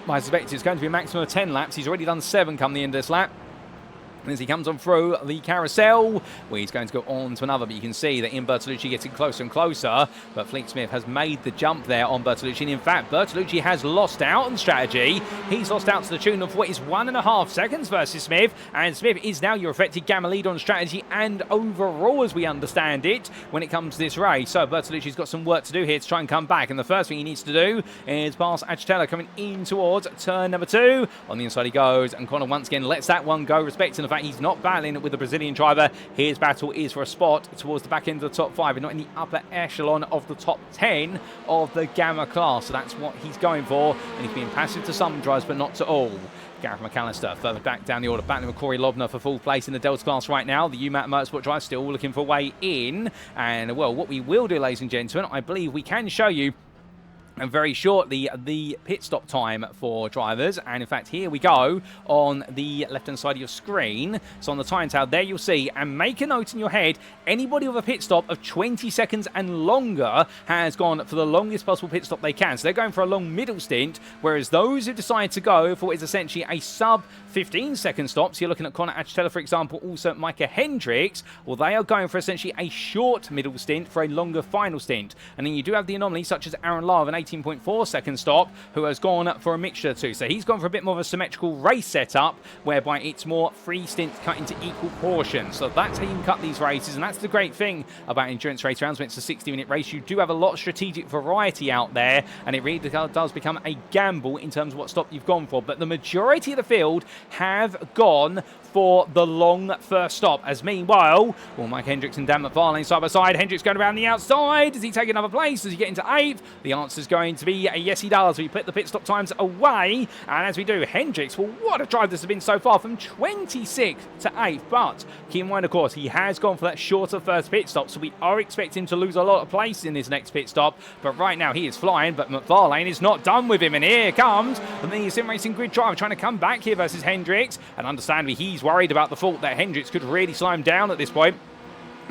I suspect it's going to be a maximum of 10 laps. He's already done 7 come the end of this lap. And as he comes on through the carousel, well, he's going to go on to another, but you can see that in Bertolucci getting closer and closer, but Fleet Smith has made the jump there on Bertolucci, and in fact, Bertolucci has lost out on strategy. He's lost out to the tune of what is 1.5 seconds versus Smith, and Smith is now your effective gamma lead on strategy and overall, as we understand it, when it comes to this race. So Bertolucci's got some work to do here to try and come back, and the first thing he needs to do is pass Achetella coming in towards turn number 2. On the inside he goes, and Connor once again lets that one go, respecting the fact he's not battling with the Brazilian driver. His battle is for a spot towards the back end of the top 5 and not in the upper echelon of the top 10 of the Gamma class. So that's what he's going for, and he's being passive to some drivers but not to all. Gareth McAllister further back down the order, battling with Corey Lobner for 4th place in the Delta class right now. The UMAT Motorsport driver still looking for a way in, and well, what we will do, ladies and gentlemen, I believe we can show you and very shortly the pit stop time for drivers, and in fact here we go on the left hand side of your screen. So on the time tower there you'll see, and make a note in your head, anybody with a pit stop of 20 seconds and longer has gone for the longest possible pit stop they can. So they're going for a long middle stint, whereas those who decide to go for what is essentially a sub 15 second stop, so you're looking at Connor Achetella for example, also Micah Hendricks, well they are going for essentially a short middle stint for a longer final stint. And then you do have the anomalies such as Aaron Love, an 18.4 second stop, who has gone for a mixture too. So he's gone for a bit more of a symmetrical race setup, whereby it's more 3 stints cut into equal portions. So that's how you can cut these races, and that's the great thing about endurance race rounds. When it's a 60-minute race, you do have a lot of strategic variety out there, and it really does become a gamble in terms of what stop you've gone for. But the majority of the field have gone for the long first stop, as meanwhile, well, Mike Hendricks and Dan McFarlane side by side. Hendricks going around the outside. Does he take another place? Does he get into 8th? The answer is going to be a yes, he does. We put the pit stop times away, and as we do, Hendricks, well, what a drive this has been so far, from 26th to 8th. But keep in mind, of course, he has gone for that shorter first pit stop, so we are expecting him to lose a lot of place in his next pit stop. But right now, he is flying, but McFarlane is not done with him, and here comes the Sim Racing Grid driver trying to come back here versus Hendricks, and understandably, he's worried about the fault that Hendricks could really slow him down at this point.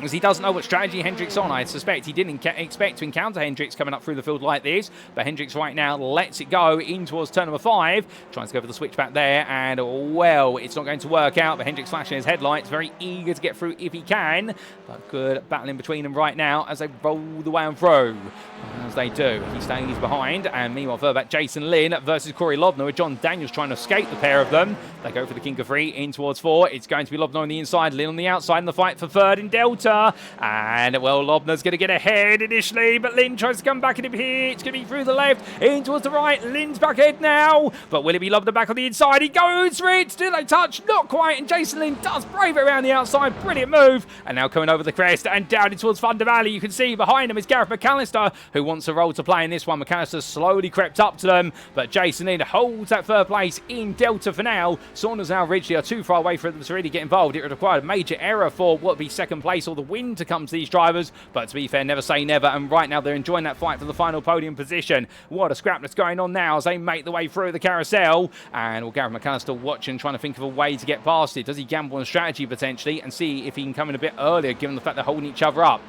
As he doesn't know what strategy Hendricks on. I suspect he didn't expect to encounter Hendricks coming up through the field like this, but Hendricks right now lets it go in towards turn number 5, tries to go for the switchback there, and well, it's not going to work out, but Hendricks flashing his headlights, very eager to get through if he can, but good battle in between them right now as they roll the way on through. As they do, he stays behind, and meanwhile further back, Jason Lynn versus Corey Lobner, with John Daniels trying to escape the pair of them. They go for the King of 3 in towards 4. It's going to be Lobner on the inside, Lynn on the outside in the fight for third in Delta. And, well, Lobner's going to get ahead initially, but Lynn tries to come back in here. It's going to be through the left, in towards the right. Lynn's back ahead now, but will it be Lobner back on the inside? He goes for it. Do they touch? Not quite, and Jason Lynn does brave it around the outside. Brilliant move. And now coming over the crest and down in towards Thunder Valley. You can see behind him is Gareth McAllister, who wants a role to play in this one. McAllister slowly crept up to them, but Jason Lynn holds that third place in Delta for now. Saunders and Ridgely are too far away for them to really get involved. It would require a major error for what would be second place or the win to come to these drivers, but to be fair, never say never, and right now they're enjoying that fight for the final podium position. What a scrap that's going on now as they make the way through the carousel, and well, Gareth McAllister watching, trying to think of a way to get past it. Does he gamble on strategy potentially and see if he can come in a bit earlier, given the fact they're holding each other up?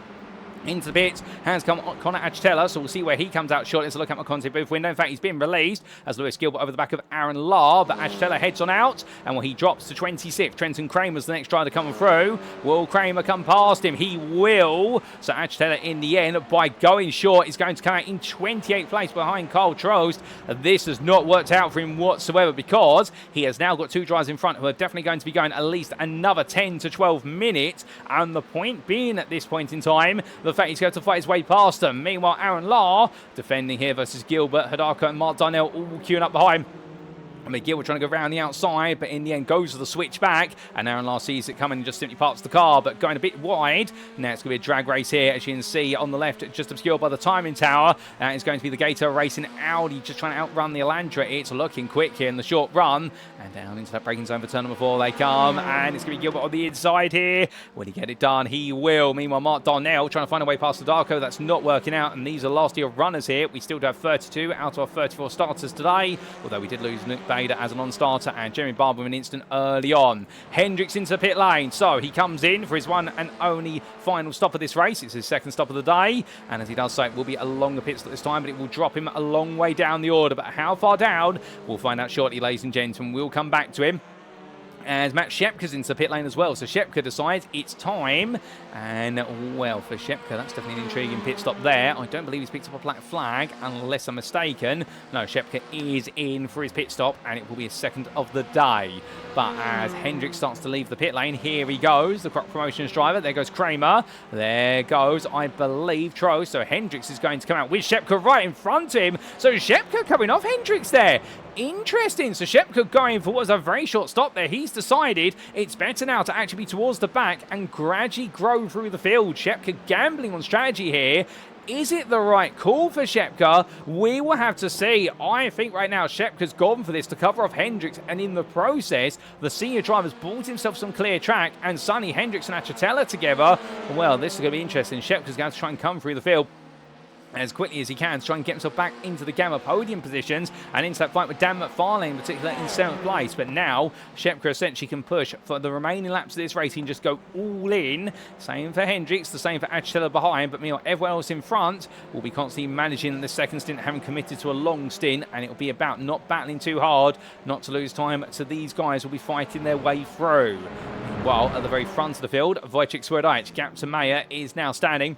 Into the pits, has come Connor Achitella, so we'll see where he comes out short. Let's look at my content booth window. In fact, he's been released as Lewis Gilbert over the back of Aaron Lahr, but Achitella heads on out, and well, he drops to 26th. Trenton Kramer's the next driver coming through. Will Kramer come past him? He will. So Achitella in the end, by going short, is going to come out in 28th place behind Carl Trost. This has not worked out for him whatsoever, because he has now got 2 drivers in front who are definitely going to be going at least another 10 to 12 minutes, and the point being at this point in time, the fact he's going to fight his way past them. Meanwhile, Aaron Lahr defending here versus Gilbert, Hidaka and Mark Darnell all queuing up behind. I mean, Gilbert trying to go around the outside, but in the end goes for the switch back, and Aaron Lahr sees it coming and just simply parks the car, but going a bit wide. Now it's going to be a drag race here, as you can see on the left, just obscured by the timing tower. That is going to be the Gator Racing Audi, just trying to outrun the Elantra. It's looking quick here in the short run, and down into that braking zone for turn number 4 they come, and it's going to be Gilbert on the inside here. Will he get it done? He will. Meanwhile, Mark Darnell trying to find a way past the Darko. That's not working out, and these are last year runners here. We still do have 32 out of our 34 starters today, although we did lose Nick Bader as a non-starter, and Jeremy Barber with an instant early on. Hendricks into the pit lane, so he comes in for his one and only final stop of this race. It's his second stop of the day, and as he does so, it will be a longer pit stop this time, but it will drop him a long way down the order. But how far down, we'll find out shortly, ladies and gentlemen. We'll come back to him. As Matt Shepka's into the pit lane as well. So Shepka decides it's time. And, well, for Shepka, that's definitely an intriguing pit stop there. I don't believe he's picked up a black flag, unless I'm mistaken. No, Shepka is in for his pit stop, and it will be his second of the day. But as Hendricks starts to leave the pit lane, here he goes, the Croc Promotions driver. There goes Kramer. There goes, I believe, Trost. So Hendricks is going to come out with Shepka right in front of him. So Shepka coming off Hendricks there. Interesting. So Shepka going for what was a very short stop there. He's decided it's better now to actually be towards the back and gradually grow through the field. Shepka gambling on strategy here. Is it the right call for Shepka? We will have to see. I think right now Shepka's gone for this to cover off Hendricks, and in the process, the senior driver's bought himself some clear track, and Sonny Hendricks and Achitella together. Well, this is going to be interesting. Shepka's going to try and come through the field as quickly as he can to try and get himself back into the Gamma podium positions and into that fight with Dan McFarlane in particular in 7th place. But now Shepka essentially can push for the remaining laps of this race. He can just go all in. Same for Hendricks, the same for Achitella behind, but meanwhile everyone else in front will be constantly managing the second stint, having committed to a long stint, and it will be about not battling too hard, not to lose time to these guys who will be fighting their way through. While at the very front of the field, Wojciech Swirydowicz, gap to Mayer, is now standing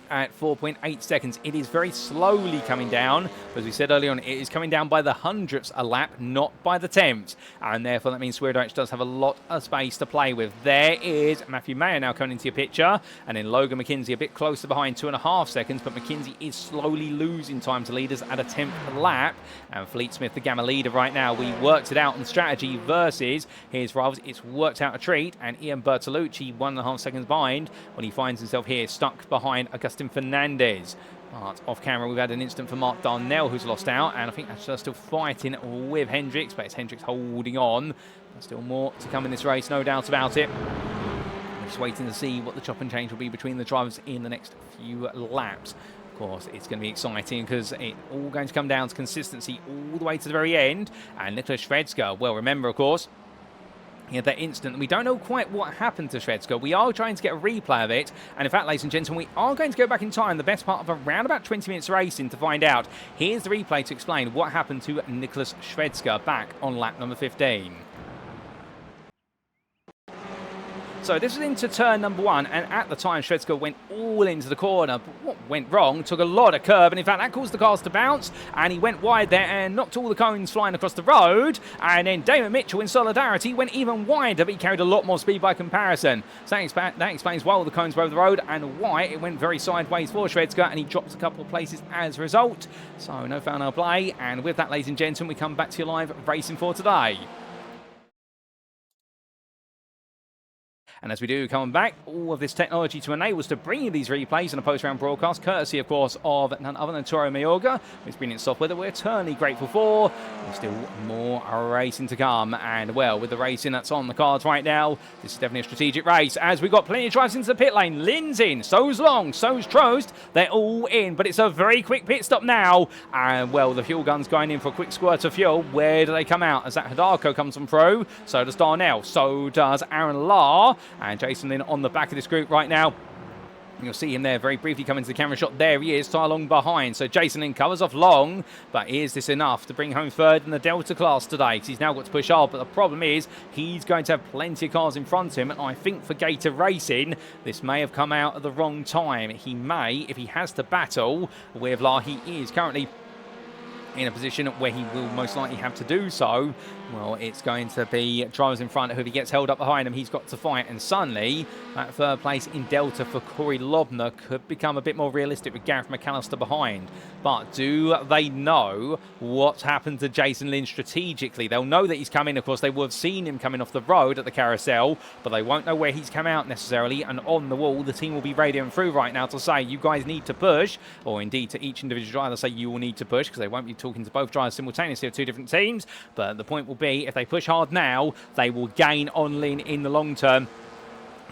at 4.8 seconds. It is very slowly coming down. As we said earlier on, it is coming down by the hundredths a lap, not by the tenths. And therefore, that means Swirydowicz does have a lot of space to play with. There is Matthew Mayer now coming into your picture. And then Logan McKenzie a bit closer behind, 2.5 seconds. But McKenzie is slowly losing time to leaders at a 10th lap. And Fleet Smith, the Gamma leader right now. We worked it out on strategy versus his rivals. It's worked out a treat. And Ian Bertolucci, 1.5 seconds behind when he finds himself here stuck behind Augustin Fernandez. But off camera, we've had an incident for Mark Darnell, who's lost out, and I think they're still fighting with Hendricks, but it's Hendricks holding on. There's still more to come in this race, no doubt about it. We're just waiting to see what the chop and change will be between the drivers in the next few laps. Of course, it's going to be exciting because it's all going to come down to consistency all the way to the very end. And Nicholas Shvedska, well, remember, of course, Yeah, that instant. We don't know quite what happened to Shredska. We are trying to get a replay of it. And in fact, ladies and gentlemen, we are going to go back in time, the best part of around about 20 minutes racing, to find out. Here's the replay to explain what happened to Nicholas Shredska back on lap number 15. So this was into turn number 1, and at the time Shredska went all into the corner. But what went wrong? Took a lot of curb, and in fact that caused the cars to bounce, and he went wide there and knocked all the cones flying across the road. And then Damon Mitchell, in solidarity, went even wider, but he carried a lot more speed by comparison. So that explains why all the cones were over the road and why it went very sideways for Shredska, and he dropped a couple of places as a result. So no foul, no play. And with that, ladies and gentlemen, we come back to your live racing for today. And as we do come back, all of this technology to enable us to bring you these replays and a post-round broadcast, courtesy, of course, of none other than Toro Mayorga. It's brilliant software that we're eternally grateful for. There's still more racing to come. And, well, with the racing that's on the cards right now, this is definitely a strategic race. As we've got plenty of drives into the pit lane. Lynn's in, so's Long, so's Trost. They're all in, but it's a very quick pit stop now. And, well, the fuel gun's going in for a quick squirt of fuel. Where do they come out? As that Hidako comes on through, so does Darnell, so does Aaron Lahr. And Jason Lynn on the back of this group right now. You'll see him there very briefly come into the camera shot. There he is, Ty Long behind. So Jason Lynn covers off Long, but is this enough to bring home third in the Delta class today? Because he's now got to push hard, but the problem is he's going to have plenty of cars in front of him, and I think for Gator Racing, this may have come out at the wrong time. He may, if he has to battle with Lahr, he is currently in a position where he will most likely have to do so. Well, it's going to be drivers in front who, if he gets held up behind him, he's got to fight. And suddenly, that third place in Delta for Corey Lobner could become a bit more realistic with Gareth McAllister behind. But do they know what's happened to Jason Lynn strategically? They'll know that he's coming. Of course, they will have seen him coming off the road at the carousel, but they won't know where he's come out necessarily. And on the wall, the team will be radioing through right now to say, you guys need to push, or indeed to each individual driver say you will need to push, because they won't be talking to both drivers simultaneously of two different teams. But the point will be, if they push hard now, they will gain on Lynn in the long term,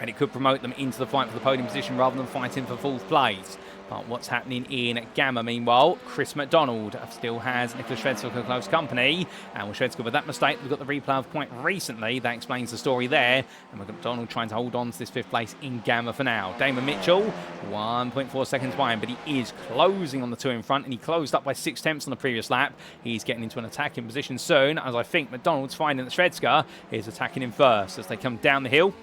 and it could promote them into the fight for the podium position rather than fighting for fourth place. But what's happening in Gamma, meanwhile, Chris McDonald still has Nicholas Shredska for close company. And with Shredska with that mistake, we've got the replay of quite recently. That explains the story there. And we've got McDonald trying to hold on to this fifth place in Gamma for now. Damon Mitchell, 1.4 seconds behind, but he is closing on the two in front, and he closed up by 6 tenths on the previous lap. He's getting into an attacking position soon, as I think McDonald's finding that Shredska is attacking him first as they come down the hill.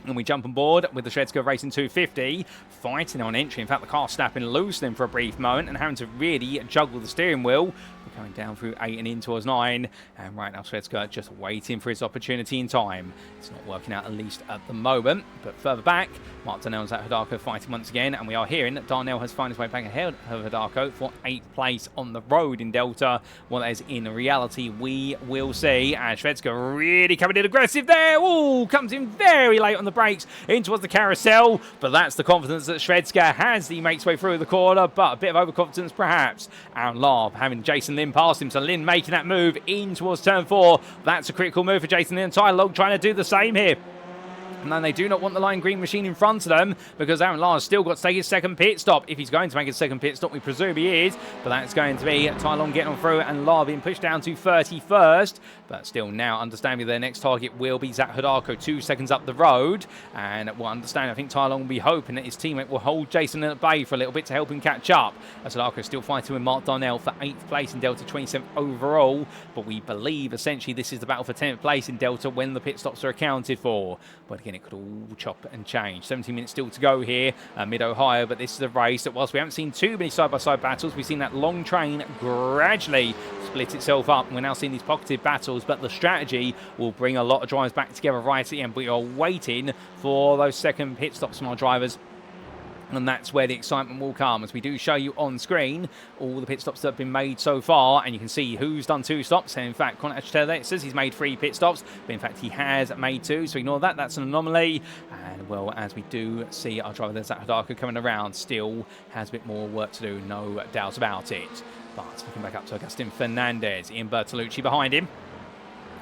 And we jump on board with the Shredska Racing 250, fighting on entry. In fact, the car snapping loose then for a brief moment and having to really juggle the steering wheel. We're coming down through 8 and in towards 9. And right now, Shredska just waiting for his opportunity in time. It's not working out, at least at the moment. But further back, Mark Darnell's at Hidako fighting once again. And we are hearing that Darnell has found his way back ahead of Hidako for 8th place on the road in Delta. Well, that is in reality, we will see. And Shredska really coming in aggressive there. Ooh, comes in very late on the brakes in towards the carousel, but that's the confidence that Shredska has. He makes way through the corner, but a bit of overconfidence perhaps. Aaron Lahr having Jason Lynn past him, so Lynn making that move in towards turn 4. That's a critical move for Jason Lynn. Tyler Long trying to do the same here. And then they do not want the lime green machine in front of them, because Aaron Lahr has still got to take his second pit stop. If he's going to make his second pit stop, we presume he is. But that's going to be Ty Long getting on through, and Lahr being pushed down to 31st. But still now, understanding their next target will be Zach Hidako, 2 seconds up the road. And we'll understand, I think Ty Long will be hoping that his teammate will hold Jason at bay for a little bit to help him catch up. As Hidako is still fighting with Mark Darnell for 8th place in Delta, 27th overall. But we believe, essentially, this is the battle for 10th place in Delta when the pit stops are accounted for. But again, it could all chop and change. 17 minutes still to go here, mid-Ohio, but this is a race that, whilst we haven't seen too many side-by-side battles, we've seen that long train gradually split itself up, and we're now seeing these pocketed battles, but the strategy will bring a lot of drivers back together right at the end. We are waiting for those second pit stops from our drivers, and that's where the excitement will come, as we do show you on screen all the pit stops that have been made so far, and you can see who's done 2 stops. And in fact, Conor Achitele says he's made 3 pit stops, but in fact he has made 2, so ignore that. That's an anomaly. And well, as we do see our driver, there's that Hidako coming around, still has a bit more work to do, no doubt about it. But looking back up to Agustin Fernandez, Ian Bertolucci behind him.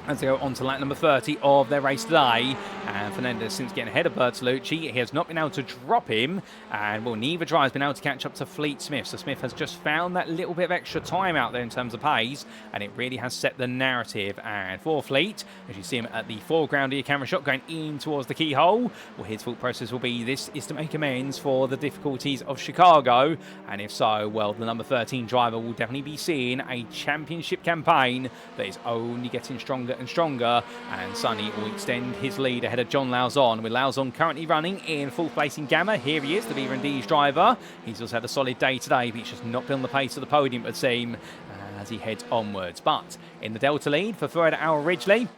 as they go on to lap number 30 of their race today. And Fernandez, since getting ahead of Bertolucci, he has not been able to drop him, and well, neither driver has been able to catch up to Fleet Smith. So Smith has just found that little bit of extra time out there in terms of pace, and it really has set the narrative. And for Fleet, as you see him at the foreground of your camera shot going in towards the keyhole, well, his thought process will be this is to make amends for the difficulties of Chicago, and if so, well, the number 13 driver will definitely be seeing a championship campaign that is only getting stronger and stronger, and Sonny will extend his lead ahead of John Lauzon, with Lauzon currently running in fourth place in Gamma. Here he is, the Beaver and D's driver. He's also had a solid day today, but he's just not been on the pace of the podium, it would seem, as he heads onwards. But in the Delta lead for Fuad Al Ridgely,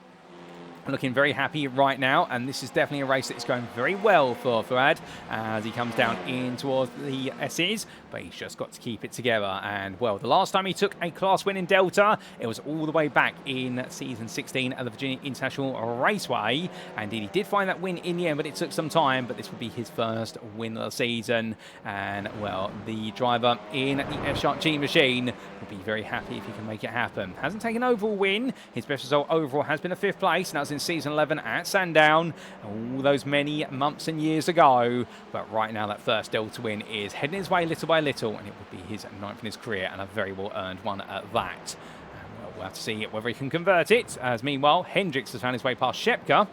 looking very happy right now, and this is definitely a race that is going very well for Fuad as he comes down in towards the S's, but he's just got to keep it together. And well, the last time he took a class win in Delta, it was all the way back in season 16 at the Virginia International Raceway, and he did find that win in the end, but it took some time. But this will be his first win of the season, and well, the driver in the F-Shark G machine will be very happy if he can make it happen. Hasn't taken an overall win. His best result overall has been a 5th place, and that was in season 11 at Sandown all those many months and years ago. But right now, that first Delta win is heading his way little by little, and it would be his 9th in his career, and a very well earned one at that. And well, we'll have to see whether he can convert it, as meanwhile Hendricks has found his way past Shepka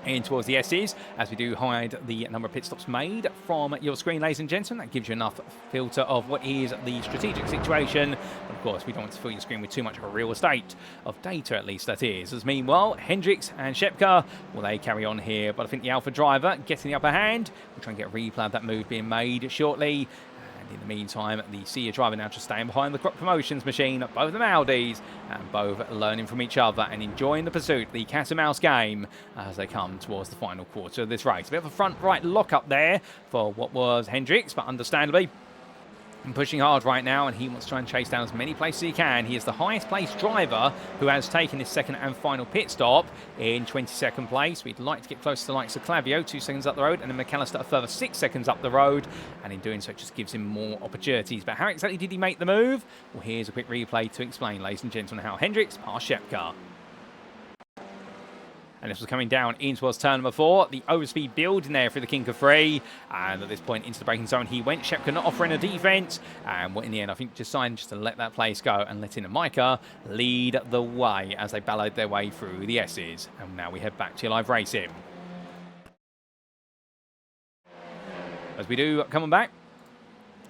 in towards the S's, as we do hide the number of pit stops made from your screen, ladies and gentlemen. That gives you enough filter of what is the strategic situation. But of course, we don't want to fill your screen with too much real estate of data, at least that is. As meanwhile, Hendricks and Shepka, well, they carry on here, but I think the Alpha driver getting the upper hand. We'll try and get a replay of that move being made shortly. In the meantime, the senior driver now just staying behind the Crop Promotions machine, both of them Audis, and both learning from each other and enjoying the pursuit, the cat and mouse game, as they come towards the final quarter of this race. A bit of a front right lock up there for what was Hendricks, but understandably and pushing hard right now, and he wants to try and chase down as many places as he can. He is the highest placed driver who has taken his second and final pit stop in 22nd place. We'd like to get close to the likes of Clavio, 2 seconds up the road, and then McAllister a further 6 seconds up the road, and in doing so it just gives him more opportunities. But how exactly did he make the move? Well, here's a quick replay to explain, ladies and gentlemen, how Hendricks passed Shepka. And this was coming down in towards turn number 4. The overspeed building there for the King of Free. And at this point into the braking zone he went. Shepka not offering a defense. And in the end, I think decided just to let that place go and letting Micah lead the way as they ballowed their way through the S's. And now we head back to live racing. As we do come on back,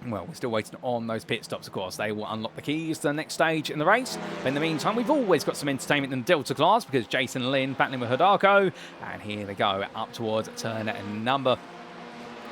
well, we're still waiting on those pit stops, of course. They will unlock the keys to the next stage in the race. But in the meantime, we've always got some entertainment in the Delta class because Jason Lynn battling with Hidako. And here they go up towards turn number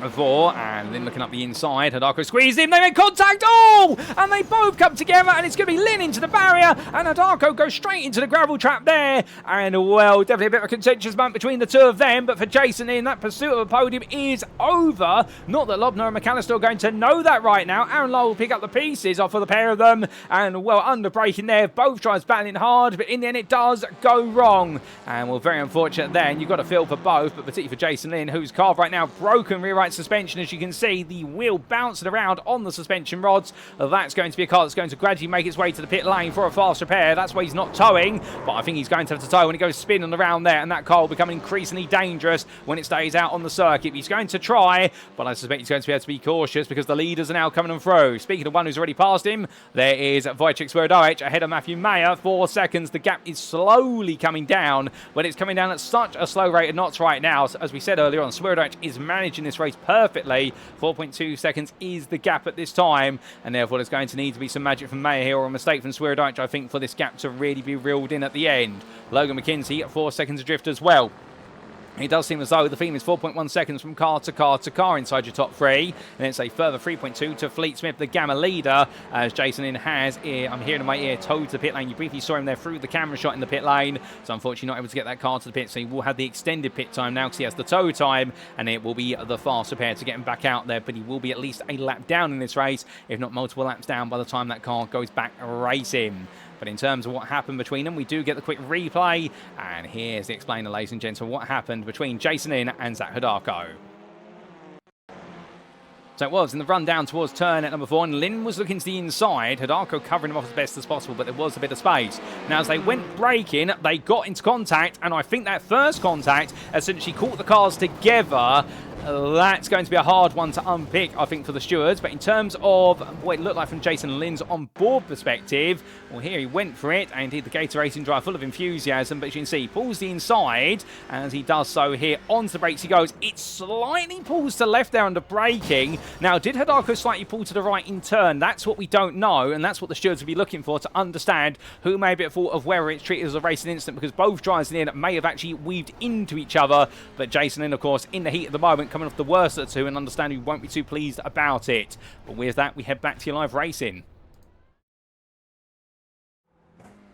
4, and then looking up the inside, Hidako squeezed him, they make contact, and they both come together, and it's going to be Lynn into the barrier, and Hidako goes straight into the gravel trap there, and well, definitely a bit of a contentious moment between the two of them, but for Jason Lynn, that pursuit of a podium is over. Not that Lobner and McAllister are going to know that right now. Aaron Lowe will pick up the pieces off of the pair of them, and well, under braking there, both tries battling hard, but in the end it does go wrong, and well, very unfortunate then. You've got to feel for both, but particularly for Jason Lynn, whose car right now broken rear right suspension. As you can see, the wheel bouncing around on the suspension rods. That's going to be a car that's going to gradually make its way to the pit lane for a fast repair. That's why he's not towing, but I think he's going to have to tow when it goes spinning around there, and that car will become increasingly dangerous when it stays out on the circuit. He's going to try, but I suspect he's going to be able to be cautious because the leaders are now coming on through. Speaking of one who's already passed him, there is Wojciech Swirydowicz ahead of Matthew Mayer. 4 seconds. The gap is slowly coming down, but it's coming down at such a slow rate of knots right now. So, as we said earlier on, Swirydowicz is managing this race perfectly. 4.2 seconds is the gap at this time, and therefore there's going to need to be some magic from Mayer here or a mistake from Swirydowicz, I think, for this gap to really be reeled in at the end. Logan McKenzie at 4 seconds adrift as well. It does seem as though the theme is 4.1 seconds from car to car to car inside your top 3. And then it's a further 3.2 to Fleet Smith, the Gamma leader, as Jason Lynn has, I'm hearing in my ear, towed to the pit lane. You briefly saw him there through the camera shot in the pit lane. So unfortunately not able to get that car to the pit. So he will have the extended pit time now because he has the tow time. And it will be the fast repair to get him back out there. But he will be at least a lap down in this race, if not multiple laps down by the time that car goes back racing. But in terms of what happened between them, we do get the quick replay. And here's the explainer, ladies and gentlemen, what happened between Jason Lynn and Zach Hidako. So it was in the run down towards turn at number 4, and Lin was looking to the inside. Hidako covering him off as best as possible, but there was a bit of space. Now, as they went braking, they got into contact, and I think that first contact essentially caught the cars together. That's going to be a hard one to unpick, I think, for the stewards. But in terms of what it looked like from Jason Lin's on-board perspective, well, here he went for it. And indeed, the Gator Racing drive full of enthusiasm. But as you can see, he pulls the inside. And as he does so here, onto the brakes he goes. It slightly pulls to the left there under braking. Now, did Hidako slightly pull to the right in turn? That's what we don't know. And that's what the stewards will be looking for to understand who may be at fault of whether it's treated as a racing incident. Because both drivers in may have actually weaved into each other. But Jason Lin, of course, in the heat of the moment, coming off the worst of the two, and understanding we won't be too pleased about it. But with that, we head back to your live racing.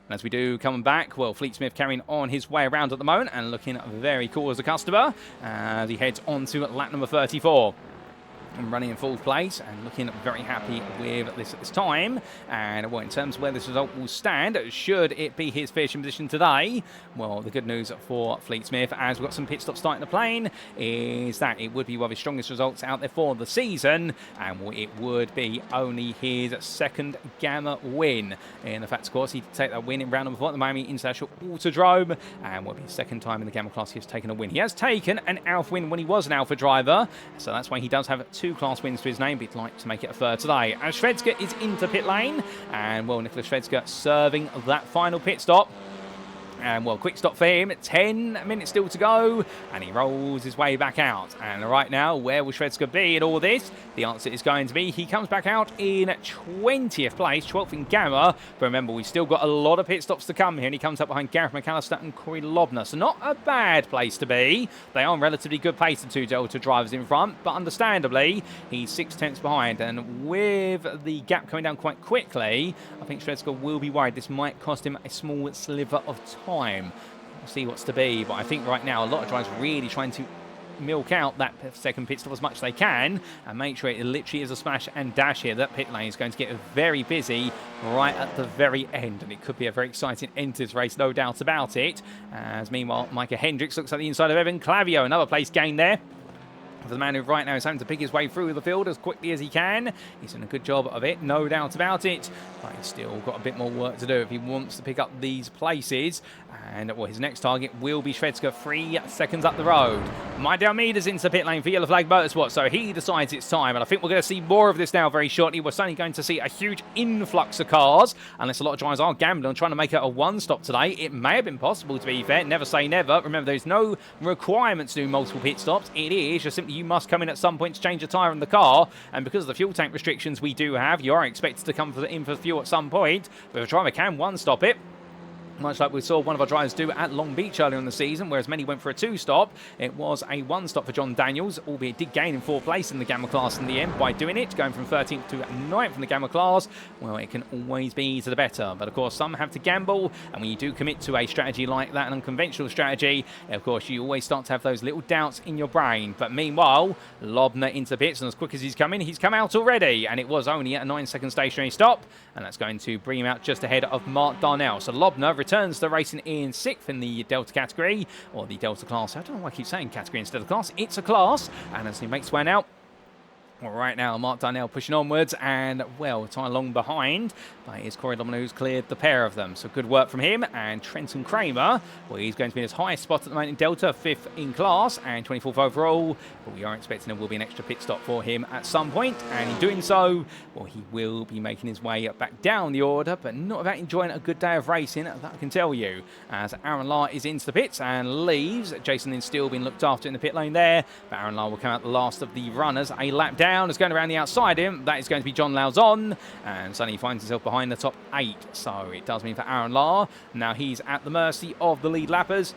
And as we do coming back, well, Fleet Smith carrying on his way around at the moment and looking very cool as a customer as he heads on to lap number 34. And running in full place and looking very happy with this at this time. And well, in terms of where this result will stand, should it be his finishing position today, well, the good news for Fleet Smith, as we've got some pit stops starting to plane, is that it would be one of his strongest results out there for the season, and it would be only his second Gamma win. In the fact, of course, he'd take that win in round number 4 at the Miami International Autodrome, and will be his second time in the Gamma class he has taken a win. He has taken an Alpha win when he was an Alpha driver, so that's why he does have 2 class wins to his name, but he'd like to make it a third today. As Shvedska is into pit lane, and well, Nicholas Shvedska serving that final pit stop. And well, quick stop for him, 10 minutes still to go, and he rolls his way back out. And right now, where will Shvedska be in all this? The answer is going to be he comes back out in 20th place, 12th in Gamma. But remember, we've still got a lot of pit stops to come here, and he comes up behind Gareth McAllister and Corey Lobner. So not a bad place to be. They are relatively good pace, the 2 Delta drivers in front, but understandably, he's 6 tenths behind. And with the gap coming down quite quickly, I think Shvedska will be worried. This might cost him a small sliver of time. We'll see what's to be, but I think right now a lot of drivers really trying to milk out that second pit stop as much as they can and make sure it literally is a smash and dash here. That pit lane is going to get very busy right at the very end, and it could be a very exciting end to this race, no doubt about it. As meanwhile, Micah Hendricks looks at the inside of Evan Clavio, another place gain there for the man who right now is having to pick his way through the field as quickly as he can. He's done a good job of it, no doubt about it, but he's still got a bit more work to do if he wants to pick up these places. And well, his next target will be Shvedska 3 seconds up the road. Mike Almeida's into the pit lane for Yellow Flag Motorsport, so he decides it's time. And I think we're going to see more of this now very shortly. We're certainly going to see a huge influx of cars, unless a lot of drivers are gambling on trying to make it a one-stop today. It may have been possible, to be fair. Never say never. Remember, there's no requirement to do multiple pit stops. It is just simply you must come in at some point to change a tyre in the car. And because of the fuel tank restrictions we do have, you are expected to come in for fuel at some point. But if a driver can one-stop it, much like we saw one of our drivers do at Long Beach earlier in the season, whereas many went for a 2-stop. It was a 1-stop for John Daniels, albeit did gain in 4th place in the Gamma class in the end by doing it, going from 13th to 9th in the Gamma class. Well, it can always be to the better. But of course, some have to gamble, and when you do commit to a strategy like that, an unconventional strategy, of course, you always start to have those little doubts in your brain. But meanwhile, Lobner into the pits, and as quick as he's come in, he's come out already. And it was only a 9-second stationary stop, and that's going to bring him out just ahead of Mark Darnell. So Lobner returns to racing in 6th in the Delta category, or the Delta class. I don't know why I keep saying category instead of class. It's a class, and as he makes way out, well, right now, Mark Darnell pushing onwards, and, well, Ty Long behind, but it's Corey Lobner who's cleared the pair of them. So good work from him, and Trenton Kramer, well, he's going to be in his highest spot at the moment in Delta, 5th in class, and 24th overall, but we are expecting there will be an extra pit stop for him at some point, and in doing so, well, he will be making his way back down the order, but not without enjoying a good day of racing, that I can tell you, as Aaron Lahr is into the pits and leaves. Jason Lynn still being looked after in the pit lane there, but Aaron Lahr will come out the last of the runners, a lap down. Is going around the outside him. That is going to be John Lauzon, and suddenly he finds himself behind the top 8. So it does mean for Aaron Lahr, now he's at the mercy of the lead lappers,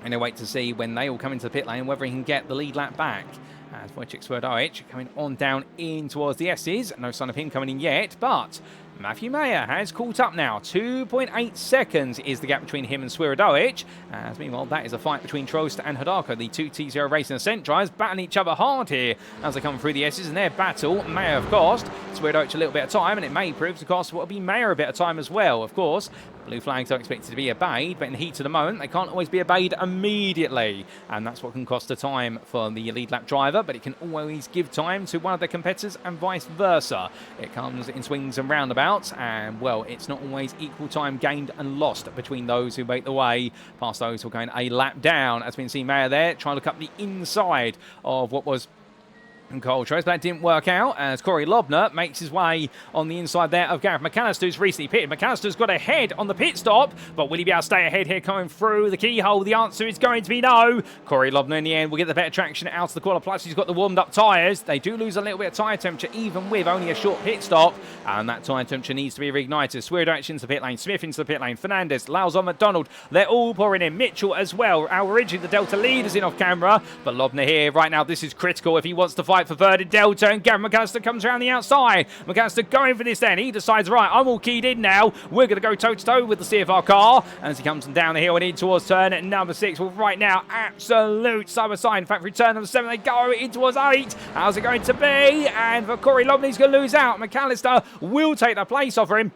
and they wait to see when they all come into the pit lane whether he can get the lead lap back. As Wojciech Swirydowicz coming on down in towards the S's. No sign of him coming in yet, but Matthew Mayer has caught up now. 2.8 seconds is the gap between him and Swirydowicz. As meanwhile, that is a fight between Trost and Hidako. The two T0 Racing Ascent drivers battling each other hard here as they come through the S's. And their battle may have cost Swirydowicz a little bit of time, and it may prove to cost what will be Mayer a bit of time as well. Of course, blue flags are expected to be obeyed, but in the heat of the moment, they can't always be obeyed immediately. And that's what can cost the time for the lead lap driver, but it can always give time to one of their competitors and vice versa. It comes in swings and roundabouts, and well, it's not always equal time gained and lost between those who make the way past those who are going a lap down. As we can see Mayer there trying to look up the inside of what was Cole Trost, but that didn't work out as Corey Lobner makes his way on the inside there of Gareth McAllister, who's recently pitted. McAllister's got ahead on the pit stop, but will he be able to stay ahead here coming through the keyhole? The answer is going to be no. Corey Lobner in the end will get the better traction out of the corner, plus he's got the warmed up tyres. They do lose a little bit of tyre temperature even with only a short pit stop, and that tyre temperature needs to be reignited. Swirydowicz into the pit lane, Smith into the pit lane, Fernandez, Lauzon, McDonald, they're all pouring in. Mitchell as well. Originally the Delta leaders in off camera, but Lobner here right now, this is critical if he wants to fight for third in Delta. And Gavin McAllister comes around the outside. McAllister going for this then. He decides, right, I'm all keyed in now. We're going to go toe-to-toe with the CFR car. And as he comes down the hill and in towards turn at number 6. Well, right now, absolute side-by-side. In fact, return number 7, they go in towards 8. How's it going to be? And for Corey Lobner, he's going to lose out. McAllister will take the place off him.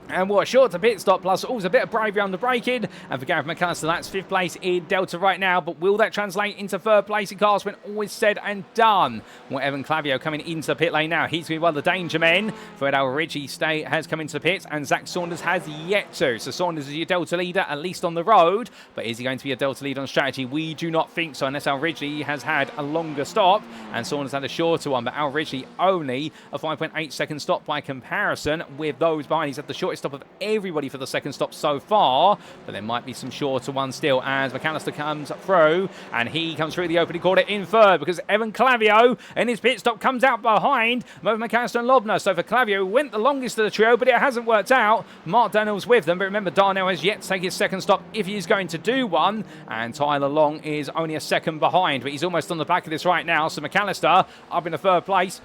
And what a short to pit stop, plus always a bit of bravery on the braking. And for Gareth McAllister, that's 5th place in Delta right now. But will that translate into 3rd place in cars when all is said and done? Well, Evan Clavio coming into the pit lane now. He's going to be one of the danger men. Fred Alrigi has come into the pit, and Zach Saunders has yet to. So Saunders is your Delta leader, at least on the road. But is he going to be a Delta leader on strategy? We do not think so, unless Alrigi has had a longer stop. And Saunders had a shorter one, but Alrigi only a 5.8 second stop by comparison with those behind. He's had the shortest stop of everybody for the second stop so far, but there might be some shorter ones still as McAllister comes through, and he comes through the opening quarter in 3rd because Evan Clavio and his pit stop comes out behind both McAllister and Lobner. So for Clavio, went the longest of the trio, but it hasn't worked out. Mark Darnell's with them, but remember Darnell has yet to take his second stop if he is going to do one, and Tyler Long is only a second behind, but he's almost on the back of this right now. So McAllister up in the 3rd place.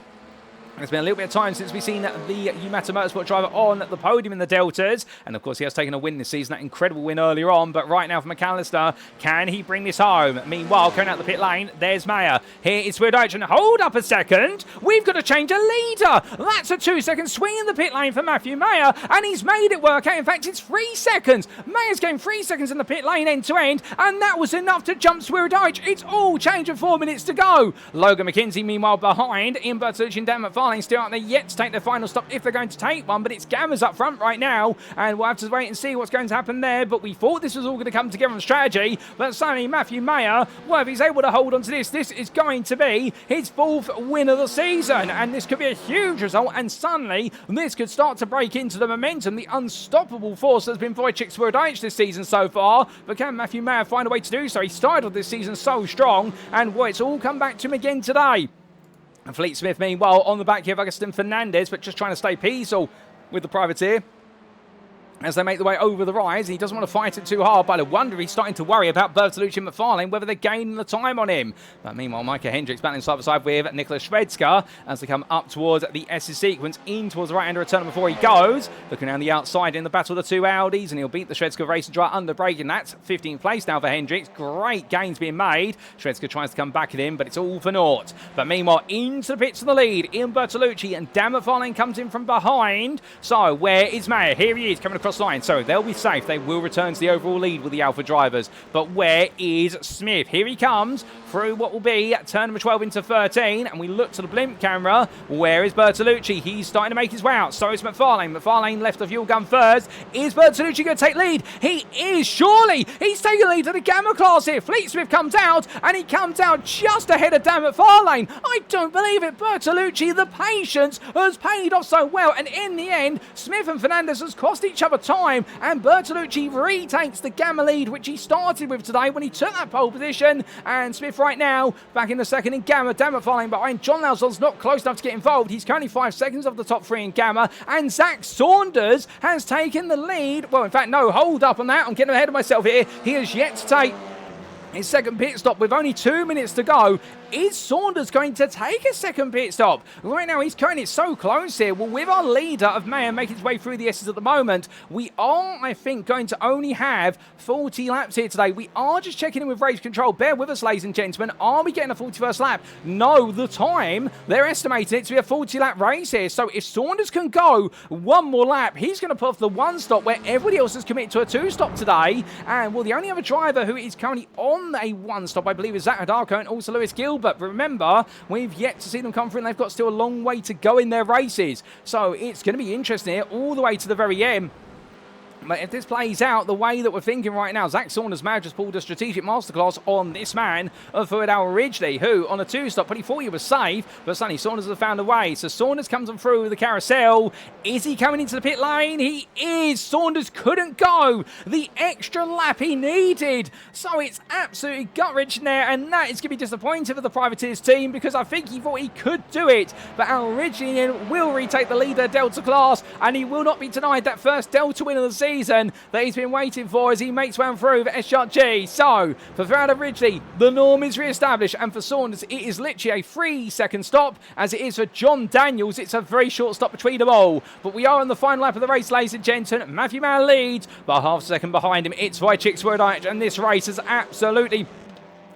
It's been a little bit of time since we've seen the Yamato Motorsport driver on the podium in the Deltas. And, of course, he has taken a win this season, that incredible win earlier on. But right now for McAllister, can he bring this home? Meanwhile, coming out the pit lane, there's Mayer. Here is Swirydowicz, and hold up a second. We've got to change a leader. That's a 2-second swing in the pit lane for Matthew Mayer, and he's made it work out. In fact, it's 3 seconds. Mayer's going 3 seconds in the pit lane end to end, and that was enough to jump Swirydowicz. It's all changed with 4 minutes to go. Logan McKenzie, meanwhile, behind. Ian Bertolucci and Dan McFarlane still aren't there yet to take their final stop if they're going to take one, but it's Gamma's up front right now, and we'll have to wait and see what's going to happen there. But we thought this was all going to come together on strategy, but suddenly Matthew Mayer, well, if he's able to hold on to this is going to be his 4th win of the season, and this could be a huge result, and suddenly this could start to break into the momentum, the unstoppable force that's been Wojciech Swirydowicz this season so far. But can Matthew Mayer find a way to do so? He started this season so strong, and well, it's all come back to him again today. And Fleet Smith, meanwhile, on the back here of Augustin Fernandez, but just trying to stay peaceful with the privateer as they make the way over the rise. He doesn't want to fight it too hard, but I wonder if he's starting to worry about Bertolucci and McFarlane, whether they're gaining the time on him. But meanwhile, Micah Hendricks battling side by side with Nicholas Shvedska as they come up towards the S sequence, in towards the right-hander return before he goes. Looking around the outside in the battle of the two Audis, and he'll beat the Shvedska racing driver under braking. That's 15th place now for Hendricks. Great gains being made. Shvedska tries to come back at him, but it's all for naught. But meanwhile, into the pits of the lead, Ian Bertolucci, and Dan McFarlane comes in from behind. So where is Mayer? Here he is coming across line, so they'll be safe. They will return to the overall lead with the Alpha drivers. But where is Smith? Here he comes through what will be turn number 12 into 13, and we look to the blimp camera. Where is Bertolucci? He's starting to make his way out. So is McFarlane. McFarlane left the fuel gun first. Is Bertolucci going to take lead? He is, surely. He's taking lead to the Gamma class here. Fleet Smith comes out, and he comes out just ahead of Dan McFarlane. I don't believe it. Bertolucci, the patience has paid off so well, and in the end, Smith and Fernandez has cost each other time, and Bertolucci retakes the Gamma lead, which he started with today when he took that pole position. And Smith right now back in the second in Gamma. Dan McFarlane behind. John Lauzon's not close enough to get involved. He's currently 5 seconds off the top 3 in Gamma, and Zach Saunders has taken the lead. Well, in fact, no, hold up on that. I'm getting ahead of myself here. He has yet to take his second pit stop with only 2 minutes to go is Saunders going to take a second pit stop? Right now, he's currently so close here. Well, with our leader of Mayer making his way through the S's at the moment, we are, I think, going to only have 40 laps here today. We are just checking in with race control. Bear with us, ladies and gentlemen. Are we getting a 41st lap? No, the time, they're estimating it to be a 40-lap race here. So if Saunders can go one more lap, he's going to put off the one stop where everybody else has committed to a two stop today. And, well, the only other driver who is currently on a one stop, I believe, is Zach Hadarko and also Lewis Gilbert. Remember, we've yet to see them come through, and they've got still a long way to go in their races. So it's going to be interesting here all the way to the very end. But if this plays out the way that we're thinking right now, Zach Saunders may have just pulled a strategic masterclass on this man of Swirydowicz Ridgely, who on a two-stop, but he thought he was safe, but suddenly Saunders has found a way. So Saunders comes on through the carousel. Is he coming into the pit lane? He is. Saunders couldn't go the extra lap he needed. So it's absolutely gut-wrenching there, and that is going to be disappointing for the Privateers team because I think he thought he could do it. But Al Ridgely will retake the leader Delta class, and he will not be denied that first Delta win of the season that he's been waiting for as he makes one through for SRG. So, for Swirydowicz Ridgely, the norm is re-established, and for Saunders, it is literally a 3-second stop, as it is for John Daniels. It's a very short stop between them all. But we are on the final lap of the race, ladies and gentlemen. Matthew Mann leads, but half a second behind him, it's Wojciech Swirydowicz, and this race is absolutely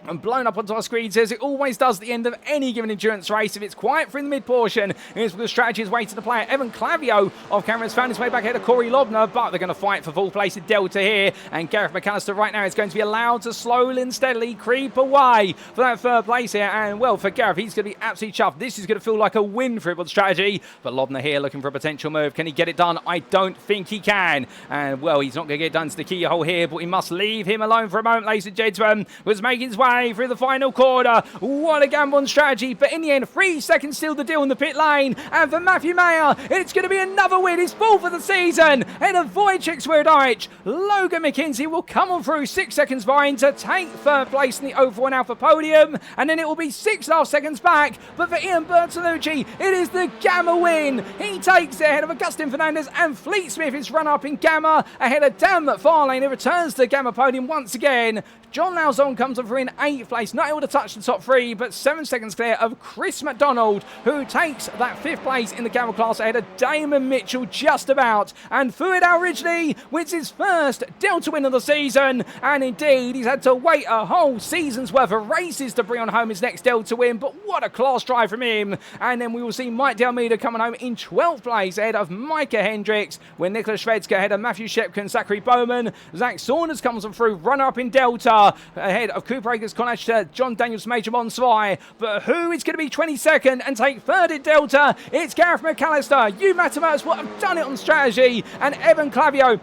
and blown up onto our screens as it always does at the end of any given endurance race. If it's quiet through the mid-portion, it's because strategy is waiting to play. Evan Clavio of Cameron's found his way back ahead of Corey Lobner, but they're going to fight for full place in Delta here. And Gareth McAllister right now is going to be allowed to slowly and steadily creep away for that third place here. And, well, for Gareth, he's going to be absolutely chuffed. This is going to feel like a win for him on strategy. But Lobner here looking for a potential move. Can he get it done? I don't think he can. And, well, he's not going to get done to the keyhole here, but we must leave him alone for a moment, ladies and gentlemen. Was making his way through the final corner. What a gamble on strategy, but in the end, 3 seconds still the deal in the pit lane. And for Matthew Mayer, it's going to be another win, his fourth of the season. And a Wojciech Swirydowicz, Logan McKenzie will come on through 6 seconds behind to take third place in the 041 Alpha podium, and then it will be 6.5 seconds back. But for Ian Bertolucci, it is the Gamma win. He takes it ahead of Augustin Fernandez, and Fleet Smith is run up in Gamma ahead of Dan McFarlane, who returns to the Gamma podium once again. John Lauzon comes over in 8th place, not able to touch the top 3, but 7 seconds clear of Chris McDonald, who takes that 5th place in the Gamma class ahead of Damon Mitchell just about. And Swirydowicz Ridgely wins his first Delta win of the season, and indeed he's had to wait a whole season's worth of races to bring on home his next Delta win, but what a class drive from him. And then we will see Mike Delmeda coming home in 12th place ahead of Micah Hendricks, with Nicholas Shvedska ahead of Matthew Shepkin, Zachary Bowman. Zach Saunders comes on through, runner-up in Delta, ahead of Cooper Akers, Connacht, John Daniels, Major Monswai. But who is going to be 22nd and take third in Delta? It's Gareth McAllister. You Matamoros will have done it on strategy. And Evan Clavio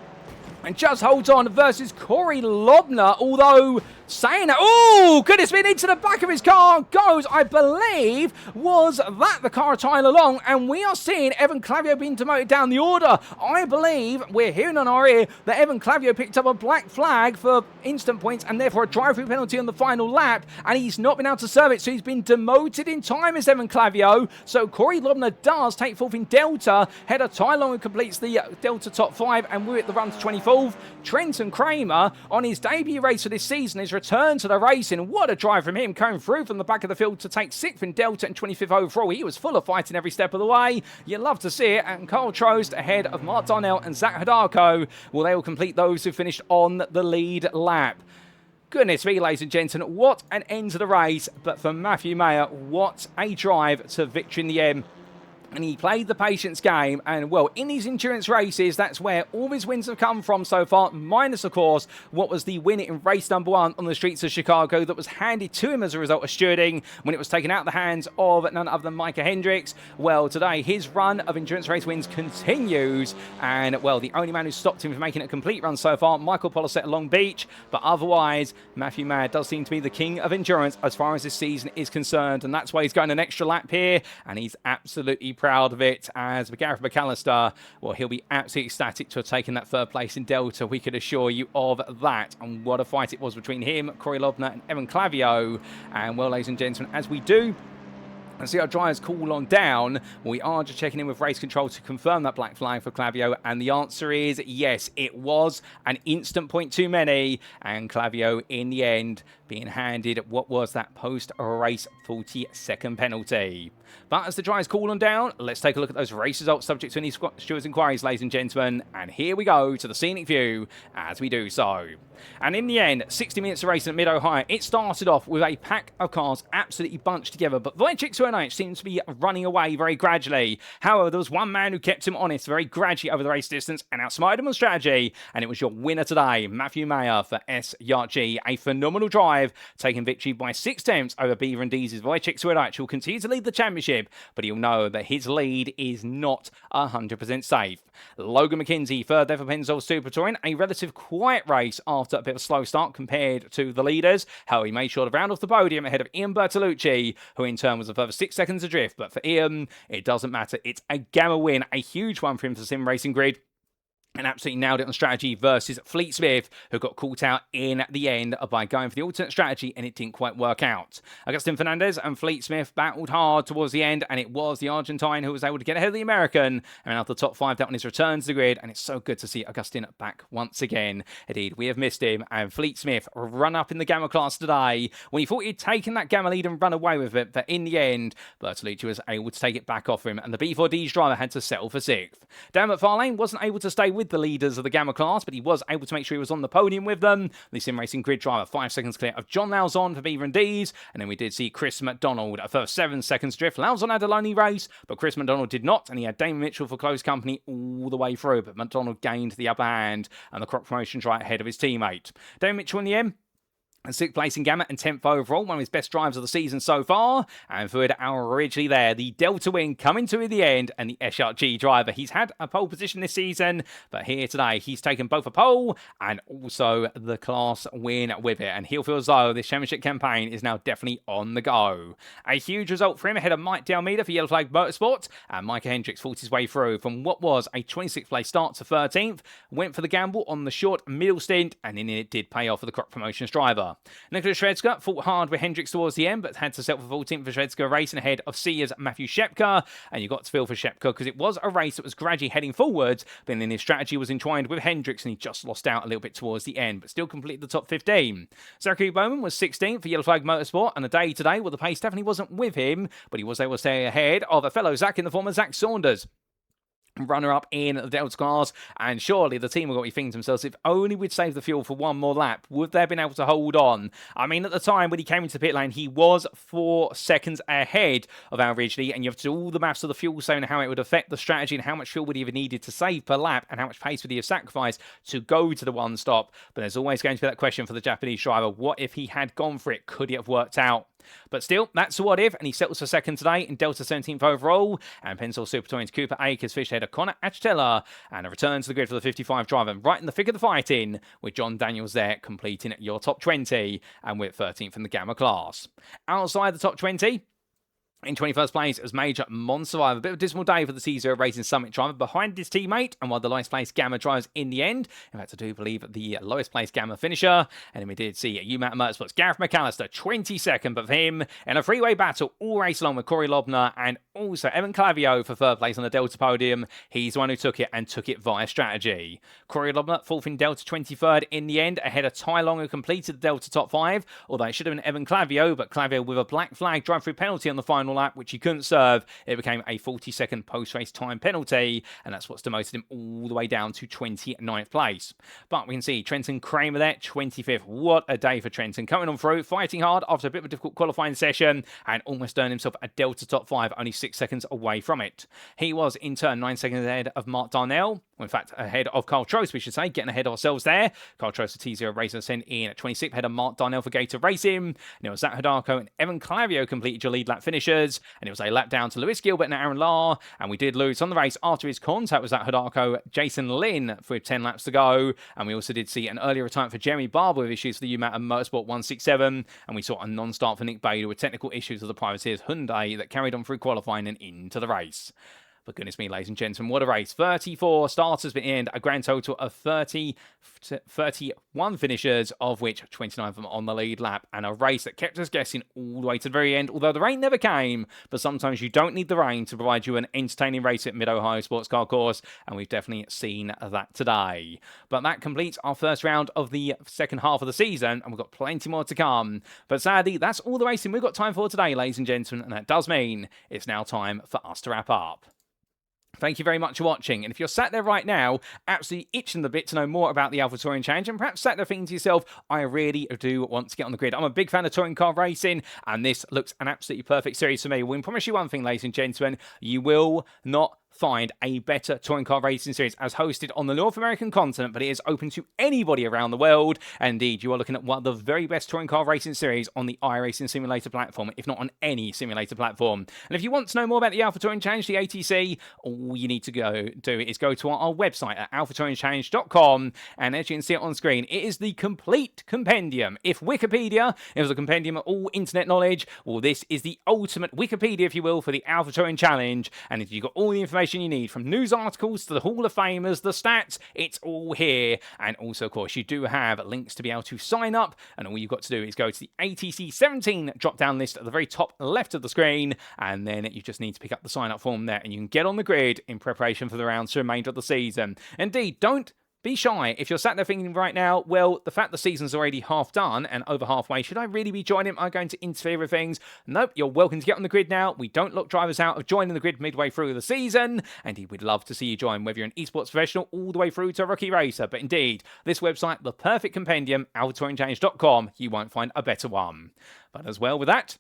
and just holds on versus Corey Lobner, although saying that, oh, goodness me, into the back of his car goes, I believe, was that the car a tile along, and we are seeing Evan Clavio being demoted down the order. I believe we're hearing on our ear that Evan Clavio picked up a black flag for instant points and therefore a drive-through penalty on the final lap, and he's not been able to serve it, so he's been demoted in time as Evan Clavio. So Corey Lobner does take fourth in Delta. Header Tylon who completes the Delta top 5, and we're at the run to 24th. Trenton Kramer, on his debut race for this season, is returned to the racing. What a drive from him, coming through from the back of the field to take 6th in Delta and 25th overall. He was full of fighting every step of the way. You love to see it. And Carl Trost ahead of Mark Darnell and Zach Hadarko. Well, they will complete those who finished on the lead lap. Goodness me, ladies and gentlemen, what an end to the race. But for Matthew Mayer, what a drive to victory in the end. And he played the patience game, and, well, in these endurance races, that's where all his wins have come from so far, minus, of course, what was the win in race number 1 on the streets of Chicago that was handed to him as a result of stewarding when it was taken out of the hands of none other than Micah Hendricks. Well, today, his run of endurance race wins continues, and, well, the only man who stopped him from making a complete run so far, Michael Polisette at Long Beach, but otherwise, Matthew Mayer does seem to be the king of endurance as far as this season is concerned, and that's why he's going an extra lap here, and he's absolutely proud of it. As Gareth McAllister, well, he'll be absolutely ecstatic to have taken that third place in Delta, we could assure you of that. And what a fight it was between him, Corey Lobner and Evan Clavio. And, well, ladies and gentlemen, as we do and see our drivers cool on down, we are just checking in with race control to confirm that black flag for Clavio, and the answer is yes, it was an instant point too many, and Clavio in the end being handed what was that post-race 40-second penalty. But as the drives cool on down, let's take a look at those race results subject to any stewards' inquiries, ladies and gentlemen. And here we go to the scenic view as we do so. And in the end, 60 minutes of racing at Mid-Ohio, it started off with a pack of cars absolutely bunched together, but Wojciech Swirydowicz seems to be running away very gradually. However, there was one man who kept him honest very gradually over the race distance and outsmarted him on strategy, and it was your winner today, Matthew Mayer for SYRG. A phenomenal drive, taking victory by 6 tenths over Beaver and Dees' Wojciech Swirydowicz, who will continue to lead the championship, but he'll know that his lead is not 100% safe. Logan McKenzie, third there for Pennzoil Super Touring, a relative quiet race after a bit of a slow start compared to the leaders. However, he made sure to round off the podium ahead of Ian Bertolucci, who in turn was a further 6 seconds adrift. But for Ian, it doesn't matter. It's a Gamma win, a huge one for him for Sim Racing Grid. And absolutely nailed it on strategy versus Fleet Smith, who got caught out in the end by going for the alternate strategy, and it didn't quite work out. Agustin Fernandez and Fleet Smith battled hard towards the end, and it was the Argentine who was able to get ahead of the American and out the top 5 down on his return to the grid, and it's so good to see Agustin back once again. Indeed, we have missed him, and Fleet Smith run up in the Gamma class today when he thought he'd taken that Gamma lead and run away with it, but in the end, Bertolucci was able to take it back off him, and the B4D's driver had to settle for 6th. Dan McFarlane wasn't able to stay with the leaders of the Gamma class, but he was able to make sure he was on the podium with them. The Sim Racing Grid driver 5 seconds clear of John Lauzon for Beaver and Dees, and then we did see Chris McDonald a first 7 seconds drift. Lauzon had a lonely race, but Chris McDonald did not, and he had Damon Mitchell for close company all the way through, but McDonald gained the upper hand, and the Croc Promotions right ahead of his teammate. Damon Mitchell in the end, and 6th place in Gamma and 10th overall, one of his best drives of the season so far. And for our originally there, the Delta win coming to the end, and the SRG driver. He's had a pole position this season, but here today, he's taken both a pole and also the class win with it. And he'll feel as though this championship campaign is now definitely on the go. A huge result for him ahead of Mike D'Almeida for Yellow Flag Motorsport, and Micah Hendricks fought his way through from what was a 26th place start to 13th, went for the gamble on the short middle stint, and in it did pay off for the Croc Promotions driver. Nicholas Shredska fought hard with Hendricks towards the end, but had to settle for 14th for Shredska, racing ahead of Sears Matthew Shepka. And you got to feel for Shepka because it was a race that was gradually heading forwards, but then his strategy was entwined with Hendricks, and he just lost out a little bit towards the end, but still completed the top 15. Zachary Bowman was 16th for Yellow Flag Motorsport, and a day today, well, the pace definitely wasn't with him, but he was able to stay ahead of a fellow Zach in the form of Zach Saunders, runner-up in the Delta class. And surely the team have got to be thinking to themselves, if only we'd save the fuel for one more lap, would they have been able to hold on? I mean, at the time when he came into the pit lane, he was 4 seconds ahead of our Ridgely, and you have to do all the maths of the fuel zone and how it would affect the strategy and how much fuel would he have needed to save per lap and how much pace would he have sacrificed to go to the one stop. But there's always going to be that question for the Japanese driver, what if he had gone for it? Could it have worked out? But still, that's a what if, and he settles for 2nd today in Delta 17th overall. And Pennzoil Super Touring's Cooper Akers fished ahead of Connor Achitella, and a return to the grid for the 55 driver, right in the thick of the fighting, with John Daniels there completing your top 20, and we're 13th in the Gamma class. Outside the top 20, in 21st place, it was Major Mon Survivor. A bit of a dismal day for the C0 Racing Summit driver behind his teammate, and one of the lowest placed Gamma drivers in the end. In fact, I do believe the lowest placed Gamma finisher. And then we did see UMAT Motorsports Gareth McAllister, 22nd, but for him, in a freeway battle, all race along with Corey Lobner and also Evan Clavio for 3rd place on the Delta podium. He's the one who took it, and took it via strategy. Corey Lobner, 4th in Delta, 23rd in the end, ahead of Ty Long, who completed the Delta top 5, although it should have been Evan Clavio, but Clavio with a black flag drive-through penalty on the final lap, which he couldn't serve. It became a 40-second post-race time penalty, and that's what's demoted him all the way down to 29th place. But we can see Trenton Kramer there, 25th. What a day for Trenton, coming on through, fighting hard after a bit of a difficult qualifying session, and almost earned himself a Delta top 5, only 6 seconds away from it. He was in turn 9 seconds ahead of Mark Darnell, in fact ahead of Carl Trost, we should say, getting ahead of ourselves there. Carl Trost, the T0 Racer, sent in at 26th, ahead of Mark Darnell for Gator Racing. And it was Zach Hidako and Evan Clavio completed your lead lap finishers, and it was a lap down to Lewis Gilbert and Aaron Lahr, and we did lose on the race after his contact with Zach Hidako, Jason Lynn, with 10 laps to go. And we also did see an earlier retirement for Jeremy Barber with issues for the UMAT and Motorsport 167, and we saw a non-start for Nick Bader with technical issues with the Privateers Hyundai that carried on through qualifying and into the race. But goodness me, ladies and gentlemen, what a race. 34 starters, but in the end, a grand total of 31 finishers, of which 29 of them on the lead lap. And a race that kept us guessing all the way to the very end, although the rain never came. But sometimes you don't need the rain to provide you an entertaining race at Mid-Ohio Sports Car Course, and we've definitely seen that today. But that completes our first round of the second half of the season, and we've got plenty more to come. But sadly, that's all the racing we've got time for today, ladies and gentlemen, and that does mean it's now time for us to wrap up. Thank you very much for watching, and if you're sat there right now, absolutely itching the bit to know more about the Alpha Touring Challenge, and perhaps sat there thinking to yourself, I really do want to get on the grid. I'm a big fan of touring car racing, and this looks an absolutely perfect series for me. We can promise you one thing, ladies and gentlemen, you will not find a better touring car racing series as hosted on the North American continent, but it is open to anybody around the world. Indeed, you are looking at one of the very best touring car racing series on the iRacing simulator platform, if not on any simulator platform. And if you want to know more about the Alpha Touring Challenge, the ATC, all you need to go to our website at alphatouringchallenge.com, and as you can see it on screen, it is the complete compendium. If Wikipedia is a compendium of all internet knowledge, well, this is the ultimate Wikipedia, if you will, for the Alpha Touring Challenge. And if you've got all the information you need, from news articles to the Hall of Famers, the stats, it's all here. And also, of course, you do have links to be able to sign up, and all you've got to do is go to the ATC 17 drop-down list at the very top left of the screen, and then you just need to pick up the sign-up form there, and you can get on the grid in preparation for the rounds for the remainder of the season. Indeed, don't be shy. If you're sat there thinking right now, well, the fact the season's already half done and over halfway, should I really be joining? Am I going to interfere with things? Nope, you're welcome to get on the grid now. We don't lock drivers out of joining the grid midway through the season. Indeed, we'd love to see you join, whether you're an esports professional all the way through to a rookie racer. But indeed, this website, the perfect compendium, alphatouringchallenge.com, you won't find a better one. But as well with that,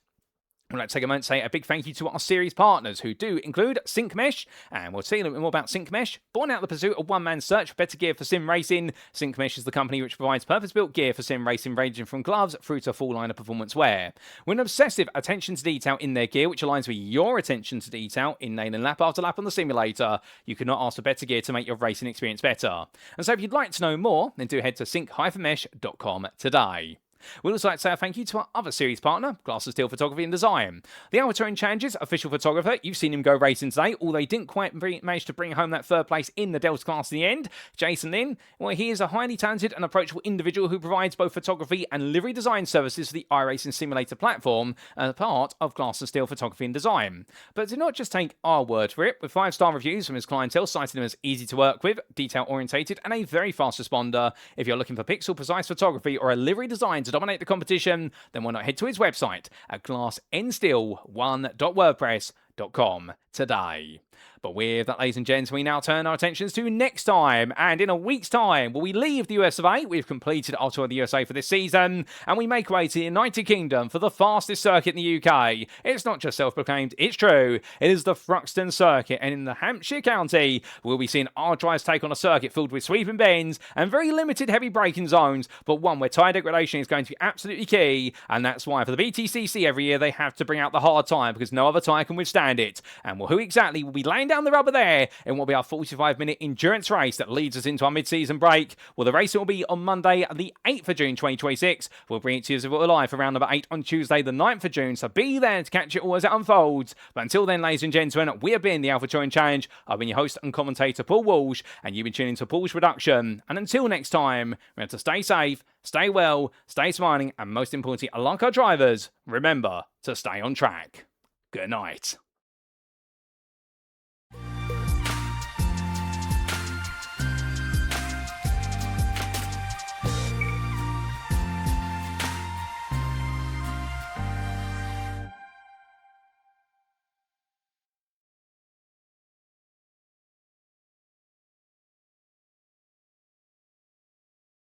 I'd like to take a moment to say a big thank you to our series partners, who do include Syncmesh, and we'll see a little bit more about Syncmesh. Born out of the pursuit of one-man search for better gear for sim racing, Syncmesh is the company which provides purpose-built gear for sim racing, ranging from gloves through to full line of performance wear. With an obsessive attention to detail in their gear, which aligns with your attention to detail in nailing lap after lap on the simulator, you could not ask for better gear to make your racing experience better. And so if you'd like to know more, then do head to sync-mesh.com today. We'd also like to say a thank you to our other series partner, Glass of Steel Photography and Design. The Alpha Touring Challenge's official photographer, you've seen him go racing today, although he didn't quite manage to bring home that third place in the Delta class in the end. Jason Lin, well, he is a highly talented and approachable individual who provides both photography and livery design services for the iRacing simulator platform as part of Glass of Steel Photography and Design. But do not just take our word for it. With 5-star reviews from his clientele citing him as easy to work with, detail-orientated, and a very fast responder, if you're looking for pixel-precise photography or a livery design to dominate the competition, then why not head to his website at glassnsteel1.wordpress.com today. But with that, ladies and gents, we now turn our attentions to next time. And in a week's time, we leave the US of A. We've completed our tour of the USA for this season, and we make way to the United Kingdom for the fastest circuit in the UK. It's not just self-proclaimed, it's true. It is the Thruxton Circuit, and in the Hampshire County, we'll be seeing our drivers take on a circuit filled with sweeping bends and very limited heavy braking zones, but one where tyre degradation is going to be absolutely key, and that's why for the BTCC every year they have to bring out the hard tyre because no other tyre can withstand it. And well, who exactly will be laying down the rubber there in what will be our 45-minute endurance race that leads us into our mid-season break? Well, the race will be on Monday, the 8th of June 2026. We'll bring it to you as we're live for round number 8 on Tuesday, the 9th of June, so be there to catch it all as it unfolds. But until then, ladies and gentlemen, we have been the Alpha Touring Challenge. I've been your host and commentator, Paul Walsh, and you've been tuning to Paul's Production. And until next time, remember to stay safe, stay well, stay smiling, and most importantly, like our drivers, remember to stay on track. Good night.